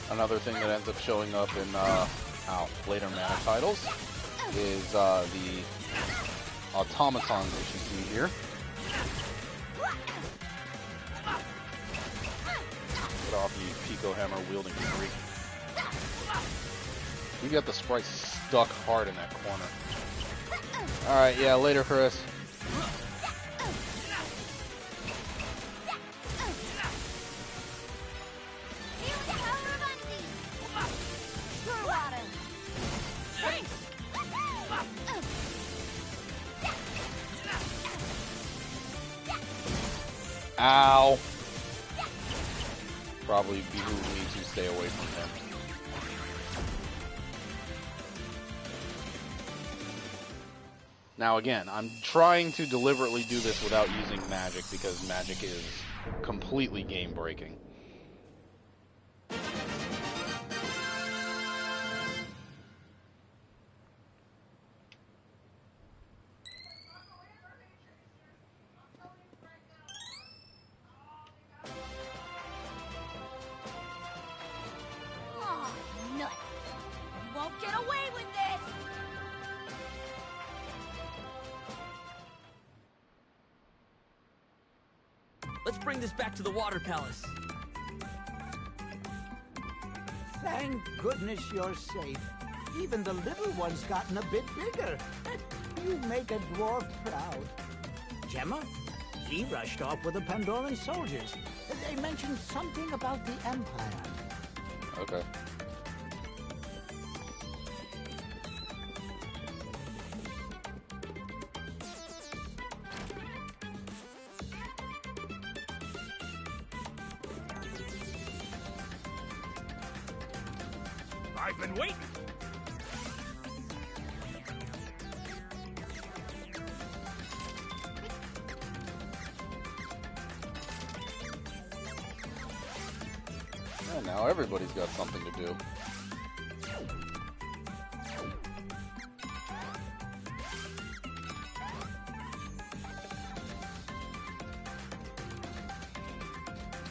Another thing that ends up showing up in later mana titles is the automatons that you see here. off, you Pico Hammer wielding freak. You got the sprite stuck hard in that corner. Alright, yeah, later, Chris. Ow. Probably behoove me to stay away from him. Now again, I'm trying to deliberately do this without using magic because magic is completely game breaking. Oh, nuts. You won't get away with this! Let's bring this back to the Water Palace. Thank goodness you're safe. Even the little one's gotten a bit bigger. You make a dwarf proud. Gemma? He rushed off with the Pandoran soldiers. They mentioned something about the Empire. Okay. I've been waiting. Yeah, now everybody's got something to do.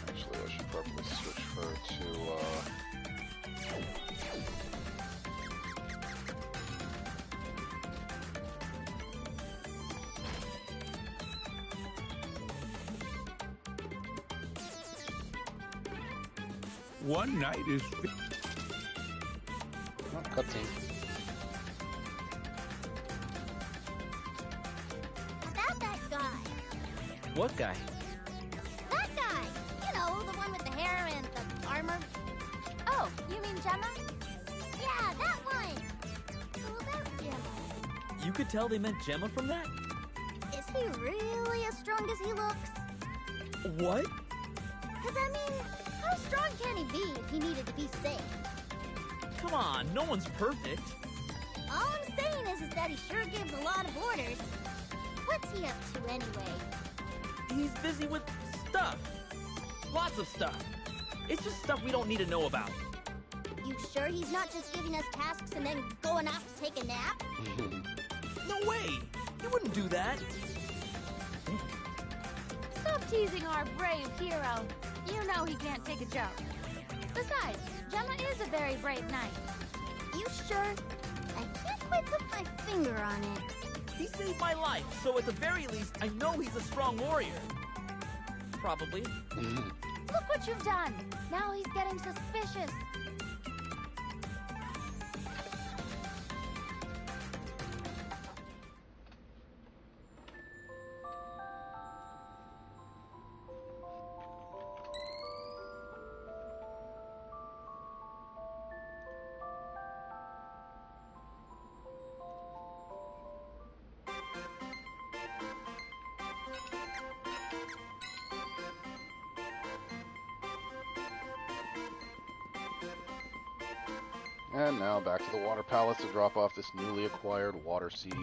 Actually, I should probably switch her to, One night is... oh, cutscene. About that guy. What guy? That guy! You know, the one with the hair and the armor. Oh, you mean Gemma? Yeah, that one! So about Gemma. You could tell they meant Gemma from that? Is he really as strong as he looks? What? Because, I mean, how strong can he be if he needed to be safe? Come on, no one's perfect. All I'm saying is that he sure gives a lot of orders. What's he up to anyway? He's busy with stuff. Lots of stuff. It's just stuff we don't need to know about. You sure he's not just giving us tasks and then going off to take a nap? No way! He wouldn't do that. Stop teasing our brave hero. You know he can't take a joke. Besides, Gemma is a very brave knight. You sure? I can't quite put my finger on it. He saved my life, so at the very least, I know he's a strong warrior. Probably. Look what you've done. Now he's getting suspicious. And now back to the Water Palace to drop off this newly acquired water seed.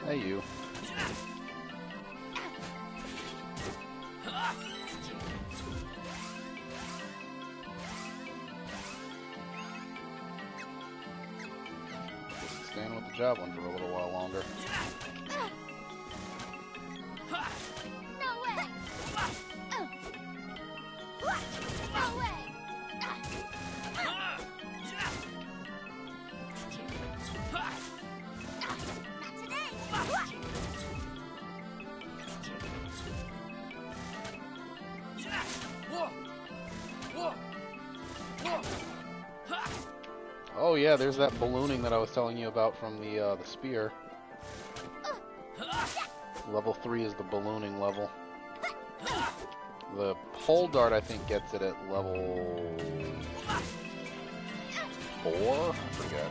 Hey, you. Staying with the javelin for a little while longer. No way! No way! Not today! Oh yeah, there's that ballooning that I was telling you about from the spear. Level 3 is the ballooning level. The pole dart, I think, gets it at level 4? I forget.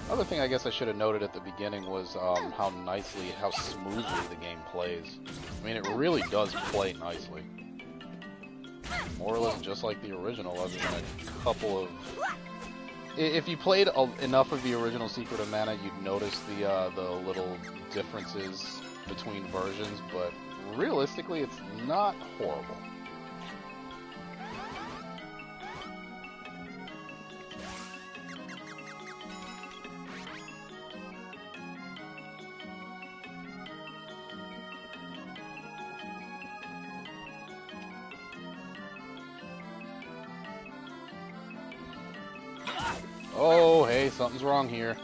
Other thing I guess I should have noted at the beginning was how smoothly the game plays. I mean, it really does play nicely. More or less just like the original, other than a couple of... If you played enough of the original Secret of Mana, you'd notice the little differences between versions, but realistically, it's not horrible. Oh, hey, something's wrong here.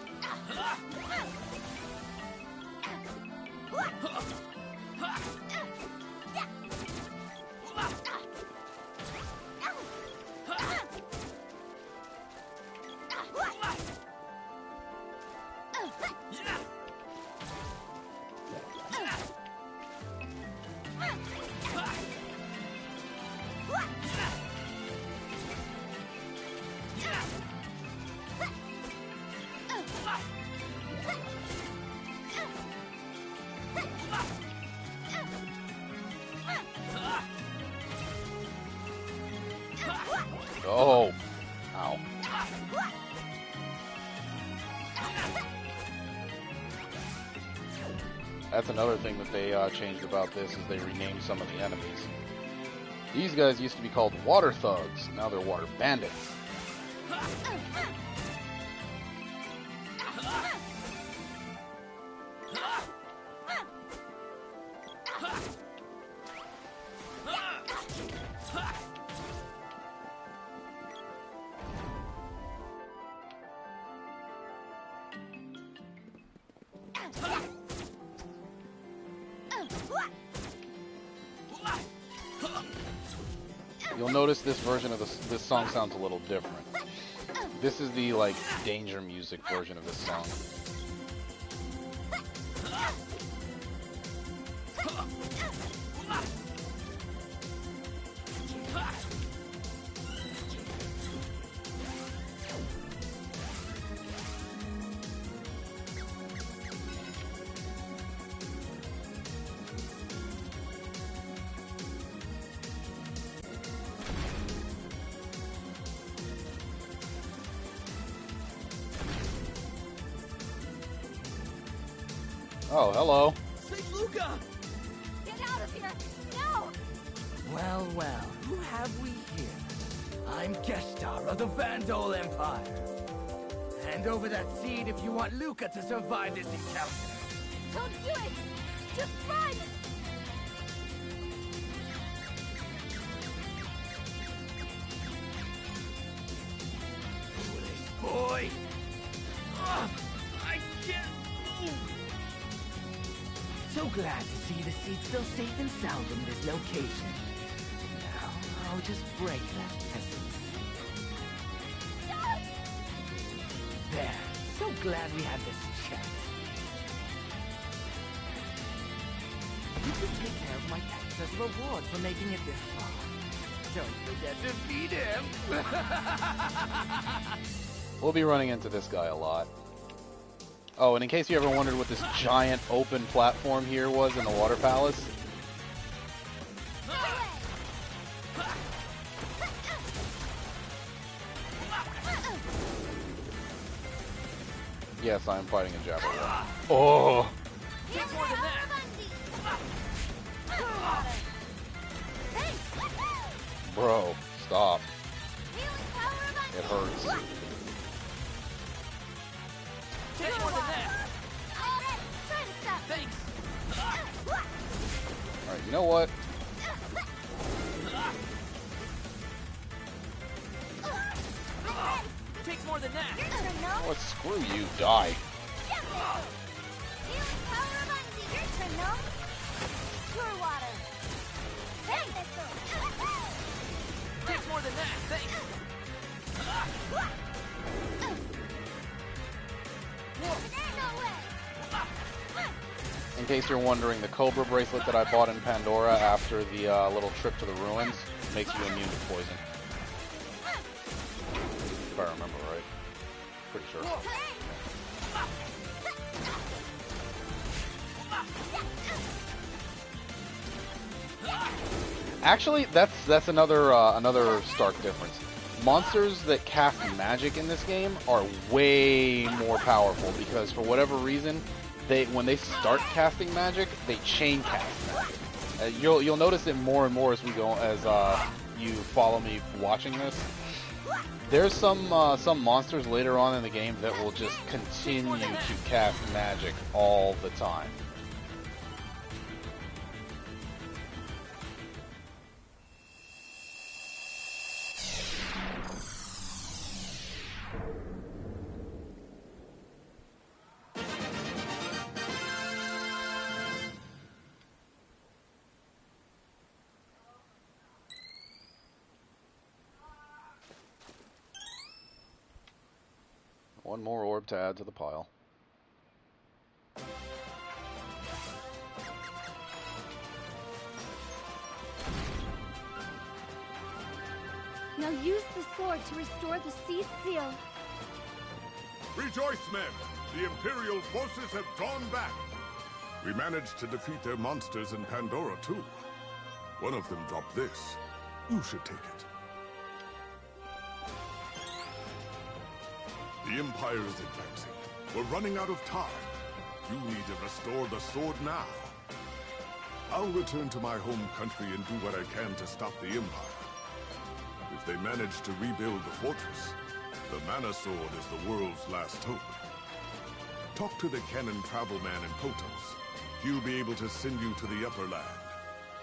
Oh. Ow. That's another thing that they changed about this, is they renamed some of the enemies. These guys used to be called water thugs, now they're water bandits. You'll notice this version of this song sounds a little different. This is the like danger music version of this song. Oh, hello. Save Luca! Get out of here! No! Well, well, who have we here? I'm Geshtar of the Vandal Empire. Hand over that seed if you want Luca to survive this encounter. Don't do it! Just run! Boy! Ugh, I can't move! So glad to see the seed still safe and sound in this location. Now, I'll just break that pessimist. There. So glad we had this chat. You can take care of my pets as a reward for making it this far. Don't forget to feed him! We'll be running into this guy a lot. Oh, and in case you ever wondered what this giant open platform here was in the Water Palace. Yes, I am fighting a Jabberwock. Oh! Take more than that! Bro, stop. It hurts. Take more than that! Thanks! Alright, you know what? Takes more than that! Oh, screw you, die. Takes more than that, thanks! In case you're wondering, the Cobra bracelet that I bought in Pandora after the little trip to the ruins makes you immune to poison. If I remember right. Pretty sure. Actually, that's another stark difference. Monsters that cast magic in this game are way more powerful because for whatever reason, when they start casting magic, they chain cast magic. You'll notice it more and more as we go as you follow me watching this. There's some monsters later on in the game that will just continue to cast magic all the time. One more orb to add to the pile. Now use the sword to restore the seed seal. Rejoice, men! The Imperial forces have drawn back. We managed to defeat their monsters in Pandora, too. One of them dropped this. You should take it. The Empire is advancing. We're running out of time. You need to restore the sword now. I'll return to my home country and do what I can to stop the Empire. If they manage to rebuild the fortress, the Mana Sword is the world's last hope. Talk to the Cannon Travelman in Potos. He'll be able to send you to the Upper Land.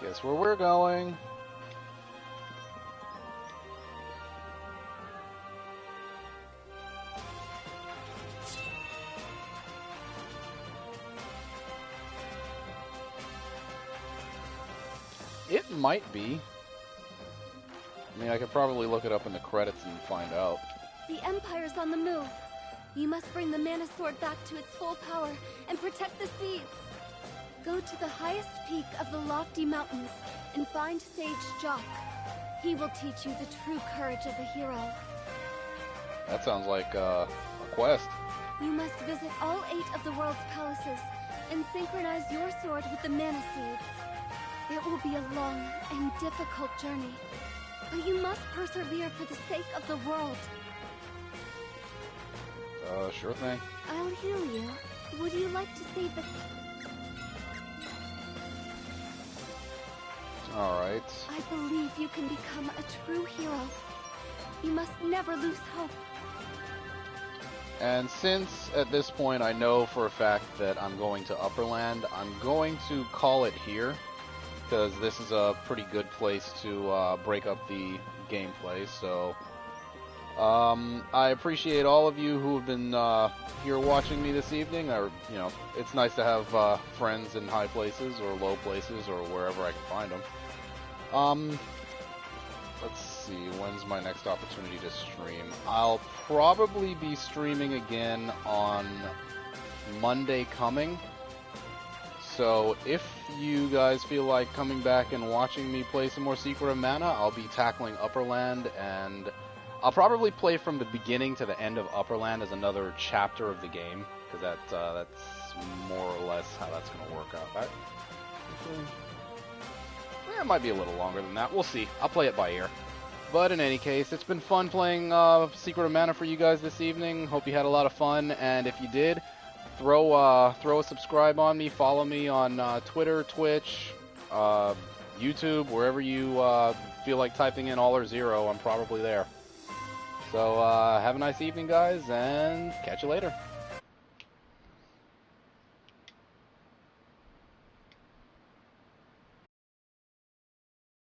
Guess where we're going? It might be I mean, I could probably look it up in the credits and find out. The Empire's on the move. You must bring the Mana Sword back to its full power and protect the seeds. Go to the highest peak of the lofty mountains and find Sage Jock. He will teach you the true courage of a hero. That sounds like a quest. You must visit all 8 of the world's palaces and synchronize your sword with the Mana Seeds. It will be a long and difficult journey, but you must persevere for the sake of the world. Sure thing. I'll heal you. Would you like to save the... Alright. I believe you can become a true hero. You must never lose hope. And since at this point I know for a fact that I'm going to Upperland, I'm going to call it here, because this is a pretty good place to break up the gameplay. So I appreciate all of you who have been here watching me this evening. It's nice to have friends in high places or low places or wherever I can find them. Let's see, when's my next opportunity to stream? I'll probably be streaming again on Monday coming. So if you guys feel like coming back and watching me play some more Secret of Mana, I'll be tackling Upperland, and I'll probably play from the beginning to the end of Upperland as another chapter of the game, because that's more or less how that's going to work out. It might be a little longer than that. We'll see. I'll play it by ear. But in any case, it's been fun playing Secret of Mana for you guys this evening. Hope you had a lot of fun, and if you did, throw a subscribe on me. Follow me on Twitter, Twitch, YouTube, wherever you feel like typing in all or zero. I'm probably there. So have a nice evening, guys, and catch you later.